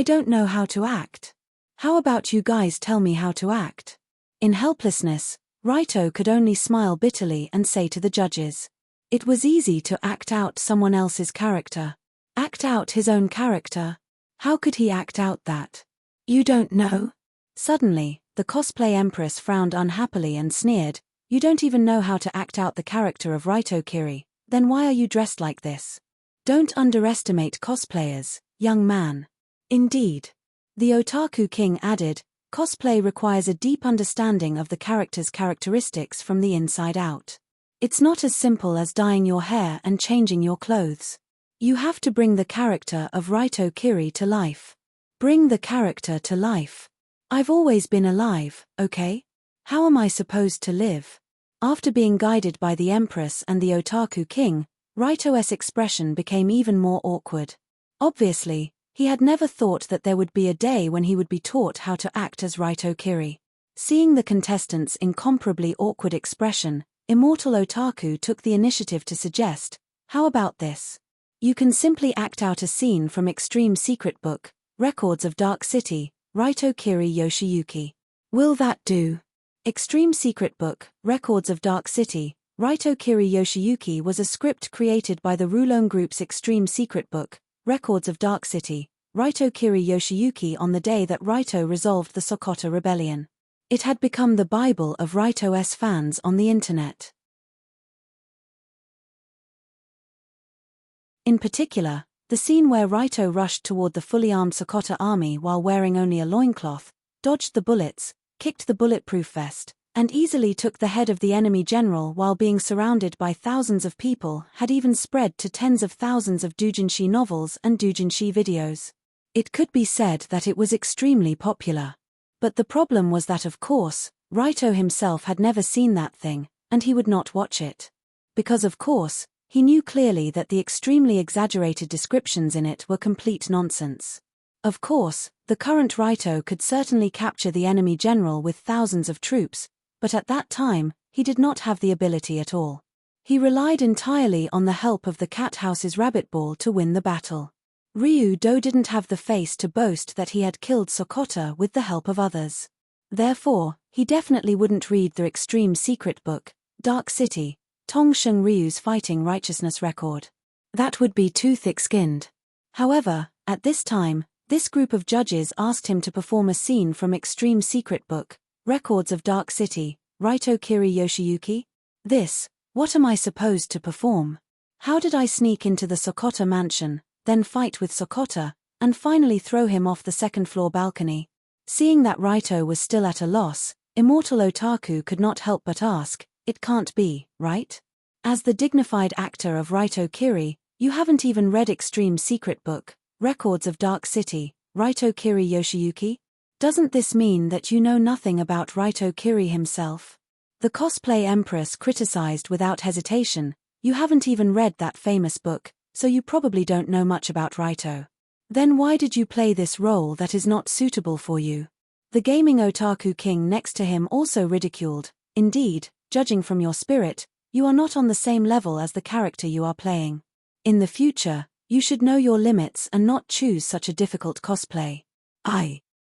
don't know how to act. How about you guys tell me how to act?" In helplessness, Raito could only smile bitterly and say to the judges, it was easy to act out someone else's character. Act out his own character? How could he act out that? You don't know? Suddenly, the cosplay empress frowned unhappily and sneered, "You don't even know how to act out the character of Raito Kiri, then why are you dressed like this? Don't underestimate cosplayers, young man." Indeed. The Otaku King added, "Cosplay requires a deep understanding of the character's characteristics from the inside out. It's not as simple as dyeing your hair and changing your clothes. You have to bring the character of Raito Kiri to life. Bring the character to life. I've always been alive, okay? How am I supposed to live?" After being guided by the Empress and the Otaku King, Raito's expression became even more awkward. Obviously, he had never thought that there would be a day when he would be taught how to act as Raito Kiri. Seeing the contestants' incomparably awkward expression, Immortal Otaku took the initiative to suggest, "How about this? You can simply act out a scene from Extreme Secret Book, Records of Dark City, Raito Kiri Yoshiyuki. Will that do?" Extreme Secret Book, Records of Dark City, Raito Kiri Yoshiyuki was a script created by the Rulon Group's Extreme Secret Book, Records of Dark City, Raito Kiri Yoshiyuki on the day that Raito resolved the Sokoto Rebellion. It had become the Bible of Raito's fans on the internet. In particular, the scene where Raito rushed toward the fully armed Sokoto army while wearing only a loincloth, dodged the bullets, kicked the bulletproof vest, and easily took the head of the enemy general while being surrounded by thousands of people had even spread to tens of thousands of doujinshi novels and doujinshi videos. It could be said that it was extremely popular. But the problem was that of course, Raito himself had never seen that thing, and he would not watch it. Because of course, he knew clearly that the extremely exaggerated descriptions in it were complete nonsense. Of course, the current Raito could certainly capture the enemy general with thousands of troops, but at that time, he did not have the ability at all. He relied entirely on the help of the cat house's rabbit ball to win the battle. Ryu-Do didn't have the face to boast that he had killed Sokoto with the help of others. Therefore, he definitely wouldn't read the Extreme Secret Book, Dark City, Tongsheng Ryu's fighting righteousness record. That would be too thick-skinned. However, at this time, this group of judges asked him to perform a scene from Extreme Secret Book, Records of Dark City, Raito Kiri Yoshiyuki. What am I supposed to perform? How did I sneak into the Sokoto mansion, then fight with Sokoto, and finally throw him off the second-floor balcony? Seeing that Raito was still at a loss, Immortal Otaku could not help but ask, "It can't be, right? As the dignified actor of Raito Kiri, you haven't even read Extreme Secret Book, Records of Dark City, Raito Kiri Yoshiyuki? Doesn't this mean that you know nothing about Raito Kiri himself?" The cosplay empress criticized without hesitation, "You haven't even read that famous book, so you probably don't know much about Raito. Then why did you play this role that is not suitable for you?" The gaming otaku king next to him also ridiculed, "Indeed, judging from your spirit, you are not on the same level as the character you are playing. In the future, you should know your limits and not choose such a difficult cosplay."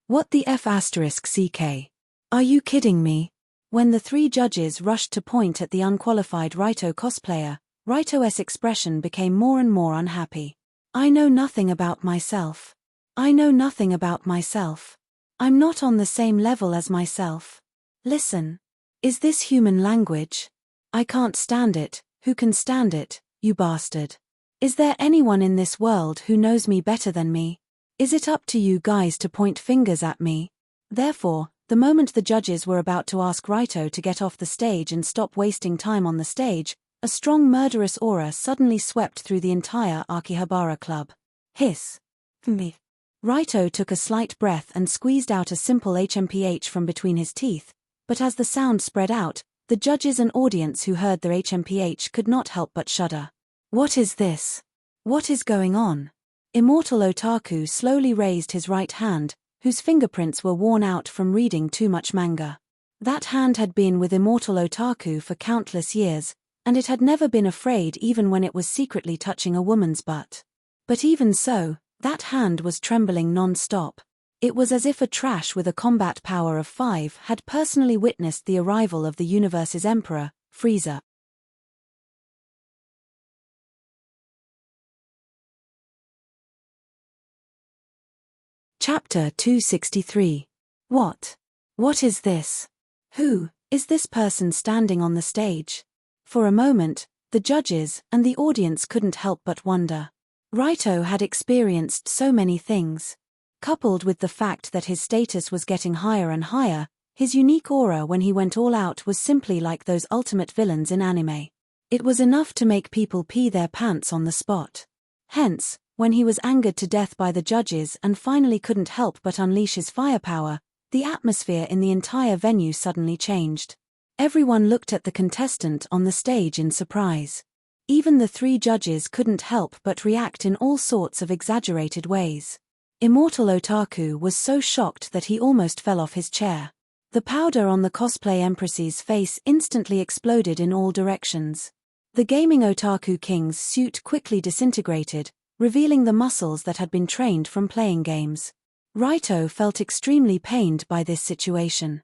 What the F***CK? Are you kidding me? When the three judges rushed to point at the unqualified Raito cosplayer, Raito's expression became more and more unhappy. "I know nothing about myself. I know nothing about myself. I'm not on the same level as myself. Listen. Is this human language? I can't stand it. Who can stand it, you bastard? Is there anyone in this world who knows me better than me? Is it up to you guys to point fingers at me?" Therefore, the moment the judges were about to ask Raito to get off the stage and stop wasting time on the stage, a strong murderous aura suddenly swept through the entire Akihabara club. Hiss. Me. Raito took a slight breath and squeezed out a simple HMPH from between his teeth, but as the sound spread out, the judges and audience who heard their HMPH could not help but shudder. What is this? What is going on? Immortal Otaku slowly raised his right hand, whose fingerprints were worn out from reading too much manga. That hand had been with Immortal Otaku for countless years, and it had never been afraid even when it was secretly touching a woman's butt. But even so, that hand was trembling non-stop. It was as if a trash with a combat power of 5 had personally witnessed the arrival of the universe's emperor, Frieza. Chapter 263. What? What is this? Who is this person standing on the stage? For a moment, the judges and the audience couldn't help but wonder. Raito had experienced so many things. Coupled with the fact that his status was getting higher and higher, his unique aura when he went all out was simply like those ultimate villains in anime. It was enough to make people pee their pants on the spot. Hence, when he was angered to death by the judges and finally couldn't help but unleash his firepower, the atmosphere in the entire venue suddenly changed. Everyone looked at the contestant on the stage in surprise. Even the three judges couldn't help but react in all sorts of exaggerated ways. Immortal Otaku was so shocked that he almost fell off his chair. The powder on the cosplay empress's face instantly exploded in all directions. The gaming Otaku king's suit quickly disintegrated, revealing the muscles that had been trained from playing games. Raito felt extremely pained by this situation.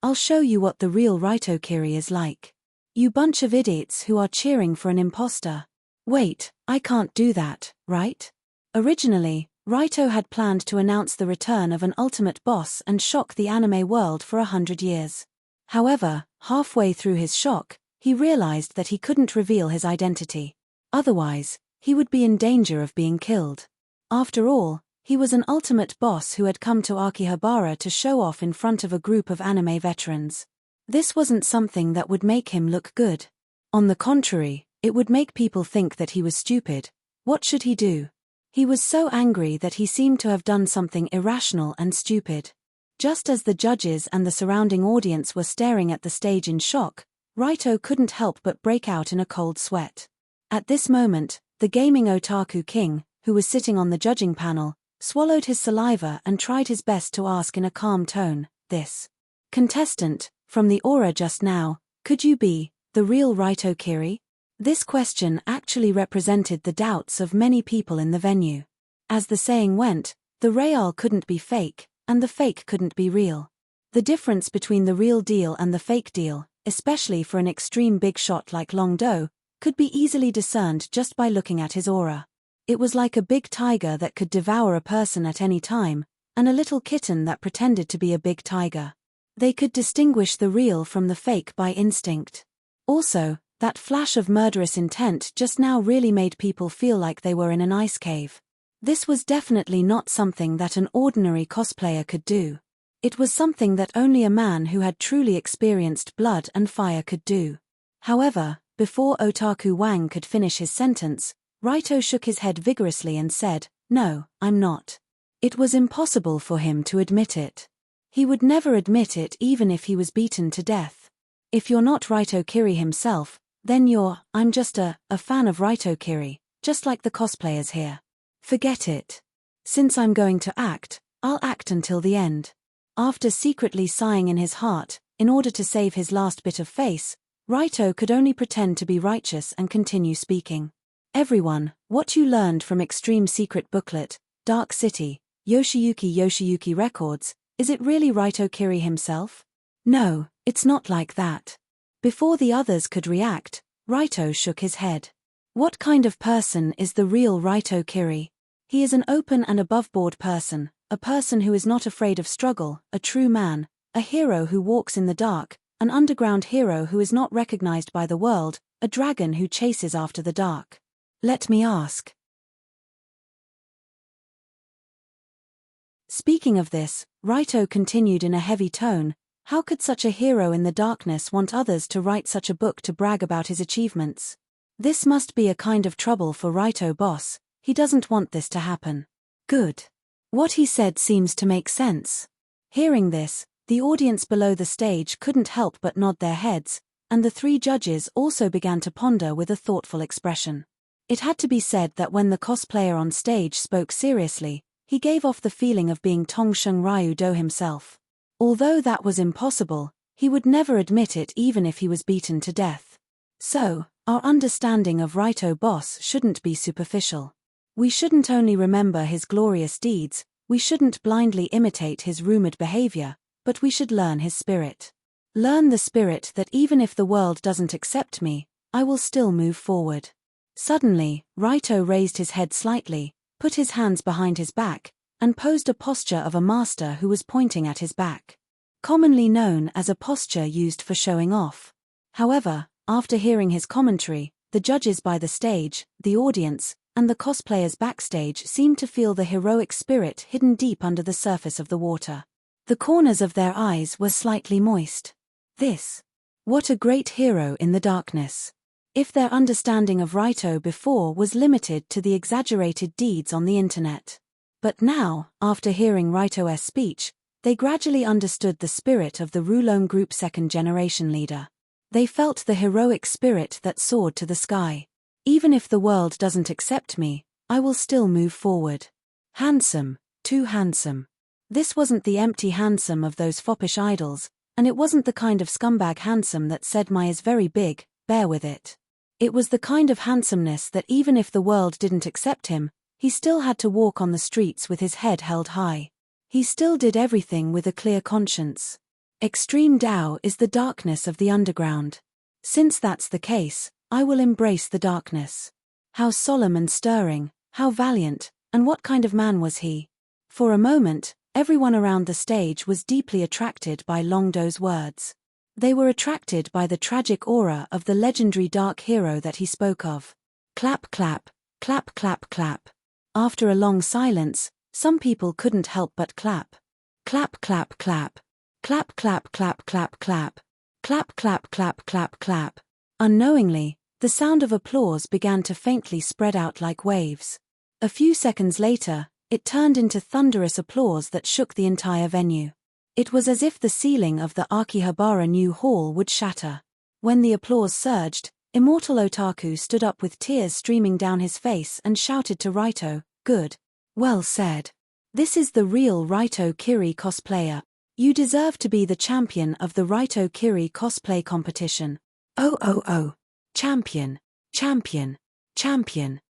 I'll show you what the real Raito Kiri is like. You bunch of idiots who are cheering for an imposter. Wait, I can't do that, right? Originally, Raito had planned to announce the return of an ultimate boss and shock the anime world for 100 years. However, halfway through his shock, he realized that he couldn't reveal his identity. Otherwise, he would be in danger of being killed. After all, he was an ultimate boss who had come to Akihabara to show off in front of a group of anime veterans. This wasn't something that would make him look good. On the contrary, it would make people think that he was stupid. What should he do? He was so angry that he seemed to have done something irrational and stupid. Just as the judges and the surrounding audience were staring at the stage in shock, Raito couldn't help but break out in a cold sweat. At this moment, the gaming Otaku king, who was sitting on the judging panel, swallowed his saliva and tried his best to ask in a calm tone, "This contestant, from the aura just now, could you be the real Raito Kiri?" This question actually represented the doubts of many people in the venue. As the saying went, the real couldn't be fake, and the fake couldn't be real. The difference between the real deal and the fake deal, especially for an extreme big shot like Long Do, could be easily discerned just by looking at his aura. It was like a big tiger that could devour a person at any time, and a little kitten that pretended to be a big tiger. They could distinguish the real from the fake by instinct. Also, that flash of murderous intent just now really made people feel like they were in an ice cave. This was definitely not something that an ordinary cosplayer could do. It was something that only a man who had truly experienced blood and fire could do. However, before Otaku Wang could finish his sentence, Raito shook his head vigorously and said, "No, I'm not." It was impossible for him to admit it. He would never admit it even if he was beaten to death. If you're not Raito Kiri himself, then I'm just a fan of Raito Kiri, just like the cosplayers here. Forget it. Since I'm going to act, I'll act until the end. After secretly sighing in his heart, in order to save his last bit of face, Raito could only pretend to be righteous and continue speaking. Everyone, what you learned from Extreme Secret Booklet, Dark City, Yoshiyuki Records, is it really Raito Kiri himself? No, it's not like that. Before the others could react, Raito shook his head. What kind of person is the real Raito Kiri? He is an open and above-board person, a person who is not afraid of struggle, a true man, a hero who walks in the dark, an underground hero who is not recognized by the world, a dragon who chases after the dark. Let me ask. Speaking of this, Raito continued in a heavy tone, how could such a hero in the darkness want others to write such a book to brag about his achievements? This must be a kind of trouble for Raito boss, he doesn't want this to happen. Good. What he said seems to make sense. Hearing this, the audience below the stage couldn't help but nod their heads, and the three judges also began to ponder with a thoughtful expression. It had to be said that when the cosplayer on stage spoke seriously, he gave off the feeling of being Tongsheng Ryu Do himself. Although that was impossible, he would never admit it even if he was beaten to death. So, our understanding of Raito boss shouldn't be superficial. We shouldn't only remember his glorious deeds, we shouldn't blindly imitate his rumored behavior, but we should learn his spirit. Learn the spirit that even if the world doesn't accept me, I will still move forward. Suddenly, Raito raised his head slightly, put his hands behind his back, and posed a posture of a master who was pointing at his back. Commonly known as a posture used for showing off. However, after hearing his commentary, the judges by the stage, the audience, and the cosplayers backstage seemed to feel the heroic spirit hidden deep under the surface of the water. The corners of their eyes were slightly moist. What a great hero in the darkness. If their understanding of Raito before was limited to the exaggerated deeds on the internet. But now, after hearing Raito's speech, they gradually understood the spirit of the Rulong Group second-generation leader. They felt the heroic spirit that soared to the sky. Even if the world doesn't accept me, I will still move forward. Handsome, too handsome. This wasn't the empty handsome of those foppish idols, and it wasn't the kind of scumbag handsome that said my is very big, bear with it. It was the kind of handsomeness that even if the world didn't accept him, he still had to walk on the streets with his head held high. He still did everything with a clear conscience. Extreme Tao is the darkness of the underground. Since that's the case, I will embrace the darkness. How solemn and stirring, how valiant, and what kind of man was he? For a moment, everyone around the stage was deeply attracted by Long Do's words. They were attracted by the tragic aura of the legendary dark hero that he spoke of. Clap clap, clap clap clap. After a long silence, some people couldn't help but clap. Clap clap clap. Clap clap clap clap clap. Clap clap clap clap clap. Unknowingly, the sound of applause began to faintly spread out like waves. A few seconds later, it turned into thunderous applause that shook the entire venue. It was as if the ceiling of the Akihabara New Hall would shatter. When the applause surged, Immortal Otaku stood up with tears streaming down his face and shouted to Raito, "Good. Well said. This is the real Raito Kiri cosplayer. You deserve to be the champion of the Raito Kiri cosplay competition. Oh. Champion. Champion. Champion."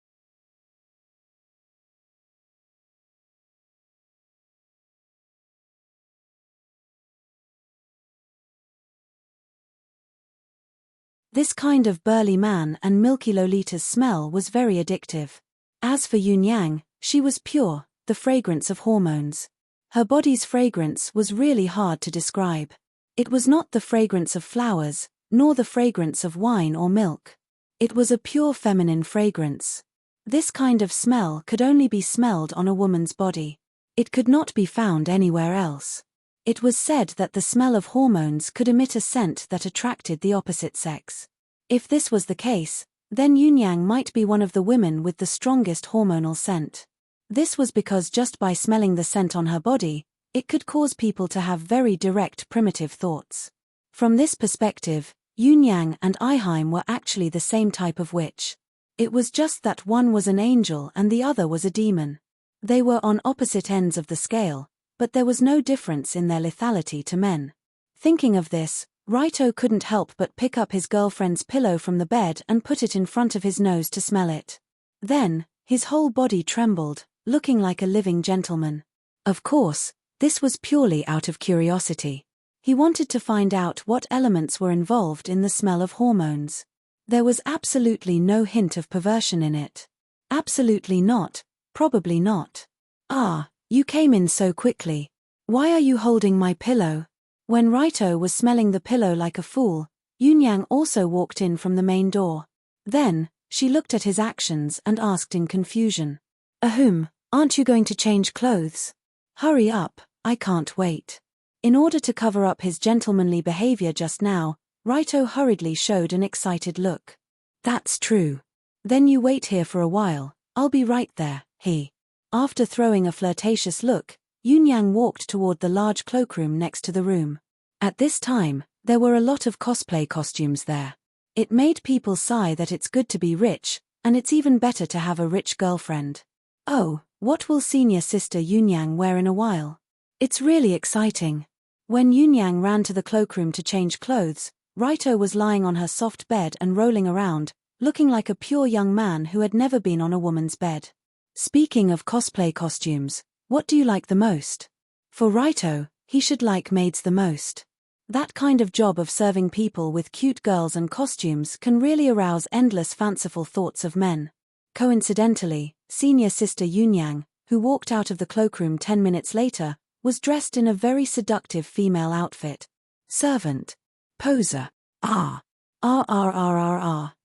This kind of burly man and milky Lolita's smell was very addictive. As for Yunyang, she was pure, the fragrance of hormones. Her body's fragrance was really hard to describe. It was not the fragrance of flowers, nor the fragrance of wine or milk. It was a pure feminine fragrance. This kind of smell could only be smelled on a woman's body. It could not be found anywhere else. It was said that the smell of hormones could emit a scent that attracted the opposite sex. If this was the case, then Yunyang might be one of the women with the strongest hormonal scent. This was because just by smelling the scent on her body, it could cause people to have very direct primitive thoughts. From this perspective, Yunyang and Iheim were actually the same type of witch. It was just that one was an angel and the other was a demon. They were on opposite ends of the scale, but there was no difference in their lethality to men. Thinking of this, Raito couldn't help but pick up his girlfriend's pillow from the bed and put it in front of his nose to smell it. Then, his whole body trembled, looking like a living gentleman. Of course, this was purely out of curiosity. He wanted to find out what elements were involved in the smell of hormones. There was absolutely no hint of perversion in it. Absolutely not, probably not. Ah, you came in so quickly. Why are you holding my pillow? When Raito was smelling the pillow like a fool, Yunyang also walked in from the main door. Then, she looked at his actions and asked in confusion. Ahem, aren't you going to change clothes? Hurry up, I can't wait. In order to cover up his gentlemanly behavior just now, Raito hurriedly showed an excited look. That's true. Then you wait here for a while, I'll be right there, he. After throwing a flirtatious look, Yunyang walked toward the large cloakroom next to the room. At this time, there were a lot of cosplay costumes there. It made people sigh that it's good to be rich, and it's even better to have a rich girlfriend. Oh, what will senior sister Yunyang wear in a while? It's really exciting. When Yunyang ran to the cloakroom to change clothes, Raito was lying on her soft bed and rolling around, looking like a pure young man who had never been on a woman's bed. Speaking of cosplay costumes, what do you like the most? For Raito, he should like maids the most. That kind of job of serving people with cute girls and costumes can really arouse endless fanciful thoughts of men. Coincidentally, senior sister Yunyang, who walked out of the cloakroom 10 minutes later, was dressed in a very seductive female outfit. Servant. Poser.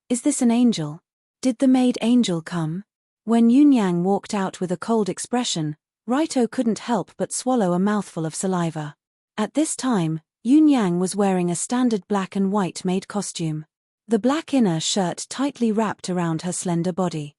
Is this an angel? Did the maid angel come? When Yunyang walked out with a cold expression, Raito couldn't help but swallow a mouthful of saliva. At this time, Yunyang was wearing a standard black and white maid costume. The black inner shirt tightly wrapped around her slender body.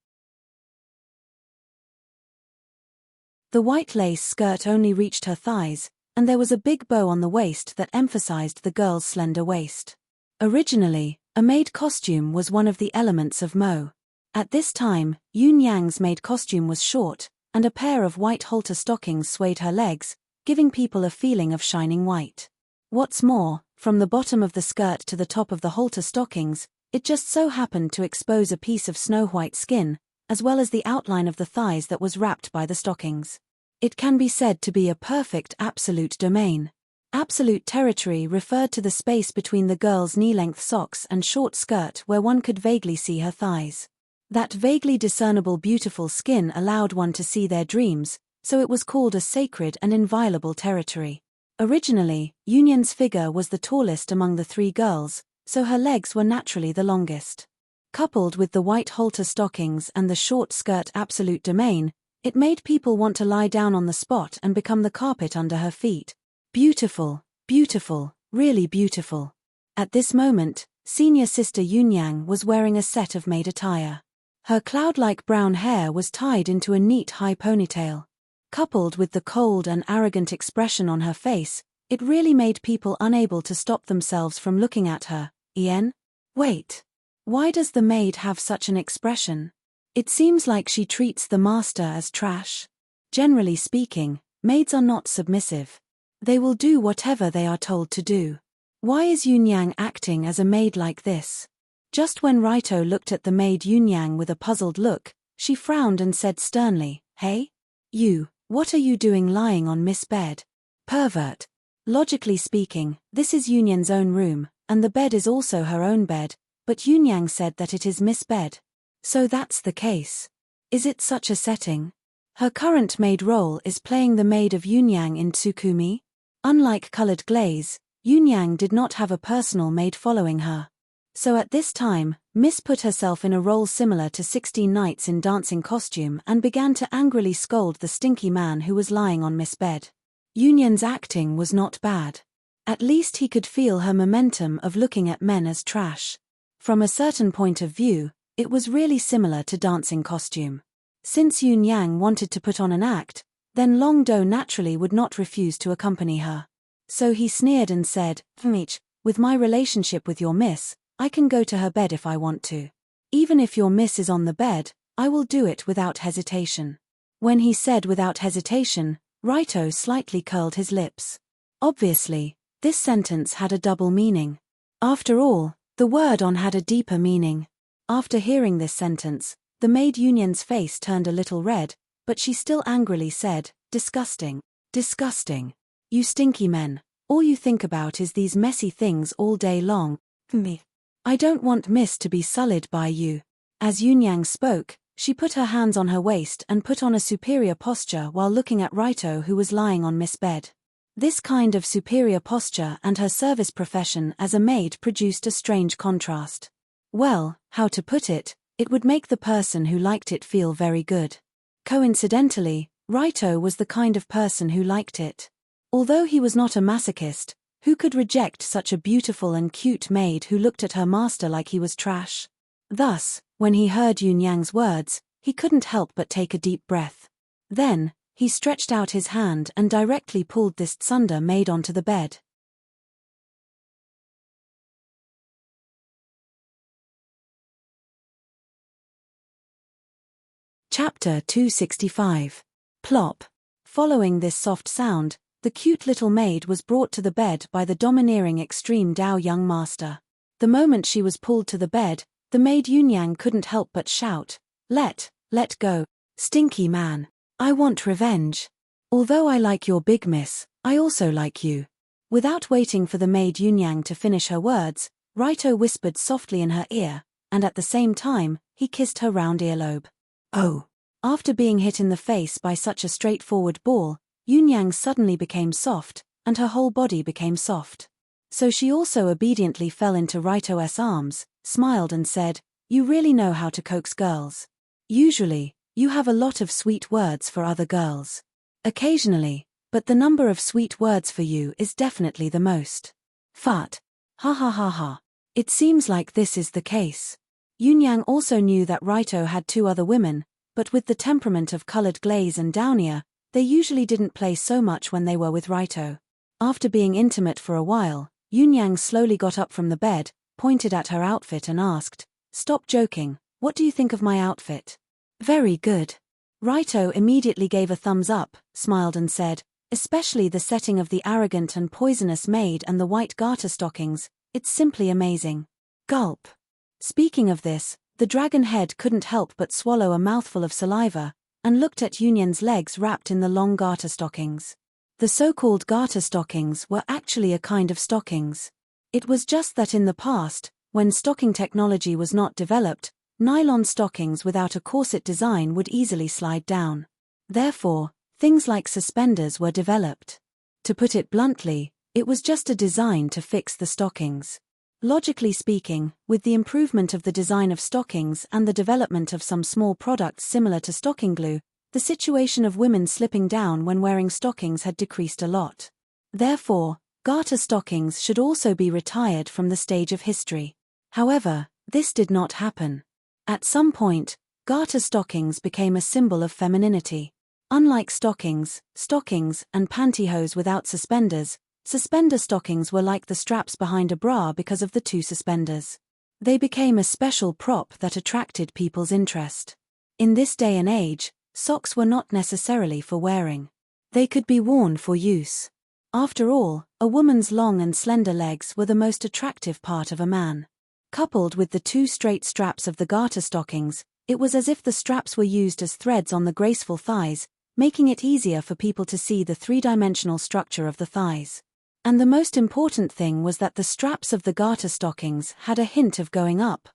The white lace skirt only reached her thighs, and there was a big bow on the waist that emphasized the girl's slender waist. Originally, a maid costume was one of the elements of Mo. At this time, Yunyang's maid costume was short, and a pair of white halter stockings swayed her legs, giving people a feeling of shining white. What's more, from the bottom of the skirt to the top of the halter stockings, it just so happened to expose a piece of snow-white skin, as well as the outline of the thighs that was wrapped by the stockings. It can be said to be a perfect absolute domain. Absolute territory referred to the space between the girl's knee-length socks and short skirt where one could vaguely see her thighs. That vaguely discernible beautiful skin allowed one to see their dreams, so it was called a sacred and inviolable territory. Originally, Yunyang's figure was the tallest among the three girls, so her legs were naturally the longest. Coupled with the white halter stockings and the short skirt absolute domain, it made people want to lie down on the spot and become the carpet under her feet. Beautiful, beautiful, really beautiful. At this moment, senior sister Yunyang was wearing a set of maid attire. Her cloud-like brown hair was tied into a neat high ponytail. Coupled with the cold and arrogant expression on her face, it really made people unable to stop themselves from looking at her. Wait. Why does the maid have such an expression? It seems like she treats the master as trash. Generally speaking, maids are not submissive. They will do whatever they are told to do. Why is Yunyang acting as a maid like this? Just when Raito looked at the maid Yunyang with a puzzled look, she frowned and said sternly, "Hey? You, what are you doing lying on Miss Bed? Pervert." Logically speaking, this is Yunyang's own room, and the bed is also her own bed, but Yunyang said that it is Miss Bed. So that's the case. Is it such a setting? Her current maid role is playing the maid of Yunyang in Tsukumi. Unlike Colored Glaze, Yunyang did not have a personal maid following her. So at this time, Miss put herself in a role similar to 16 Nights in Dancing costume and began to angrily scold the stinky man who was lying on Miss' bed. Union's acting was not bad. At least he could feel her momentum of looking at men as trash. From a certain point of view, it was really similar to Dancing costume. Since Yun Yang wanted to put on an act, then Long Do naturally would not refuse to accompany her. So he sneered and said, "Enrich, with my relationship with your miss, I can go to her bed if I want to. Even if your miss is on the bed, I will do it without hesitation." When he said without hesitation, Raito slightly curled his lips. Obviously, this sentence had a double meaning. After all, the word on had a deeper meaning. After hearing this sentence, the maid Union's face turned a little red, but she still angrily said, "Disgusting. Disgusting. You stinky men, all you think about is these messy things all day long. Me. I don't want Miss to be sullied by you." As Yun Yang spoke, she put her hands on her waist and put on a superior posture while looking at Raito who was lying on Miss' bed. This kind of superior posture and her service profession as a maid produced a strange contrast. Well, how to put it, it would make the person who liked it feel very good. Coincidentally, Raito was the kind of person who liked it. Although he was not a masochist, who could reject such a beautiful and cute maid who looked at her master like he was trash? Thus, when he heard Yun Yang's words, he couldn't help but take a deep breath. Then, he stretched out his hand and directly pulled this tsunda maid onto the bed. Chapter 265. Plop. Following this soft sound, the cute little maid was brought to the bed by the domineering extreme Dao young master. The moment she was pulled to the bed, the maid Yun Yang couldn't help but shout, Let go. Stinky man. I want revenge. Although I like your big miss, I also like you." Without waiting for the maid Yun Yang to finish her words, Raito whispered softly in her ear, and at the same time, he kissed her round earlobe. Oh. After being hit in the face by such a straightforward ball, Yun Yang suddenly became soft, and her whole body became soft. So she also obediently fell into Raito's arms, smiled and said, "You really know how to coax girls. Usually, you have a lot of sweet words for other girls. Occasionally, but the number of sweet words for you is definitely the most. Fart. Ha ha ha ha. It seems like this is the case." Yun Yang also knew that Raito had two other women, but with the temperament of colored glaze and downier, they usually didn't play so much when they were with Raito. After being intimate for a while, Yun Yang slowly got up from the bed, pointed at her outfit and asked, "Stop joking, what do you think of my outfit?" "Very good." Raito immediately gave a thumbs up, smiled and said, "Especially the setting of the arrogant and poisonous maid and the white garter stockings, it's simply amazing." Gulp. Speaking of this, the dragon head couldn't help but swallow a mouthful of saliva, and looked at Union's legs wrapped in the long garter stockings. The so-called garter stockings were actually a kind of stockings. It was just that in the past, when stocking technology was not developed, nylon stockings without a corset design would easily slide down. Therefore, things like suspenders were developed. To put it bluntly, it was just a design to fix the stockings. Logically speaking, with the improvement of the design of stockings and the development of some small products similar to stocking glue, the situation of women slipping down when wearing stockings had decreased a lot. Therefore, garter stockings should also be retired from the stage of history. However, this did not happen. At some point, garter stockings became a symbol of femininity. Unlike stockings and pantyhose without suspenders, suspender stockings were like the straps behind a bra because of the two suspenders. They became a special prop that attracted people's interest. In this day and age, socks were not necessarily for wearing. They could be worn for use. After all, a woman's long and slender legs were the most attractive part of a man. Coupled with the two straight straps of the garter stockings, it was as if the straps were used as threads on the graceful thighs, making it easier for people to see the three-dimensional structure of the thighs. And the most important thing was that the straps of the garter stockings had a hint of going up,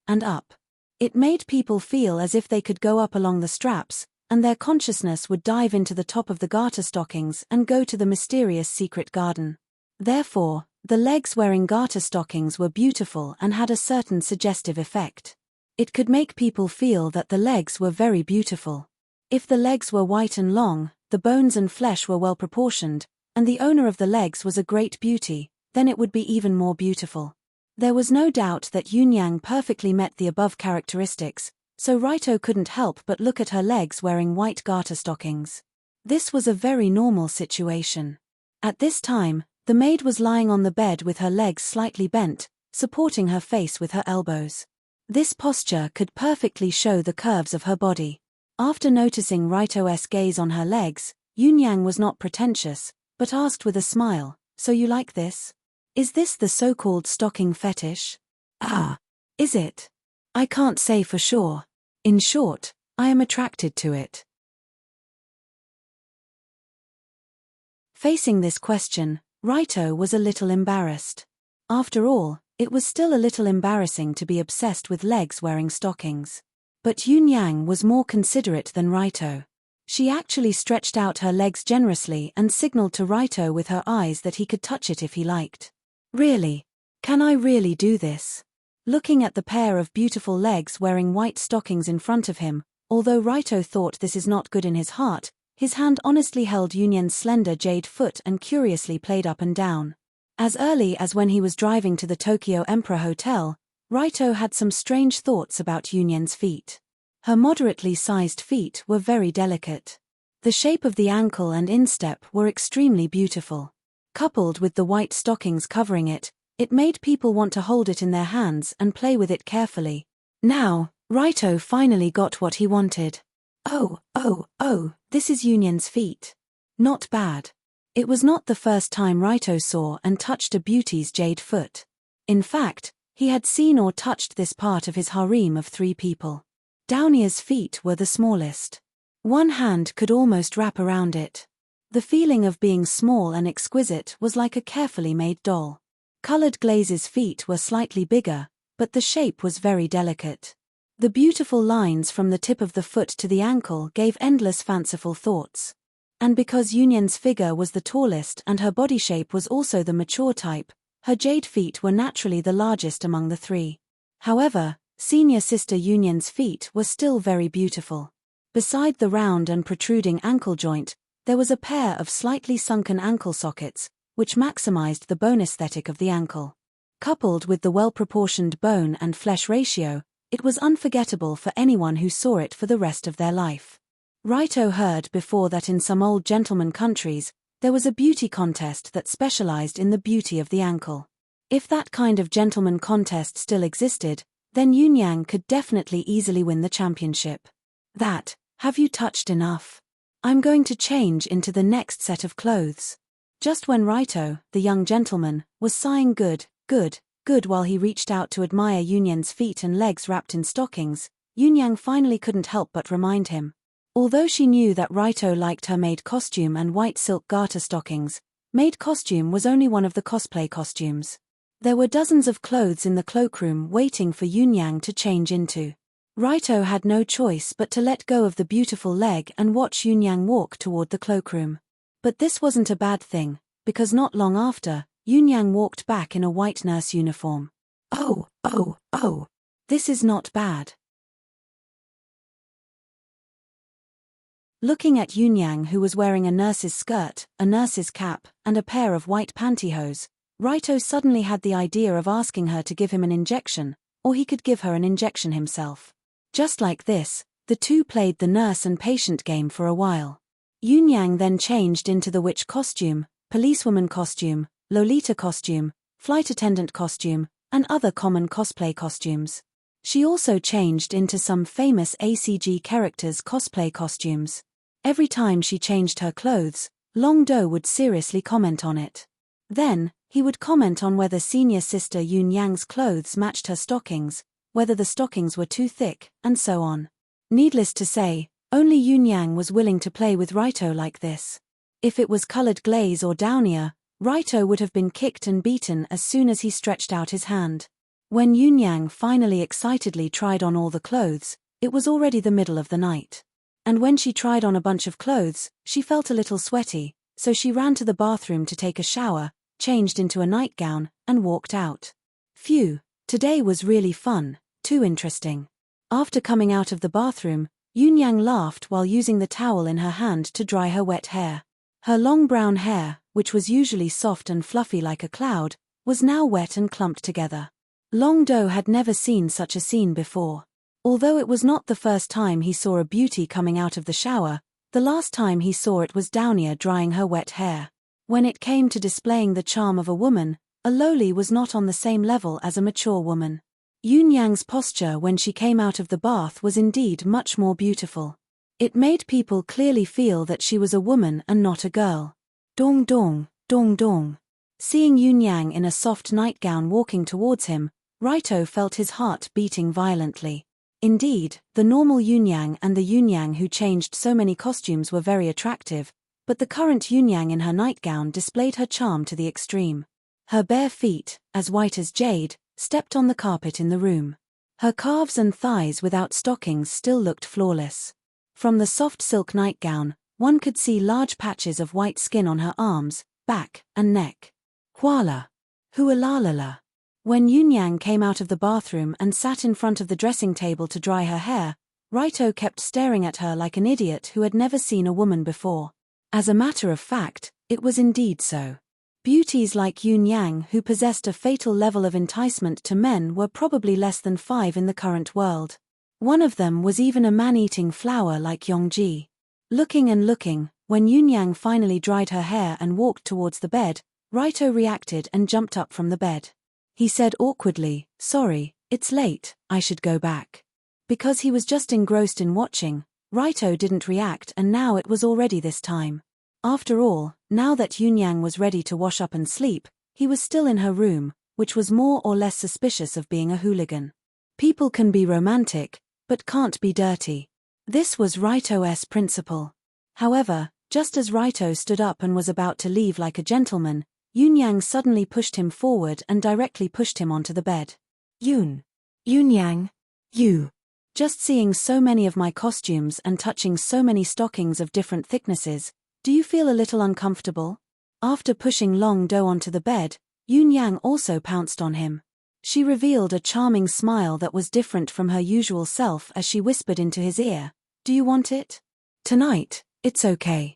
and up. It made people feel as if they could go up along the straps, and their consciousness would dive into the top of the garter stockings and go to the mysterious secret garden. Therefore, The legs wearing garter stockings were beautiful and had a certain suggestive effect. It could make people feel that the legs were very beautiful. If the legs were white and long, the bones and flesh were well proportioned, and the owner of the legs was a great beauty, then it would be even more beautiful. There was no doubt that Yunyang perfectly met the above characteristics, so Raito couldn't help but look at her legs wearing white garter stockings. This was a very normal situation. At this time, the maid was lying on the bed with her legs slightly bent, supporting her face with her elbows. This posture could perfectly show the curves of her body. After noticing Raito's gaze on her legs, Yunyang was not pretentious, but asked with a smile, "So you like this? Is this the so-called stocking fetish?" "Ah, is it? I can't say for sure. In short, I am attracted to it." Facing this question, Raito was a little embarrassed. After all, it was still a little embarrassing to be obsessed with legs wearing stockings. But Yunyang was more considerate than Raito. She actually stretched out her legs generously and signaled to Raito with her eyes that he could touch it if he liked. "Really? Can I really do this?" Looking at the pair of beautiful legs wearing white stockings in front of him, although Raito thought this is not good in his heart, his hand honestly held Yunyang's slender jade foot and curiously played up and down. As early as when he was driving to the Tokyo Emperor Hotel, Raito had some strange thoughts about Yunyang's feet. Her moderately sized feet were very delicate. The shape of the ankle and instep were extremely beautiful. Coupled with the white stockings covering it, it made people want to hold it in their hands and play with it carefully. Now, Raito finally got what he wanted. Oh, this is Yunyang's feet. Not bad. It was not the first time Raito saw and touched a beauty's jade foot. In fact, he had seen or touched this part of his harem of 3 people. Downier's feet were the smallest. One hand could almost wrap around it. The feeling of being small and exquisite was like a carefully made doll. Colored Glaze's feet were slightly bigger, but the shape was very delicate. The beautiful lines from the tip of the foot to the ankle gave endless fanciful thoughts. And because Yunyang's figure was the tallest and her body shape was also the mature type, her jade feet were naturally the largest among the 3. However, senior sister Yunyang's feet were still very beautiful. Beside the round and protruding ankle joint, there was a pair of slightly sunken ankle sockets, which maximized the bone aesthetic of the ankle. Coupled with the well-proportioned bone and flesh ratio, it was unforgettable for anyone who saw it for the rest of their life. Raito heard before that in some old gentleman countries, there was a beauty contest that specialized in the beauty of the ankle. If that kind of gentleman contest still existed, then Yunyang could definitely easily win the championship. Have you touched enough? I'm going to change into the next set of clothes. Just when Raito, the young gentleman, was sighing good while he reached out to admire Yunyang's feet and legs wrapped in stockings, Yunyang finally couldn't help but remind him. Although she knew that Raito liked her maid costume and white silk garter stockings, maid costume was only one of the cosplay costumes. There were dozens of clothes in the cloakroom waiting for Yunyang to change into. Raito had no choice but to let go of the beautiful leg and watch Yunyang walk toward the cloakroom. But this wasn't a bad thing, because not long after, Yunyang walked back in a white nurse uniform. Oh, this is not bad. Looking at Yunyang, who was wearing a nurse's skirt, a nurse's cap, and a pair of white pantyhose, Raito suddenly had the idea of asking her to give him an injection, or he could give her an injection himself. Just like this, the two played the nurse and patient game for a while. Yunyang then changed into the witch costume, policewoman costume, Lolita costume, flight attendant costume, and other common cosplay costumes. She also changed into some famous ACG characters' cosplay costumes. Every time she changed her clothes, Long Do would seriously comment on it. Then, he would comment on whether senior sister Yunyang's clothes matched her stockings, whether the stockings were too thick, and so on. Needless to say, only Yunyang was willing to play with Raito like this. If it was colored glaze or downier, Raito would have been kicked and beaten as soon as he stretched out his hand. When Yunyang finally excitedly tried on all the clothes, it was already the middle of the night. And when she tried on a bunch of clothes, she felt a little sweaty, so she ran to the bathroom to take a shower, changed into a nightgown, and walked out. Phew, today was really fun, too interesting. After coming out of the bathroom, Yunyang laughed while using the towel in her hand to dry her wet hair. Her long brown hair, which was usually soft and fluffy like a cloud, was now wet and clumped together. Long Do had never seen such a scene before. Although it was not the first time he saw a beauty coming out of the shower, the last time he saw it was Downier drying her wet hair. When it came to displaying the charm of a woman, a lowly was not on the same level as a mature woman. Yunyang's posture when she came out of the bath was indeed much more beautiful. It made people clearly feel that she was a woman and not a girl. Dong dong, dong dong. Seeing Yunyang in a soft nightgown walking towards him, Raito felt his heart beating violently. Indeed, the normal Yunyang and the Yunyang who changed so many costumes were very attractive, but the current Yunyang in her nightgown displayed her charm to the extreme. Her bare feet, as white as jade, stepped on the carpet in the room. Her calves and thighs without stockings still looked flawless. From the soft silk nightgown, one could see large patches of white skin on her arms, back, and neck. Huala. Hualalala. When Yunyang came out of the bathroom and sat in front of the dressing table to dry her hair, Raito kept staring at her like an idiot who had never seen a woman before. As a matter of fact, it was indeed so. Beauties like Yunyang who possessed a fatal level of enticement to men were probably less than 5 in the current world. One of them was even a man-eating flower like Yongji. Looking and looking, when Yunyang finally dried her hair and walked towards the bed, Raito reacted and jumped up from the bed. He said awkwardly, "Sorry, it's late, I should go back." Because he was just engrossed in watching, Raito didn't react and now it was already this time. After all, now that Yunyang was ready to wash up and sleep, he was still in her room, which was more or less suspicious of being a hooligan. People can be romantic, but can't be dirty. This was Raito's principle. However, just as Raito stood up and was about to leave like a gentleman, Yunyang suddenly pushed him forward and directly pushed him onto the bed. Yunyang. You. Just seeing so many of my costumes and touching so many stockings of different thicknesses, do you feel a little uncomfortable? After pushing Long Do onto the bed, Yunyang also pounced on him. She revealed a charming smile that was different from her usual self as she whispered into his ear, "Do you want it? Tonight, it's okay."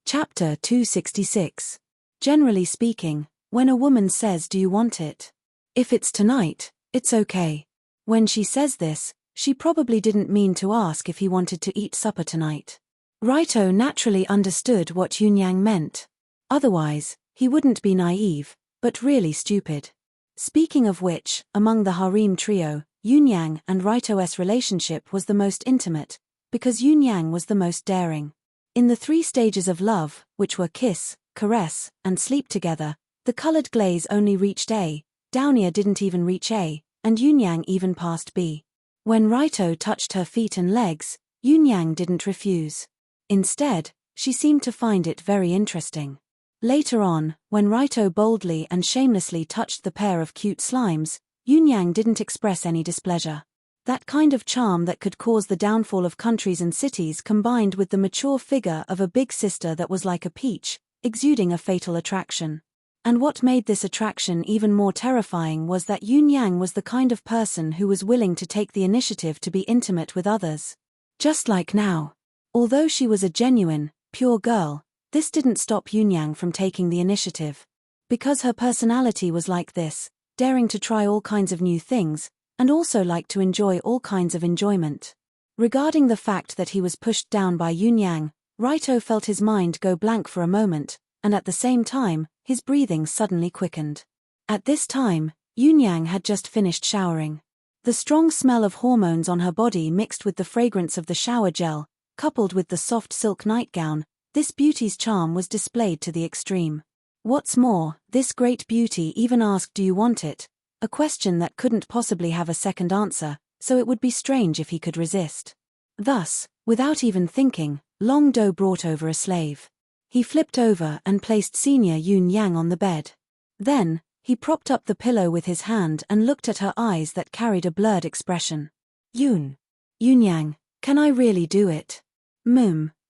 Chapter 266. Generally speaking, when a woman says "Do you want it?" If it's tonight, it's okay. When she says this, she probably didn't mean to ask if he wanted to eat supper tonight. Raito naturally understood what Yunyang meant. Otherwise, he wouldn't be naive, but really stupid. Speaking of which, among the harem trio, Yunyang and Raito's relationship was the most intimate, because Yunyang was the most daring. In the 3 stages of love, which were kiss, caress, and sleep together, the colored glaze only reached A, Downier didn't even reach A, and Yunyang even passed B. When Raito touched her feet and legs, Yunyang didn't refuse. Instead, she seemed to find it very interesting. Later on, when Raito boldly and shamelessly touched the pair of cute slimes, Yunyang didn't express any displeasure. That kind of charm that could cause the downfall of countries and cities combined with the mature figure of a big sister that was like a peach, exuding a fatal attraction. And what made this attraction even more terrifying was that Yunyang was the kind of person who was willing to take the initiative to be intimate with others. Just like now. Although she was a genuine, pure girl, this didn't stop Yunyang from taking the initiative. Because her personality was like this, daring to try all kinds of new things, and also liked to enjoy all kinds of enjoyment. Regarding the fact that he was pushed down by Yunyang, Raito felt his mind go blank for a moment, and at the same time, his breathing suddenly quickened. At this time, Yunyang had just finished showering. The strong smell of hormones on her body mixed with the fragrance of the shower gel, coupled with the soft silk nightgown, this beauty's charm was displayed to the extreme. What's more, this great beauty even asked "Do you want it?" a question that couldn't possibly have a second answer, so it would be strange if he could resist. Thus, without even thinking, Long Do brought over a slave. He flipped over and placed Senior Yunyang on the bed. Then, he propped up the pillow with his hand and looked at her eyes that carried a blurred expression. Yunyang, Can I really do it?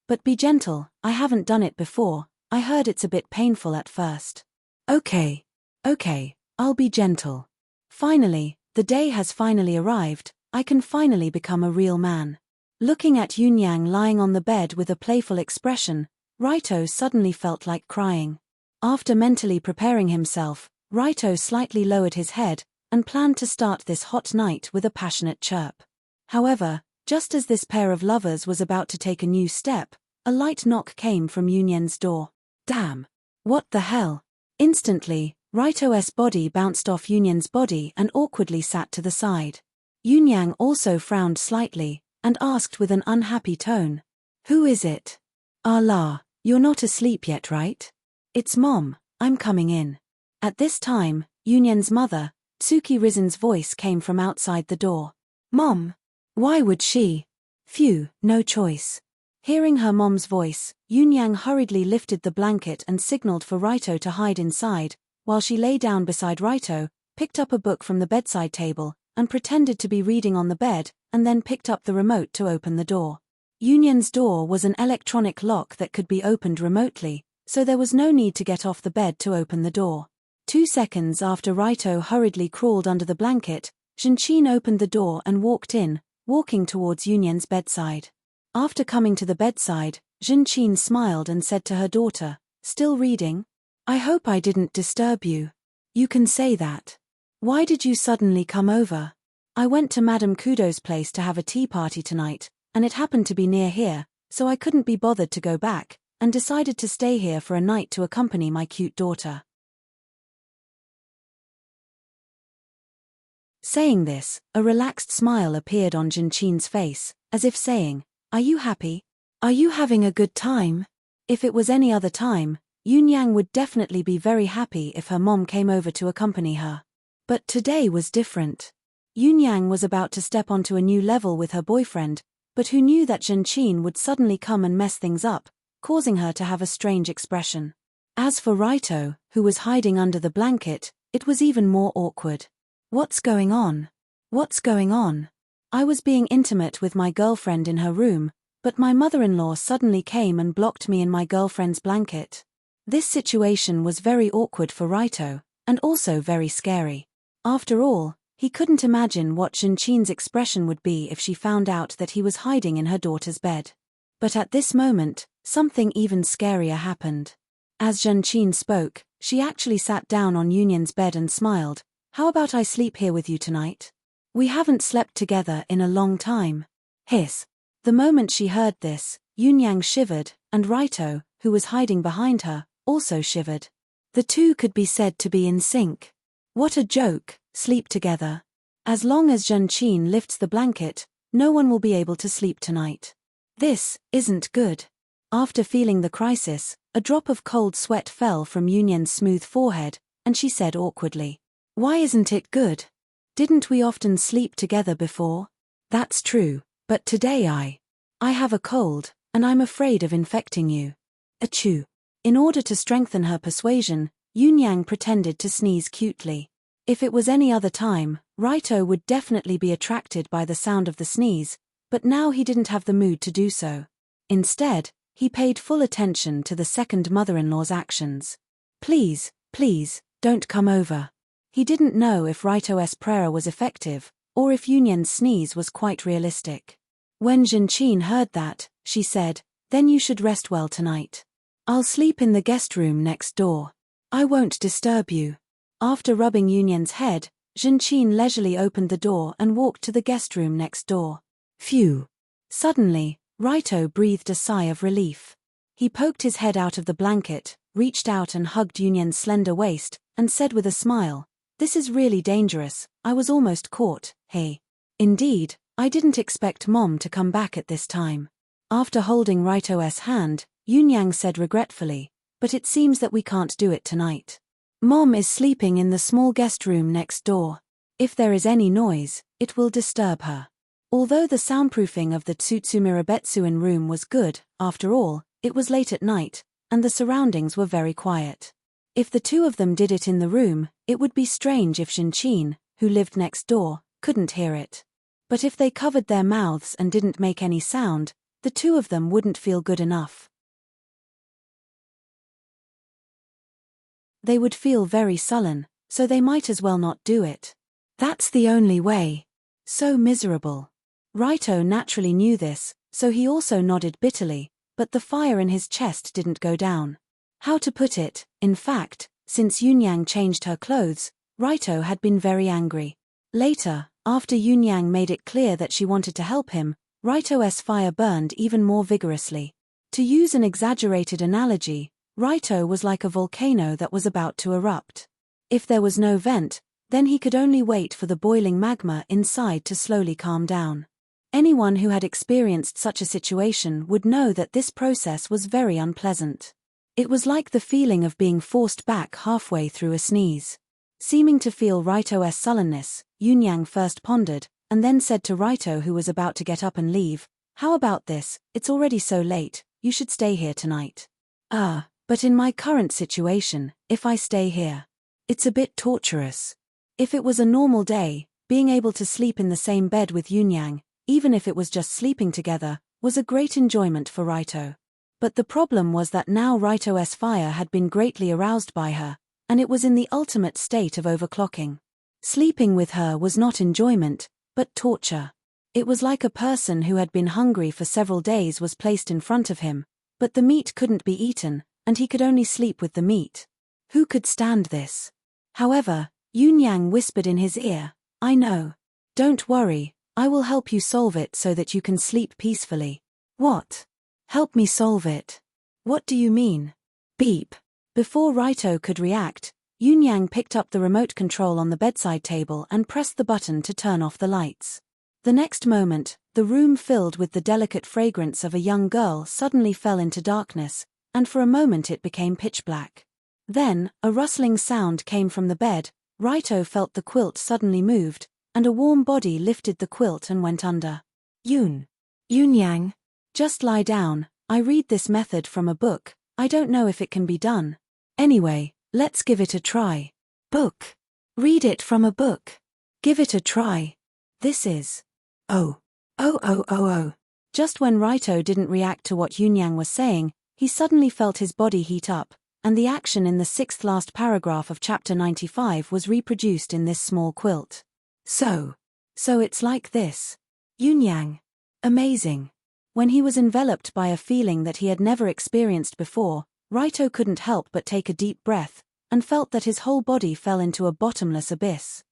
But be gentle, I haven't done it before, I heard it's a bit painful at first. Okay, I'll be gentle. Finally, the day has finally arrived, I can finally become a real man. Looking at Yunyang lying on the bed with a playful expression, Raito suddenly felt like crying. After mentally preparing himself, Raito slightly lowered his head and planned to start this hot night with a passionate chirp. However, just as this pair of lovers was about to take a new step, a light knock came from Yunyang's door. Damn! What the hell? Instantly, Raito's body bounced off Yunyang's body and awkwardly sat to the side. Yunyang also frowned slightly and asked with an unhappy tone. Who is it? La, you're not asleep yet, right? It's Mom, I'm coming in. At this time, Yunyang's mother, Tsuki Rizen's voice came from outside the door. Mom! Why would she? Phew, no choice. Hearing her mom's voice, Yunyang hurriedly lifted the blanket and signaled for Raito to hide inside, while she lay down beside Raito, picked up a book from the bedside table, and pretended to be reading on the bed, and then picked up the remote to open the door. Yunyang's door was an electronic lock that could be opened remotely, so there was no need to get off the bed to open the door. 2 seconds after Raito hurriedly crawled under the blanket, Zhenqin opened the door and walked in, walking towards Yunyang's bedside. After coming to the bedside, Zhenqin smiled and said to her daughter, "Still reading? I hope I didn't disturb you." "You can say that. Why did you suddenly come over?" "I went to Madame Kudo's place to have a tea party tonight, and it happened to be near here, so I couldn't be bothered to go back, and decided to stay here for a night to accompany my cute daughter." Saying this, a relaxed smile appeared on Zhenqin's face, as if saying, "Are you happy? Are you having a good time?" If it was any other time, Yunyang would definitely be very happy if her mom came over to accompany her. But today was different. Yunyang was about to step onto a new level with her boyfriend, but who knew that Zhenqin would suddenly come and mess things up, causing her to have a strange expression. As for Raito, who was hiding under the blanket, it was even more awkward. What's going on? What's going on? I was being intimate with my girlfriend in her room, but my mother-in-law suddenly came and blocked me in my girlfriend's blanket. This situation was very awkward for Raito, and also very scary. After all, he couldn't imagine what Zhenqin's expression would be if she found out that he was hiding in her daughter's bed. But at this moment, something even scarier happened. As Zhenqin spoke, she actually sat down on Yunyang's bed and smiled. "How about I sleep here with you tonight? We haven't slept together in a long time." Hiss. The moment she heard this, Yunyang shivered, and Raito, who was hiding behind her, also shivered. The two could be said to be in sync. What a joke, sleep together. As long as Zhenqin lifts the blanket, no one will be able to sleep tonight. This isn't good. After feeling the crisis, a drop of cold sweat fell from Yunyang's smooth forehead, and she said awkwardly, "Why isn't it good? Didn't we often sleep together before?" "That's true, but today I have a cold, and I'm afraid of infecting you." Achoo. In order to strengthen her persuasion, Yunyang pretended to sneeze cutely. If it was any other time, Raito would definitely be attracted by the sound of the sneeze, but now he didn't have the mood to do so. Instead, he paid full attention to the second mother-in-law's actions. Please, don't come over." He didn't know if Raito's prayer was effective, or if Yunyang's sneeze was quite realistic. When Zhenqin heard that, she said, "Then you should rest well tonight. I'll sleep in the guest room next door. I won't disturb you." After rubbing Yunyang's head, Zhenqin leisurely opened the door and walked to the guest room next door. Phew. Suddenly, Raito breathed a sigh of relief. He poked his head out of the blanket, reached out and hugged Yunyang's slender waist, and said with a smile, "This is really dangerous, I was almost caught, hey." Indeed, I didn't expect Mom to come back at this time. After holding Raito's hand, Yunyang said regretfully, "But it seems that we can't do it tonight. Mom is sleeping in the small guest room next door. If there is any noise, it will disturb her." Although the soundproofing of the Tsutsumirabetsuin room was good, after all, it was late at night, and the surroundings were very quiet. If the two of them did it in the room, it would be strange if Zhenqin, who lived next door, couldn't hear it. But if they covered their mouths and didn't make any sound, the two of them wouldn't feel good enough. They would feel very sullen, so they might as well not do it. That's the only way. So miserable. Raito naturally knew this, so he also nodded bitterly, but the fire in his chest didn't go down. How to put it, in fact, since Yunyang changed her clothes, Raito had been very angry. Later, after Yunyang made it clear that she wanted to help him, Raito's fire burned even more vigorously. To use an exaggerated analogy, Raito was like a volcano that was about to erupt. If there was no vent, then he could only wait for the boiling magma inside to slowly calm down. Anyone who had experienced such a situation would know that this process was very unpleasant. It was like the feeling of being forced back halfway through a sneeze. Seeming to feel Raito's sullenness, Yunyang first pondered, and then said to Raito, who was about to get up and leave, "How about this? It's already so late, you should stay here tonight." But in my current situation, if I stay here, it's a bit torturous. If it was a normal day, being able to sleep in the same bed with Yunyang, even if it was just sleeping together, was a great enjoyment for Raito. But the problem was that now Raito's fire had been greatly aroused by her, and it was in the ultimate state of overclocking. Sleeping with her was not enjoyment, but torture. It was like a person who had been hungry for several days was placed in front of him, but the meat couldn't be eaten, and he could only sleep with the meat. Who could stand this? However, Yunyang whispered in his ear, "I know. Don't worry, I will help you solve it so that you can sleep peacefully." "What? Help me solve it? What do you mean?" Beep. Before Raito could react, Yunyang picked up the remote control on the bedside table and pressed the button to turn off the lights. The next moment, the room filled with the delicate fragrance of a young girl suddenly fell into darkness, and for a moment it became pitch black. Then, a rustling sound came from the bed. Raito felt the quilt suddenly moved, and a warm body lifted the quilt and went under. Yunyang. Just lie down, I read this method from a book, I don't know if it can be done. Anyway, let's give it a try. Book. Read it from a book. Give it a try. This is. Oh. Just when Raito didn't react to what Yunyang was saying, he suddenly felt his body heat up, and the action in the sixth last paragraph of chapter 95 was reproduced in this small quilt. So it's like this. Yunyang. Amazing. When he was enveloped by a feeling that he had never experienced before, Raito couldn't help but take a deep breath, and felt that his whole body fell into a bottomless abyss.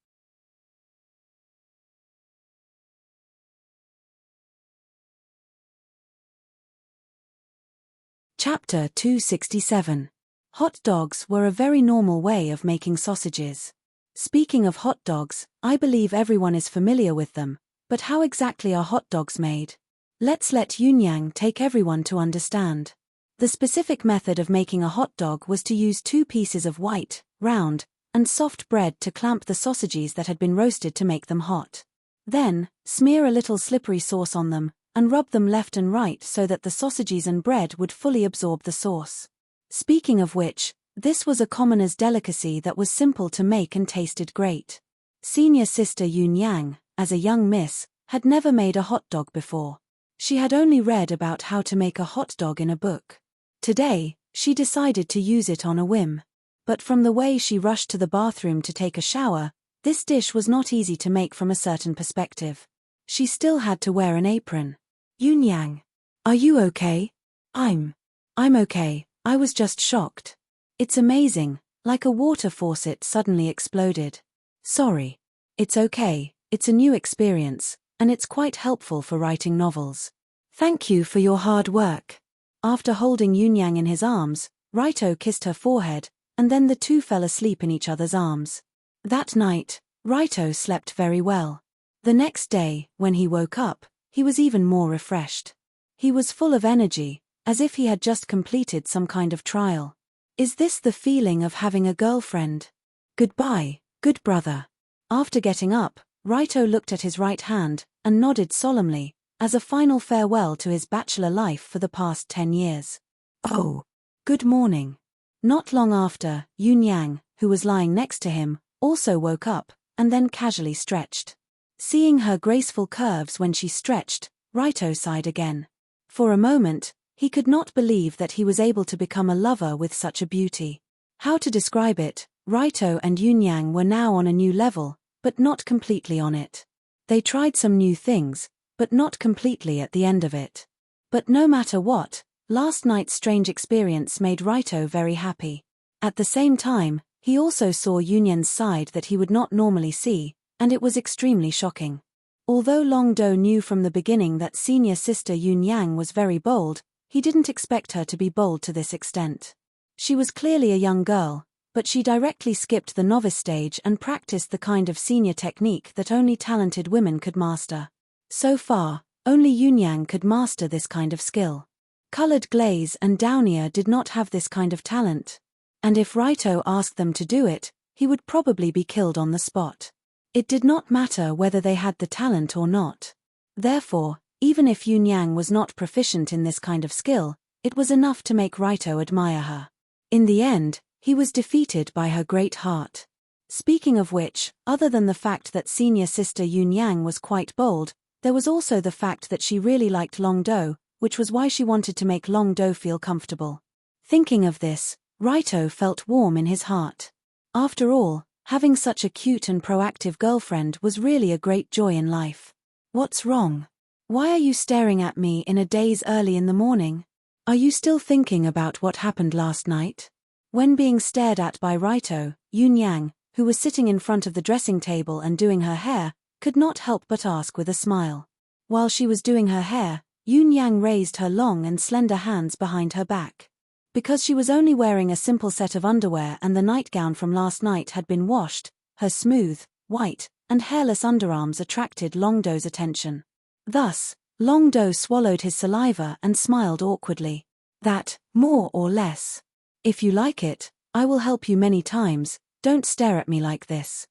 Chapter 267. Hot dogs were a very normal way of making sausages. Speaking of hot dogs, I believe everyone is familiar with them, but how exactly are hot dogs made? Let's let Yunyang take everyone to understand. The specific method of making a hot dog was to use 2 pieces of white, round, and soft bread to clamp the sausages that had been roasted to make them hot. Then, smear a little slippery sauce on them, and rub them left and right so that the sausages and bread would fully absorb the sauce. Speaking of which, this was a commoner's delicacy that was simple to make and tasted great. Senior sister Yunyang, as a young miss, had never made a hot dog before. She had only read about how to make a hot dog in a book. Today, she decided to use it on a whim. But from the way she rushed to the bathroom to take a shower, this dish was not easy to make from a certain perspective. She still had to wear an apron. Yunyang. Are you okay? I'm okay, I was just shocked. It's amazing, like a water faucet suddenly exploded. Sorry. It's okay, it's a new experience, and it's quite helpful for writing novels. Thank you for your hard work. After holding Yunyang in his arms, Raito kissed her forehead, and then the two fell asleep in each other's arms. That night, Raito slept very well. The next day, when he woke up, he was even more refreshed. He was full of energy, as if he had just completed some kind of trial. Is this the feeling of having a girlfriend? Goodbye, good brother. After getting up, Raito looked at his right hand, and nodded solemnly, as a final farewell to his bachelor life for the past 10 years. Oh, good morning. Not long after, Yunyang, who was lying next to him, also woke up, and then casually stretched. Seeing her graceful curves when she stretched, Raito sighed again. For a moment, he could not believe that he was able to become a lover with such a beauty. How to describe it? Raito and Yunyang were now on a new level, but not completely on it. They tried some new things, but not completely at the end of it. But no matter what, last night's strange experience made Raito very happy. At the same time, he also saw Yunyang's side that he would not normally see, and it was extremely shocking. Although Long Do knew from the beginning that senior sister Yunyang was very bold, he didn't expect her to be bold to this extent. She was clearly a young girl, but she directly skipped the novice stage and practiced the kind of senior technique that only talented women could master. So far, only Yunyang could master this kind of skill. Colored Glaze and Downier did not have this kind of talent. And if Raito asked them to do it, he would probably be killed on the spot. It did not matter whether they had the talent or not. Therefore, even if Yunyang was not proficient in this kind of skill, it was enough to make Raito admire her. In the end, he was defeated by her great heart. Speaking of which, other than the fact that senior sister Yunyang was quite bold, there was also the fact that she really liked Long Do, which was why she wanted to make Long Do feel comfortable. Thinking of this, Raito felt warm in his heart. After all, having such a cute and proactive girlfriend was really a great joy in life. What's wrong? Why are you staring at me in a daze early in the morning? Are you still thinking about what happened last night? When being stared at by Raito, Yunyang, who was sitting in front of the dressing table and doing her hair, could not help but ask with a smile. While she was doing her hair, Yunyang raised her long and slender hands behind her back. Because she was only wearing a simple set of underwear and the nightgown from last night had been washed, her smooth, white, and hairless underarms attracted Long Do's attention. Thus, Long Do swallowed his saliva and smiled awkwardly. That, more or less. If you like it, I will help you many times, don't stare at me like this.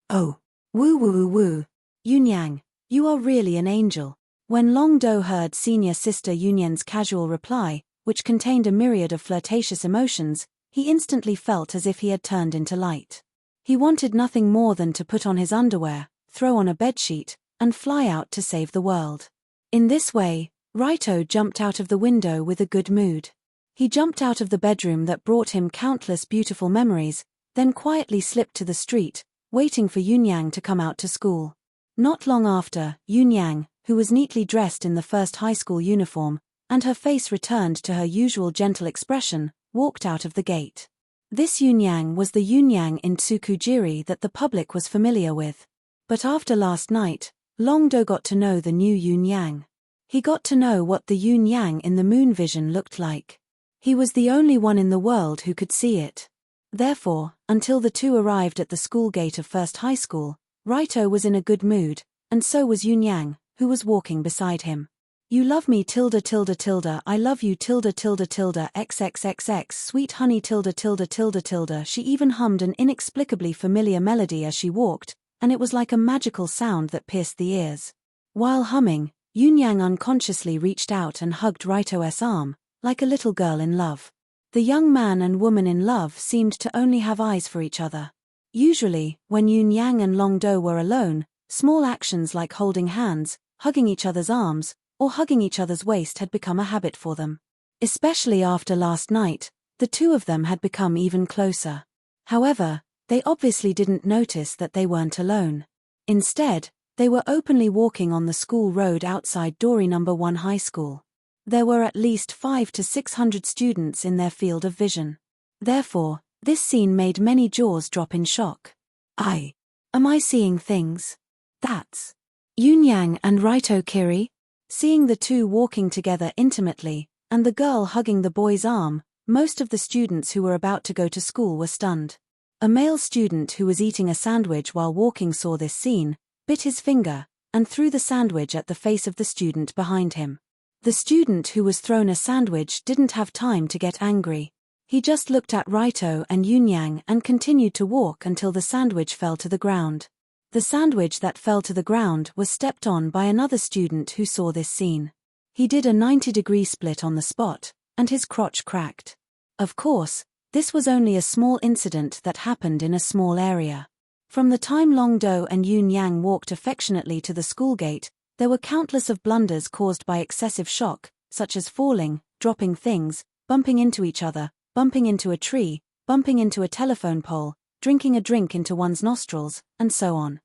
Oh. Woo woo woo woo. Yunyang, you are really an angel. When Long Do heard senior sister Yunyang's casual reply, which contained a myriad of flirtatious emotions, he instantly felt as if he had turned into light. He wanted nothing more than to put on his underwear, throw on a bedsheet, and fly out to save the world. In this way, Raito jumped out of the window with a good mood. He jumped out of the bedroom that brought him countless beautiful memories, then quietly slipped to the street, waiting for Yunyang to come out to school. Not long after, Yunyang, who was neatly dressed in the first high school uniform, and her face returned to her usual gentle expression, walked out of the gate. This Yunyang was the Yunyang in Tsukujiri that the public was familiar with. But after last night, Long Do got to know the new Yunyang. He got to know what the Yunyang in the moon vision looked like. He was the only one in the world who could see it. Therefore, until the two arrived at the school gate of First High School, Raito was in a good mood, and so was Yunyang, who was walking beside him. You love me tilde tilde tilde, I love you tilde tilde tilde, xxxx, sweet honey tilde tilde tilde tilde. She even hummed an inexplicably familiar melody as she walked, and it was like a magical sound that pierced the ears. While humming, Yunyang unconsciously reached out and hugged Raito's arm, like a little girl in love. The young man and woman in love seemed to only have eyes for each other. Usually, when Yunyang and Long Do were alone, small actions like holding hands, hugging each other's arms, or hugging each other's waist had become a habit for them. Especially after last night, the two of them had become even closer. However, they obviously didn't notice that they weren't alone. Instead, they were openly walking on the school road outside Dori No. 1 High School. There were at least 500 to 600 students in their field of vision. Therefore, this scene made many jaws drop in shock. Am I seeing things? That's Yunyang and Raito Kiri? Seeing the two walking together intimately, and the girl hugging the boy's arm, most of the students who were about to go to school were stunned. A male student who was eating a sandwich while walking saw this scene, bit his finger, and threw the sandwich at the face of the student behind him. The student who was thrown a sandwich didn't have time to get angry. He just looked at Raito and Yunyang and continued to walk until the sandwich fell to the ground. The sandwich that fell to the ground was stepped on by another student who saw this scene. He did a 90-degree split on the spot, and his crotch cracked. Of course, This was only a small incident that happened in a small area. From the time Long Do and Yun Yang walked affectionately to the school gate, there were countless of blunders caused by excessive shock, such as falling, dropping things, bumping into each other, bumping into a tree, bumping into a telephone pole, drinking a drink into one's nostrils, and so on.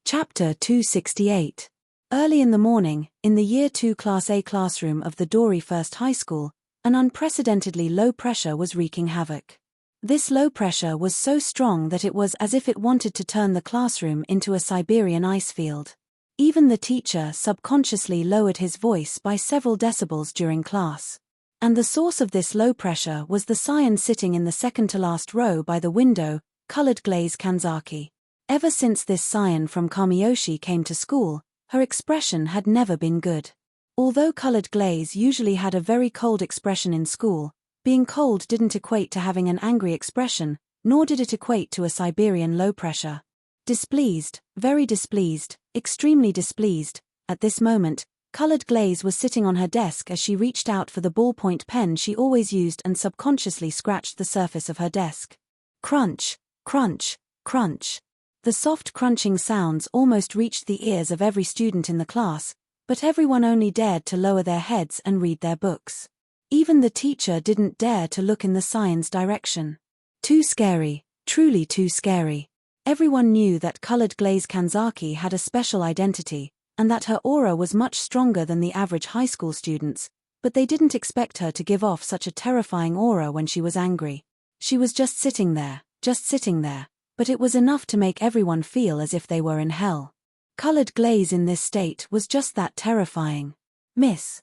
Chapter 268. Early in the morning, in the Year 2 Class A classroom of the Dory First High School, an unprecedentedly low pressure was wreaking havoc. This low pressure was so strong that it was as if it wanted to turn the classroom into a Siberian ice field. Even the teacher subconsciously lowered his voice by several decibels during class. And the source of this low pressure was the scion sitting in the second-to-last row by the window, colored glaze Kanzaki. Ever since this scion from Kamiyoshi came to school, her expression had never been good. Although colored glaze usually had a very cold expression in school, being cold didn't equate to having an angry expression, nor did it equate to a Siberian low pressure. Displeased, very displeased, extremely displeased, at this moment, colored glaze was sitting on her desk as she reached out for the ballpoint pen she always used and subconsciously scratched the surface of her desk. Crunch, crunch, crunch. The soft crunching sounds almost reached the ears of every student in the class, but everyone only dared to lower their heads and read their books. Even the teacher didn't dare to look in the scion's direction. Too scary, truly too scary. Everyone knew that colored glaze Kanzaki had a special identity, and that her aura was much stronger than the average high school students, but they didn't expect her to give off such a terrifying aura when she was angry. She was just sitting there, but it was enough to make everyone feel as if they were in hell. Colored glaze in this state was just that terrifying. Miss,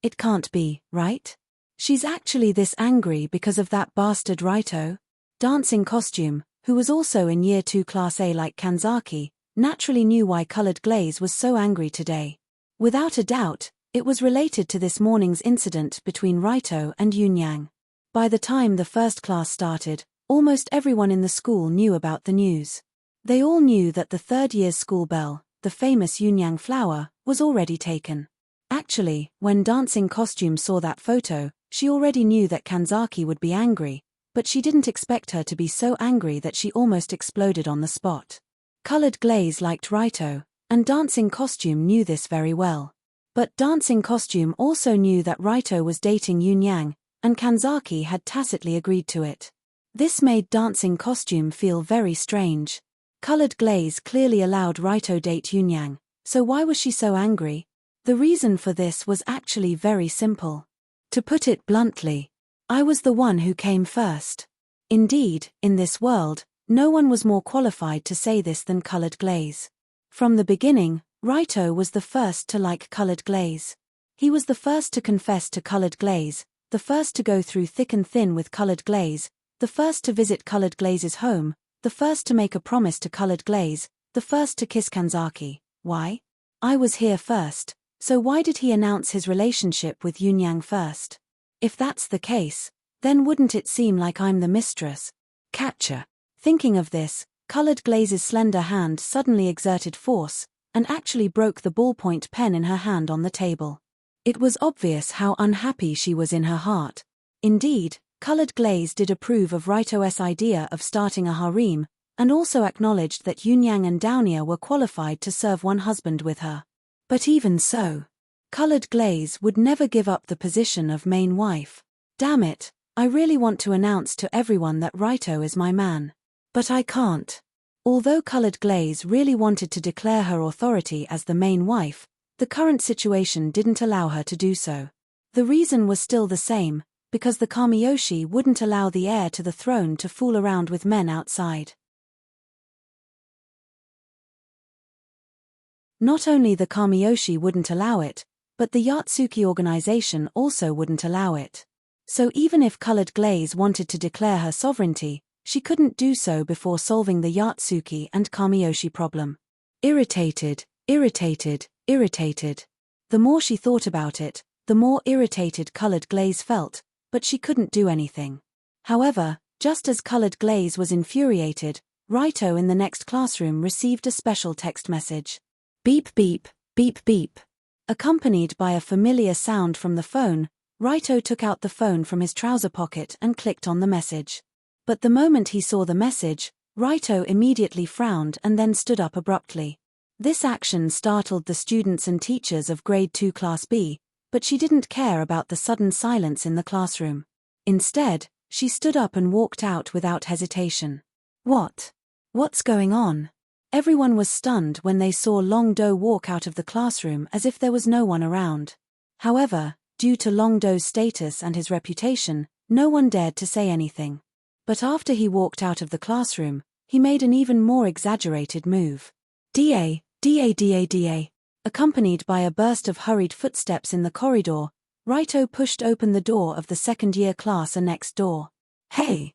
it can't be, right? She's actually this angry because of that bastard Raito? Dancing Costume, who was also in Year 2 Class A like Kanzaki, naturally knew why colored glaze was so angry today. Without a doubt, it was related to this morning's incident between Raito and Yun Yang. By the time the first class started, almost everyone in the school knew about the news. They all knew that the third year's school bell, the famous Yun Yang flower, was already taken. Actually, when Dancing Costume saw that photo, she already knew that Kanzaki would be angry, but she didn't expect her to be so angry that she almost exploded on the spot. Colored glaze liked Raito, and Dancing Costume knew this very well. But Dancing Costume also knew that Raito was dating Yun Yang, and Kanzaki had tacitly agreed to it. This made Dancing Costume feel very strange. Colored glaze clearly allowed Raito date Yun Yang, so why was she so angry? The reason for this was actually very simple. To put it bluntly, I was the one who came first. Indeed, in this world, no one was more qualified to say this than colored glaze. From the beginning, Raito was the first to like colored glaze. He was the first to confess to colored glaze, the first to go through thick and thin with colored glaze, the first to visit colored glaze's home, the first to make a promise to colored glaze, the first to kiss Kanzaki. Why? I was here first, so why did he announce his relationship with Yun Yang first? If that's the case, then wouldn't it seem like I'm the mistress? Catcher. Thinking of this, colored glaze's slender hand suddenly exerted force, and actually broke the ballpoint pen in her hand on the table. It was obvious how unhappy she was in her heart. Indeed, colored glaze did approve of Raito's idea of starting a harem, and also acknowledged that Yun Yang and Downia were qualified to serve one husband with her. But even so, colored glaze would never give up the position of main wife. Damn it, I really want to announce to everyone that Raito is my man. But I can't. Although colored glaze really wanted to declare her authority as the main wife, the current situation didn't allow her to do so. The reason was still the same, because the Kamiyoshi wouldn't allow the heir to the throne to fool around with men outside. Not only the Kamiyoshi wouldn't allow it, but the Yatsuki organization also wouldn't allow it. So even if colored glaze wanted to declare her sovereignty, she couldn't do so before solving the Yatsuki and Kamiyoshi problem. Irritated. The more she thought about it, the more irritated colored glaze felt, but she couldn't do anything. However, Just as Colored Glaze was infuriated, Raito in the next classroom received a special text message. Beep beep, beep beep. Accompanied by a familiar sound from the phone, Raito took out the phone from his trouser pocket and clicked on the message. But the moment he saw the message, Raito immediately frowned and then stood up abruptly. This action startled the students and teachers of Grade 2 Class B, but she didn't care about the sudden silence in the classroom. Instead, she stood up and walked out without hesitation. What's going on? Everyone was stunned when they saw Long Do walk out of the classroom as if there was no one around. However, due to Long Do's status and his reputation, no one dared to say anything. But after he walked out of the classroom, he made an even more exaggerated move. Da. Accompanied by a burst of hurried footsteps in the corridor, Raito pushed open the door of the second-year class next door. Hey!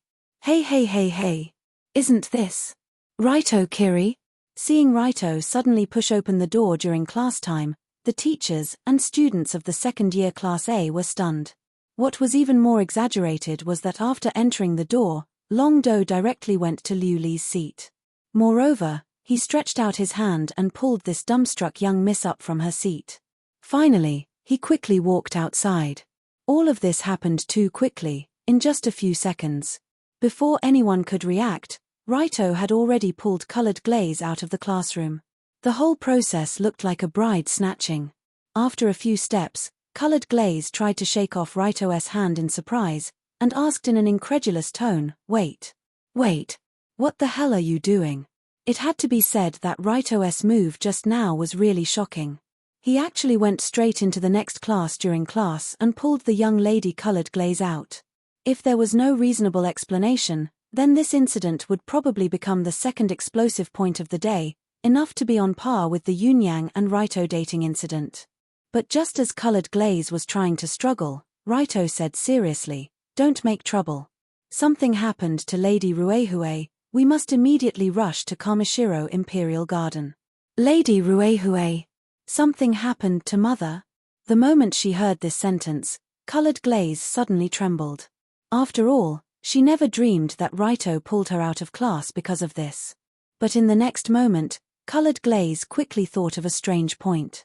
Isn't this Raito Kiri? Seeing Raito suddenly push open the door during class time, the teachers and students of the second-year Class A were stunned. What was even more exaggerated was that after entering the door, Long Do directly went to Liu Li's seat. Moreover, he stretched out his hand and pulled this dumbstruck young miss up from her seat. Finally, he quickly walked outside. All of this happened too quickly, in just a few seconds. Before anyone could react, Raito had already pulled Colored Glaze out of the classroom. The whole process looked like a bride snatching. After a few steps, Colored Glaze tried to shake off Raito's hand in surprise, and asked in an incredulous tone, Wait, what the hell are you doing? It had to be said that Raito's move just now was really shocking. He actually went straight into the next class during class and pulled the young lady Colored Glaze out. If there was no reasonable explanation, then this incident would probably become the second explosive point of the day, enough to be on par with the Yunyang and Raito dating incident. But just as Colored Glaze was trying to struggle, Raito said seriously, Don't make trouble. Something happened to Lady Ruehue. We must immediately rush to Kamishiro Imperial Garden. Lady Ruehue. Something happened to Mother? The moment she heard this sentence, Colored Glaze suddenly trembled. After all, she never dreamed that Raito pulled her out of class because of this. But in the next moment, Colored Glaze quickly thought of a strange point.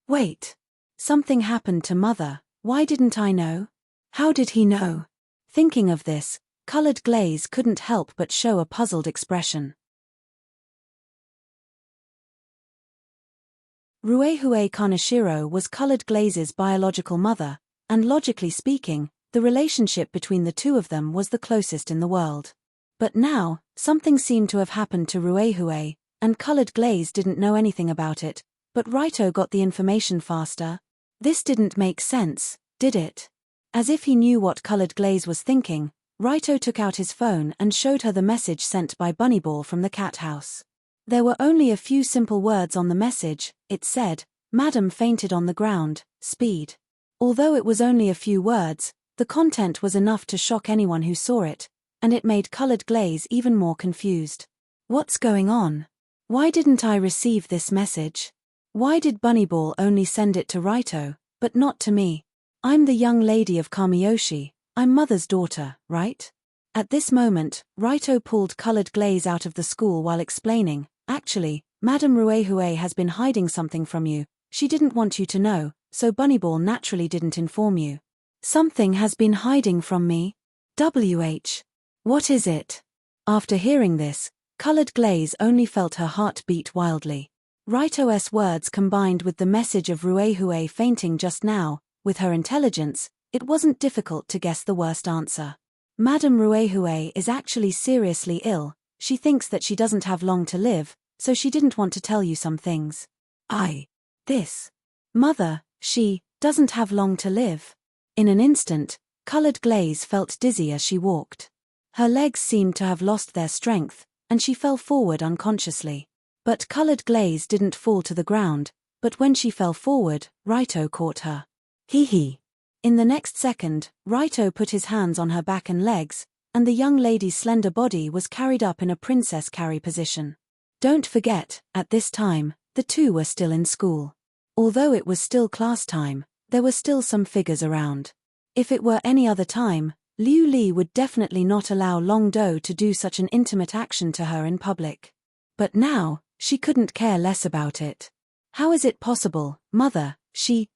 Wait. Something happened to Mother. Why didn't I know? How did he know? Thinking of this, Colored Glaze couldn't help but show a puzzled expression. Ruehue Kaneshiro was Colored Glaze's biological mother, and logically speaking, the relationship between the two of them was the closest in the world. But now, something seemed to have happened to Ruehue, and Colored Glaze didn't know anything about it, but Raito got the information faster. This didn't make sense, did it? As if he knew what Colored Glaze was thinking, Raito took out his phone and showed her the message sent by Bunnyball from the cat house. There were only a few simple words on the message. It said, Madam fainted on the ground, speed. Although it was only a few words, the content was enough to shock anyone who saw it, and it made Colored Glaze even more confused. What's going on? Why didn't I receive this message? Why did Bunnyball only send it to Raito, but not to me? I'm the young lady of Kamiyoshi. I'm Mother's daughter, right? At this moment, Raito pulled Colored Glaze out of the school while explaining, Actually, Madame Ruehue has been hiding something from you. She didn't want you to know, so Bunnyball naturally didn't inform you. Something has been hiding from me? What is it? After hearing this, Colored Glaze only felt her heart beat wildly. Raito's words combined with the message of Ruehue fainting just now, with her intelligence, it wasn't difficult to guess the worst answer. Madame Ruehue is actually seriously ill. She thinks that she doesn't have long to live, so she didn't want to tell you some things. Mother, she doesn't have long to live. In an instant, Colored Glaze felt dizzy as she walked. Her legs seemed to have lost their strength, and she fell forward unconsciously. But Colored Glaze didn't fall to the ground, but when she fell forward, Raito caught her. In the next second, Raito put his hands on her back and legs, and the young lady's slender body was carried up in a princess carry position. Don't forget, at this time, the two were still in school. Although it was still class time, there were still some figures around. If it were any other time, Liu Li would definitely not allow Long Do to do such an intimate action to her in public. But now, she couldn't care less about it. How is it possible, Mother?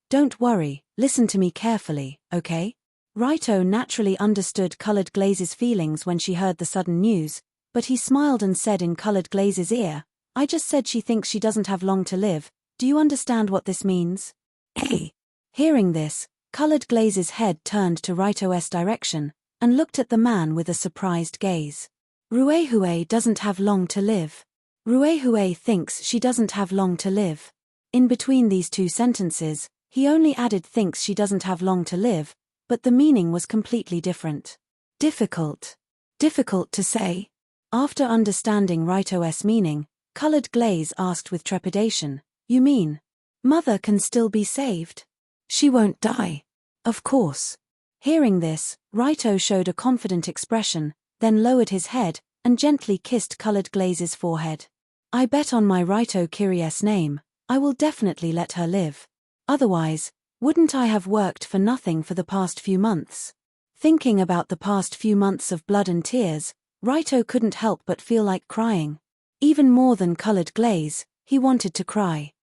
Don't worry, listen to me carefully, okay? Raito naturally understood Colored Glaze's feelings when she heard the sudden news, but he smiled and said in Colored Glaze's ear, I just said she thinks she doesn't have long to live. Do you understand what this means? Hey! Hearing this, Colored Glaze's head turned to Raito's direction, and looked at the man with a surprised gaze. Ruehue doesn't have long to live. Ruehue thinks she doesn't have long to live. In between these two sentences, he only added thinks she doesn't have long to live, but the meaning was completely different. Difficult. Difficult to say? After understanding Raito's meaning, Colored Glaze asked with trepidation, You mean, Mother can still be saved? She won't die. Of course. Hearing this, Raito showed a confident expression, then lowered his head, and gently kissed Colored Glaze's forehead. I bet on my Raito Kirie's name, I will definitely let her live. Otherwise, wouldn't I have worked for nothing for the past few months? Thinking about the past few months of blood and tears, Raito couldn't help but feel like crying. Even more than Colored Glaze, he wanted to cry.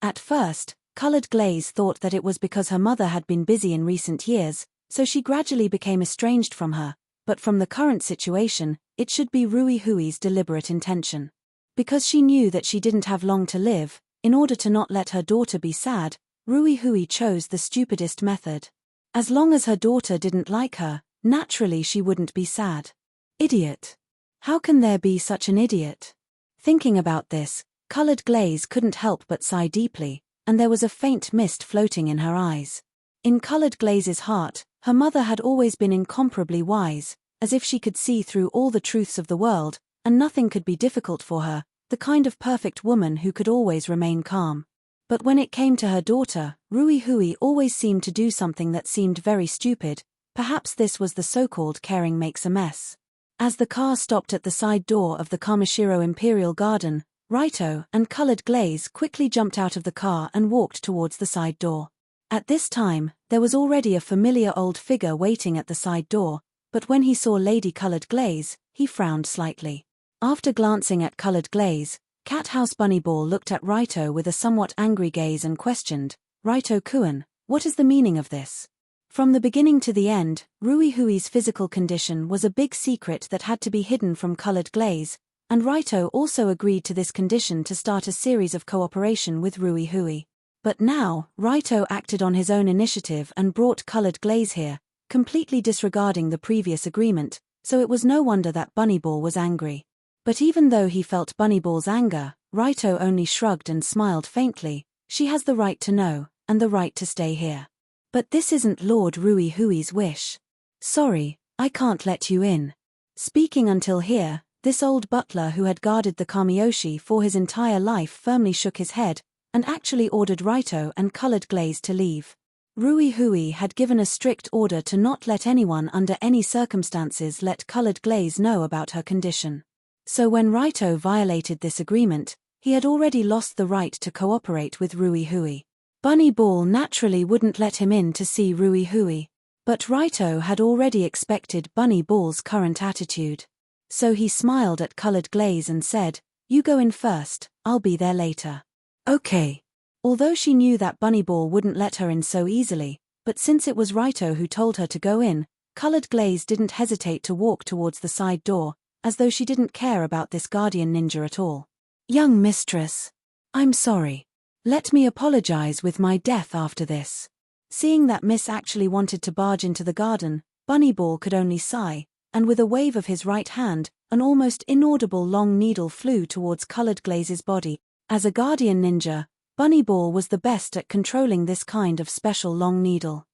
At first, Colored Glaze thought that it was because her mother had been busy in recent years, so she gradually became estranged from her, but from the current situation, it should be Ruihui's deliberate intention. Because she knew that she didn't have long to live, in order to not let her daughter be sad, Ruihui chose the stupidest method. As long as her daughter didn't like her, naturally she wouldn't be sad. Idiot. How can there be such an idiot? Thinking about this, Colored Glaze couldn't help but sigh deeply, and there was a faint mist floating in her eyes. In Colored Glaze's heart, her mother had always been incomparably wise, as if she could see through all the truths of the world, and nothing could be difficult for her, the kind of perfect woman who could always remain calm. But when it came to her daughter, Ruihui always seemed to do something that seemed very stupid. Perhaps this was the so-called caring makes a mess. As the car stopped at the side door of the Kamishiro Imperial Garden, Raito and Colored Glaze quickly jumped out of the car and walked towards the side door. At this time, there was already a familiar old figure waiting at the side door, but when he saw Lady Colored Glaze, he frowned slightly. After glancing at Colored Glaze, Cat House Bunnyball looked at Raito with a somewhat angry gaze and questioned, Raito-kun, what is the meaning of this? From the beginning to the end, Ruihui's physical condition was a big secret that had to be hidden from Colored Glaze, and Raito also agreed to this condition to start a series of cooperation with Ruihui. But now, Raito acted on his own initiative and brought Colored Glaze here, completely disregarding the previous agreement, so it was no wonder that Bunnyball was angry. But even though he felt Bunnyball's anger, Raito only shrugged and smiled faintly. She has the right to know, and the right to stay here. But this isn't Lord Ruihui's wish. Sorry, I can't let you in. Speaking until here, this old butler who had guarded the Kamiyoshi for his entire life firmly shook his head, and actually ordered Raito and Colored Glaze to leave. Ruihui had given a strict order to not let anyone under any circumstances let Colored Glaze know about her condition. So when Raito violated this agreement, he had already lost the right to cooperate with Ruihui. Bunnyball naturally wouldn't let him in to see Ruihui. But Raito had already expected Bunnyball's current attitude. So he smiled at Colored Glaze and said, You go in first, I'll be there later. Okay. Although she knew that Bunnyball wouldn't let her in so easily, but since it was Raito who told her to go in, Colored Glaze didn't hesitate to walk towards the side door, as though she didn't care about this guardian ninja at all. Young mistress. I'm sorry. Let me apologize with my death after this. Seeing that Miss actually wanted to barge into the garden, Bunnyball could only sigh, and with a wave of his right hand, an almost inaudible long needle flew towards Colored Glaze's body. As a guardian ninja, Bunnyball was the best at controlling this kind of special long needle.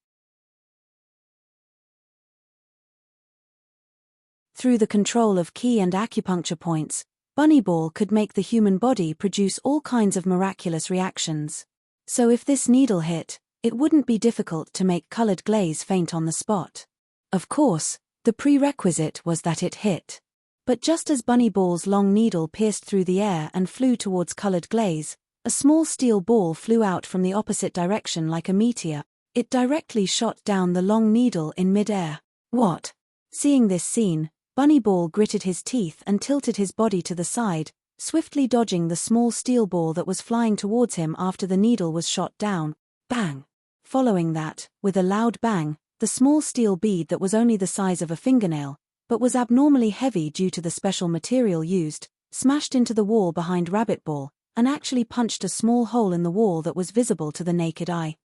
Through the control of ki and acupuncture points, Bunnyball could make the human body produce all kinds of miraculous reactions. So if this needle hit, it wouldn't be difficult to make Colored Glaze faint on the spot. Of course, the prerequisite was that it hit. But just as Bunny Ball's long needle pierced through the air and flew towards colored glaze, a small steel ball flew out from the opposite direction like a meteor. It directly shot down the long needle in mid-air. What? Seeing this scene, Bunny Ball gritted his teeth and tilted his body to the side, swiftly dodging the small steel ball that was flying towards him after the needle was shot down. Bang! Following that, with a loud bang, the small steel bead that was only the size of a fingernail, but was abnormally heavy due to the special material used, smashed into the wall behind Rabbit Ball, and actually punched a small hole in the wall that was visible to the naked eye.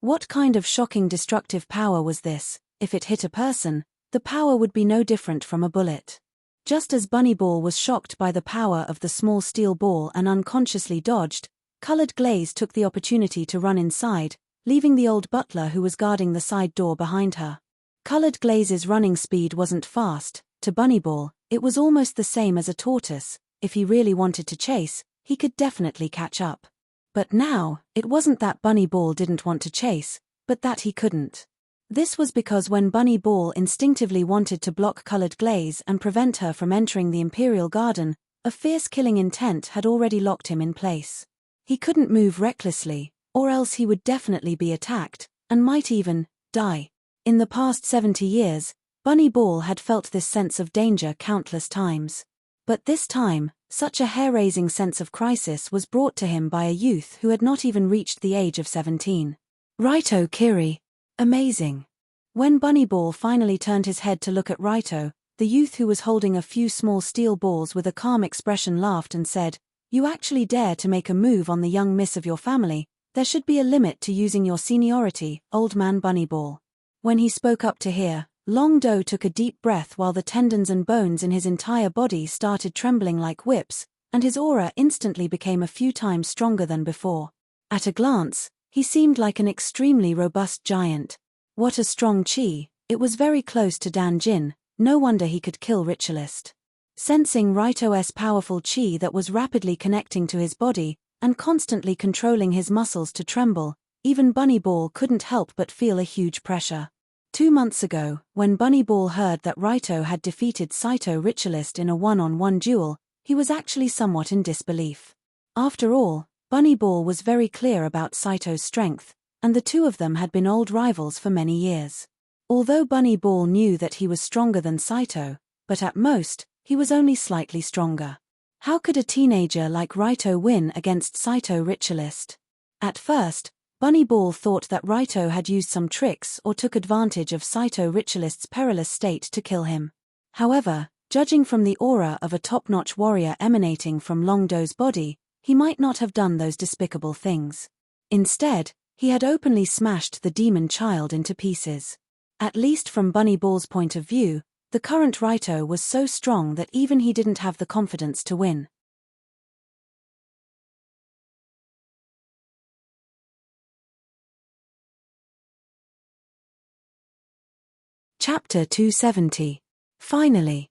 What kind of shocking destructive power was this? If it hit a person, the power would be no different from a bullet. Just as Bunny Ball was shocked by the power of the small steel ball and unconsciously dodged, Colored Glaze took the opportunity to run inside, leaving the old butler who was guarding the side door behind her. Colored Glaze's running speed wasn't fast. To Bunny Ball, it was almost the same as a tortoise. If he really wanted to chase, he could definitely catch up. But now, it wasn't that Bunny Ball didn't want to chase, but that he couldn't. This was because when Bunny Ball instinctively wanted to block Colored Glaze and prevent her from entering the Imperial Garden, a fierce killing intent had already locked him in place. He couldn't move recklessly, or else he would definitely be attacked, and might even die. In the past 70 years, Bunny Ball had felt this sense of danger countless times. But this time, such a hair-raising sense of crisis was brought to him by a youth who had not even reached the age of 17. Raito Kiri. Amazing. When Bunny Ball finally turned his head to look at Raito, the youth who was holding a few small steel balls with a calm expression laughed and said, "You actually dare to make a move on the young miss of your family? There should be a limit to using your seniority, old man Bunny Ball." When he spoke up to hear, Long Do took a deep breath while the tendons and bones in his entire body started trembling like whips, and his aura instantly became a few times stronger than before. At a glance, he seemed like an extremely robust giant. What a strong chi! It was very close to Dan Jin, no wonder he could kill Ritualist. Sensing Raito's powerful chi that was rapidly connecting to his body, and constantly controlling his muscles to tremble, even Bunny Ball couldn't help but feel a huge pressure. 2 months ago, when Bunny Ball heard that Raito had defeated Saito Ritualist in a one-on-one duel, he was actually somewhat in disbelief. After all, Bunny Ball was very clear about Saito's strength, and the two of them had been old rivals for many years. Although Bunny Ball knew that he was stronger than Saito, but at most, he was only slightly stronger. How could a teenager like Raito win against Saito Ritualist? At first, Bunny Ball thought that Raito had used some tricks or took advantage of Saito Ritualist's perilous state to kill him. However, judging from the aura of a top-notch warrior emanating from Long Do's body, he might not have done those despicable things. Instead, he had openly smashed the demon child into pieces. At least from Bunny Ball's point of view, the current Raito was so strong that even he didn't have the confidence to win. Chapter 270. Finally,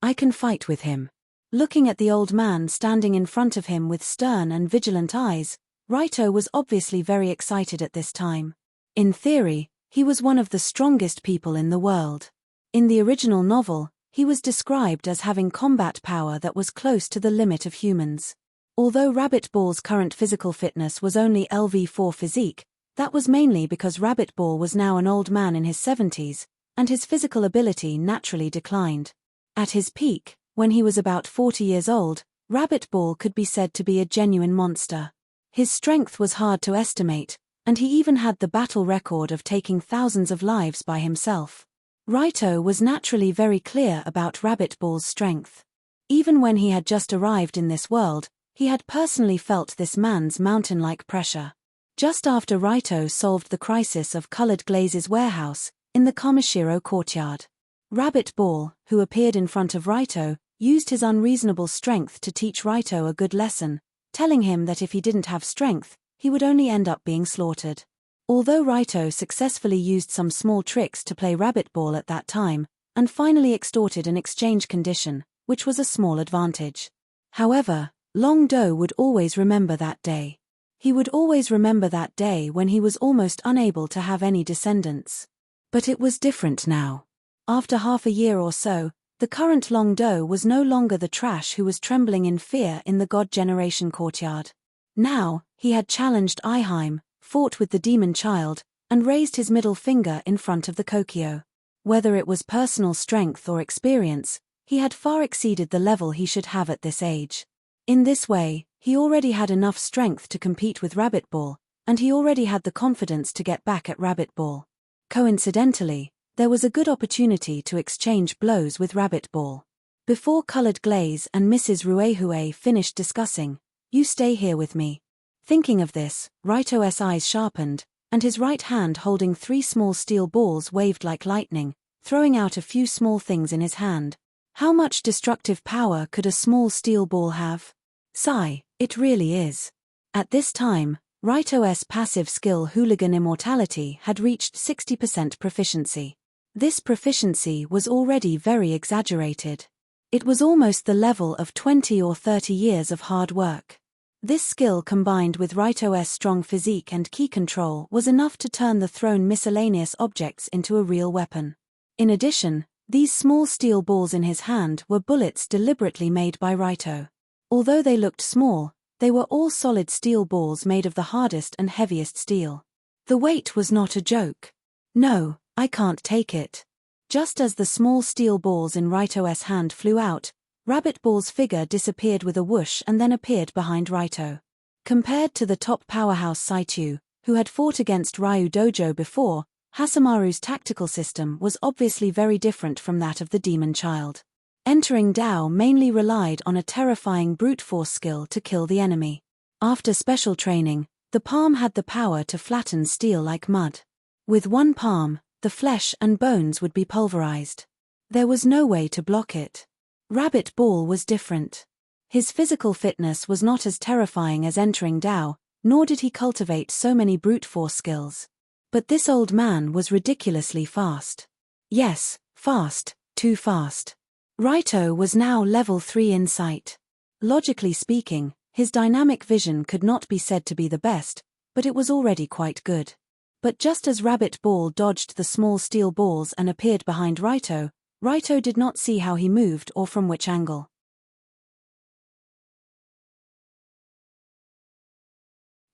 I can fight with him. Looking at the old man standing in front of him with stern and vigilant eyes, Raito was obviously very excited at this time. In theory, he was one of the strongest people in the world. In the original novel, he was described as having combat power that was close to the limit of humans. Although Rabbit Ball's current physical fitness was only LV4 physique, that was mainly because Rabbit Ball was now an old man in his 70s, and his physical ability naturally declined. At his peak, when he was about 40 years old, Rabbit Ball could be said to be a genuine monster. His strength was hard to estimate, and he even had the battle record of taking thousands of lives by himself. Raito was naturally very clear about Rabbit Ball's strength. Even when he had just arrived in this world, he had personally felt this man's mountain-like pressure. Just after Raito solved the crisis of Colored Glaze's warehouse, in the Kamishiro courtyard, Rabbit Ball, who appeared in front of Raito, used his unreasonable strength to teach Raito a good lesson, telling him that if he didn't have strength, he would only end up being slaughtered. Although Raito successfully used some small tricks to play Rabbit Ball at that time, and finally extorted an exchange condition, which was a small advantage. However, Long Do would always remember that day. He would always remember that day when he was almost unable to have any descendants. But it was different now. After half a year or so, The current Long Do was no longer the trash who was trembling in fear in the God Generation courtyard. Now, he had challenged Iheim, fought with the demon child, and raised his middle finger in front of the Kokyo. Whether it was personal strength or experience, he had far exceeded the level he should have at this age. In this way, he already had enough strength to compete with Rabbit Ball, and he already had the confidence to get back at Rabbit Ball. Coincidentally, there was a good opportunity to exchange blows with Rabbit Ball. Before Colored Glaze and Mrs. Ruehue finished discussing, "You stay here with me." Thinking of this, Raito's eyes sharpened, and his right hand holding 3 small steel balls waved like lightning, throwing out a few small things in his hand. How much destructive power could a small steel ball have? Sigh, it really is. At this time, Raito's passive skill Hooligan Immortality had reached 60% proficiency. This proficiency was already very exaggerated. It was almost the level of 20 or 30 years of hard work. This skill combined with Raito's strong physique and ki control was enough to turn the thrown miscellaneous objects into a real weapon. In addition, these small steel balls in his hand were bullets deliberately made by Raito. Although they looked small, they were all solid steel balls made of the hardest and heaviest steel. The weight was not a joke. "No, I can't take it." Just as the small steel balls in Raito's hand flew out, Rabbit Ball's figure disappeared with a whoosh and then appeared behind Raito. Compared to the top powerhouse Saitu, who had fought against Ryu Dojo before, Hasamaru's tactical system was obviously very different from that of the demon child. Entering Dao mainly relied on a terrifying brute force skill to kill the enemy. After special training, the palm had the power to flatten steel like mud. With one palm, the flesh and bones would be pulverized. There was no way to block it. Rabbit Ball was different. His physical fitness was not as terrifying as entering Dao, nor did he cultivate so many brute force skills. But this old man was ridiculously fast. Yes, fast, too fast. Raito was now level 3 insight. Logically speaking, his dynamic vision could not be said to be the best, but it was already quite good. But just as Rabbit Ball dodged the small steel balls and appeared behind Raito, Raito did not see how he moved or from which angle.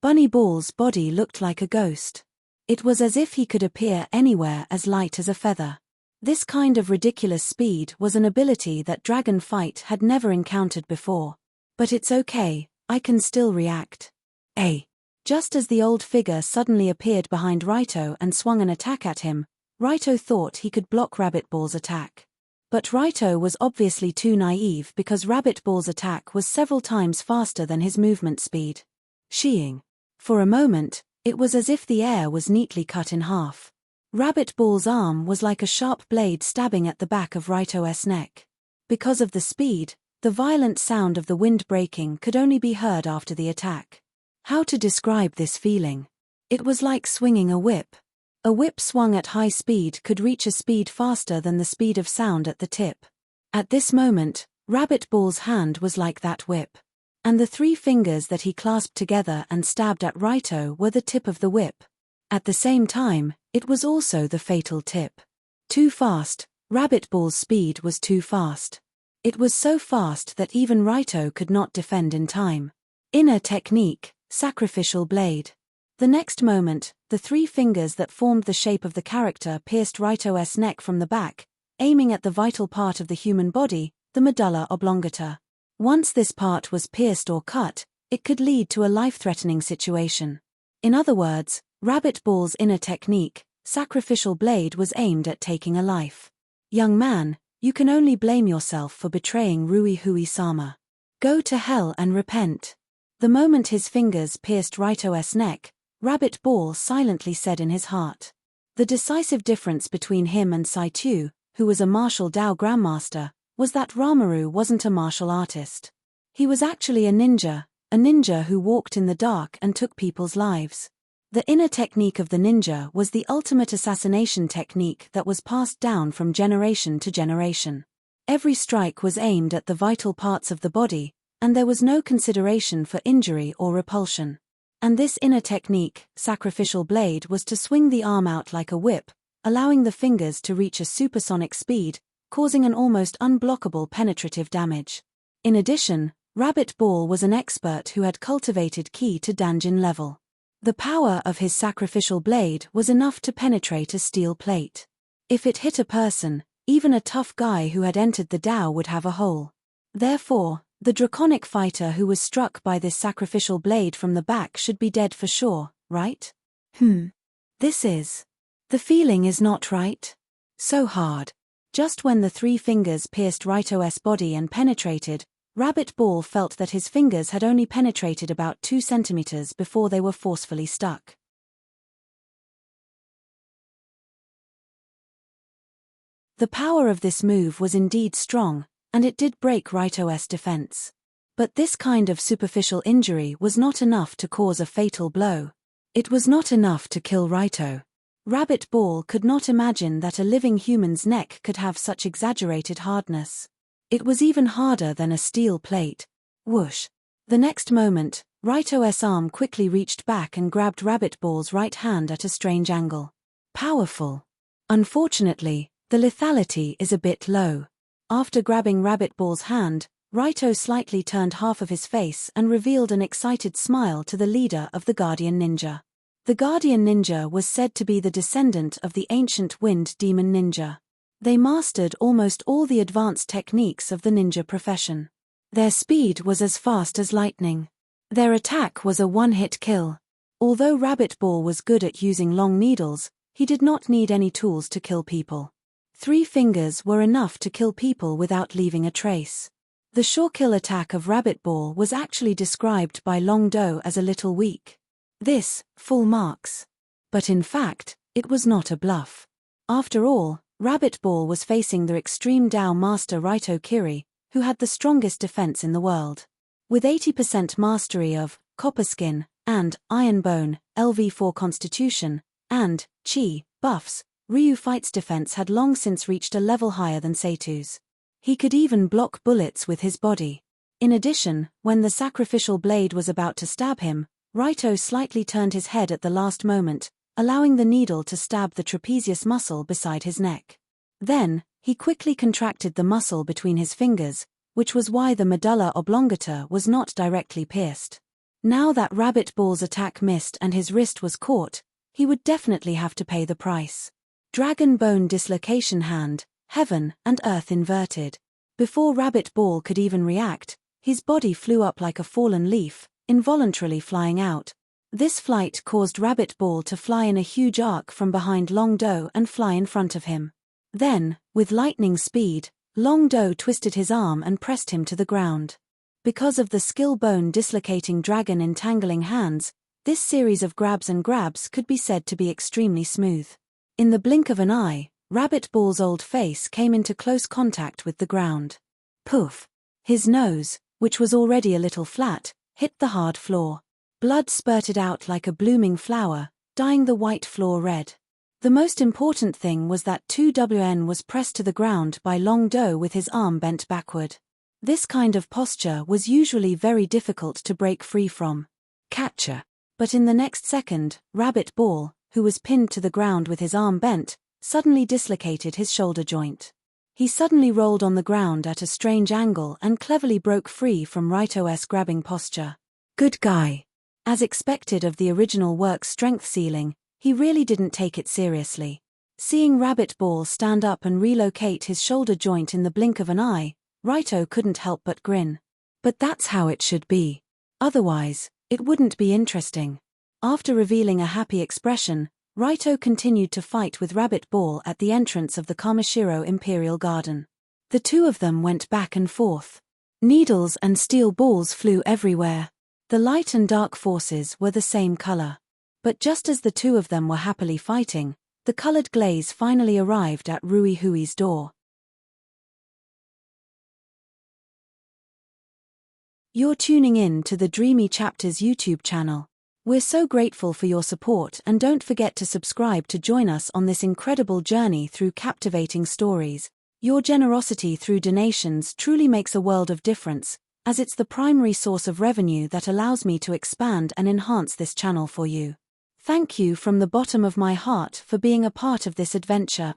Bunny Ball's body looked like a ghost. It was as if he could appear anywhere as light as a feather. This kind of ridiculous speed was an ability that Dragon Fight had never encountered before. But it's okay, I can still react. Just as the old figure suddenly appeared behind Raito and swung an attack at him, Raito thought he could block Rabbit Ball's attack. But Raito was obviously too naive because Rabbit Ball's attack was several times faster than his movement speed. Sheeing. For a moment, it was as if the air was neatly cut in half. Rabbit Ball's arm was like a sharp blade stabbing at the back of Raito's neck. Because of the speed, the violent sound of the wind breaking could only be heard after the attack. How to describe this feeling? It was like swinging a whip. A whip swung at high speed could reach a speed faster than the speed of sound at the tip. At this moment, Rabbit Ball's hand was like that whip. And the 3 fingers that he clasped together and stabbed at Raito were the tip of the whip. At the same time, it was also the fatal tip. Too fast, Rabbit Ball's speed was too fast. It was so fast that even Raito could not defend in time. Inner technique, sacrificial blade. The next moment, the 3 fingers that formed the shape of the character pierced Raito's neck from the back, aiming at the vital part of the human body, the medulla oblongata. Once this part was pierced or cut, it could lead to a life-threatening situation. In other words, Rabbit Ball's inner technique, sacrificial blade, was aimed at taking a life. Young man, you can only blame yourself for betraying Ruihui-sama. Go to hell and repent. The moment his fingers pierced Raito's neck, Rabbit Ball silently said in his heart. The decisive difference between him and Saitu, who was a martial Dao grandmaster, was that Ramaru wasn't a martial artist. He was actually a ninja who walked in the dark and took people's lives. The inner technique of the ninja was the ultimate assassination technique that was passed down from generation to generation. Every strike was aimed at the vital parts of the body, and there was no consideration for injury or repulsion. And this inner technique, sacrificial blade, was to swing the arm out like a whip, allowing the fingers to reach a supersonic speed, causing an almost unblockable penetrative damage. In addition, Rabbit Ball was an expert who had cultivated ki to Danjin level. The power of his sacrificial blade was enough to penetrate a steel plate. If it hit a person, even a tough guy who had entered the Tao would have a hole. Therefore, the draconic fighter who was struck by this sacrificial blade from the back should be dead for sure, right? This is. The feeling is not right. So hard. Just when the 3 fingers pierced Raito's body and penetrated, Rabbit Ball felt that his fingers had only penetrated about 2 centimeters before they were forcefully stuck. The power of this move was indeed strong, and it did break Raito's defense. But this kind of superficial injury was not enough to cause a fatal blow. It was not enough to kill Raito. Rabbit Ball could not imagine that a living human's neck could have such exaggerated hardness. It was even harder than a steel plate. Whoosh. The next moment, Raito's arm quickly reached back and grabbed Rabbit Ball's right hand at a strange angle. Powerful. Unfortunately, the lethality is a bit low. After grabbing Rabbit Ball's hand, Raito slightly turned half of his face and revealed an excited smile to the leader of the Guardian Ninja. The Guardian Ninja was said to be the descendant of the ancient Wind Demon Ninja. They mastered almost all the advanced techniques of the ninja profession. Their speed was as fast as lightning. Their attack was a one-hit kill. Although Rabbit Ball was good at using long needles, he did not need any tools to kill people. 3 fingers were enough to kill people without leaving a trace. The sure kill attack of Rabbit Ball was actually described by Long Do as a little weak. This, full marks. But in fact, it was not a bluff. After all, Rabbit Ball was facing the extreme Tao master Raito Kiri, who had the strongest defense in the world. With 80% mastery of Copper Skin and Iron Bone, LV4 Constitution, and Chi buffs, Ryu Fight's defense had long since reached a level higher than Seitu's. He could even block bullets with his body. In addition, when the sacrificial blade was about to stab him, Raito slightly turned his head at the last moment, allowing the needle to stab the trapezius muscle beside his neck. Then, he quickly contracted the muscle between his fingers, which was why the medulla oblongata was not directly pierced. Now that Rabbit Ball's attack missed and his wrist was caught, he would definitely have to pay the price. Dragon Bone Dislocation Hand, Heaven and Earth Inverted. Before Rabbit Ball could even react, his body flew up like a fallen leaf, involuntarily flying out. This flight caused Rabbit Ball to fly in a huge arc from behind Long Do and fly in front of him. Then, with lightning speed, Long Do twisted his arm and pressed him to the ground. Because of the skill bone dislocating dragon entangling hands, this series of grabs could be said to be extremely smooth. In the blink of an eye, Rabbit Ball's old face came into close contact with the ground. Poof! His nose, which was already a little flat, hit the hard floor. Blood spurted out like a blooming flower, dyeing the white floor red. The most important thing was that 2WN was pressed to the ground by Long Do with his arm bent backward. This kind of posture was usually very difficult to break free from. Catcher. But in the next second, Rabbit Ball, who was pinned to the ground with his arm bent, suddenly dislocated his shoulder joint. He suddenly rolled on the ground at a strange angle and cleverly broke free from Raito's grabbing posture. Good guy. As expected of the original work's strength ceiling, he really didn't take it seriously. Seeing Rabbit Ball stand up and relocate his shoulder joint in the blink of an eye, Raito couldn't help but grin. But that's how it should be. Otherwise, it wouldn't be interesting. After revealing a happy expression, Raito continued to fight with Rabbit Ball at the entrance of the Kamashiro Imperial Garden. The two of them went back and forth. Needles and steel balls flew everywhere. The light and dark forces were the same color. But just as the two of them were happily fighting, the colored glaze finally arrived at Rui Hui's door. You're tuning in to the Dreamy Chapters YouTube channel. We're so grateful for your support, and don't forget to subscribe to join us on this incredible journey through captivating stories. Your generosity through donations truly makes a world of difference, as it's the primary source of revenue that allows me to expand and enhance this channel for you. Thank you from the bottom of my heart for being a part of this adventure.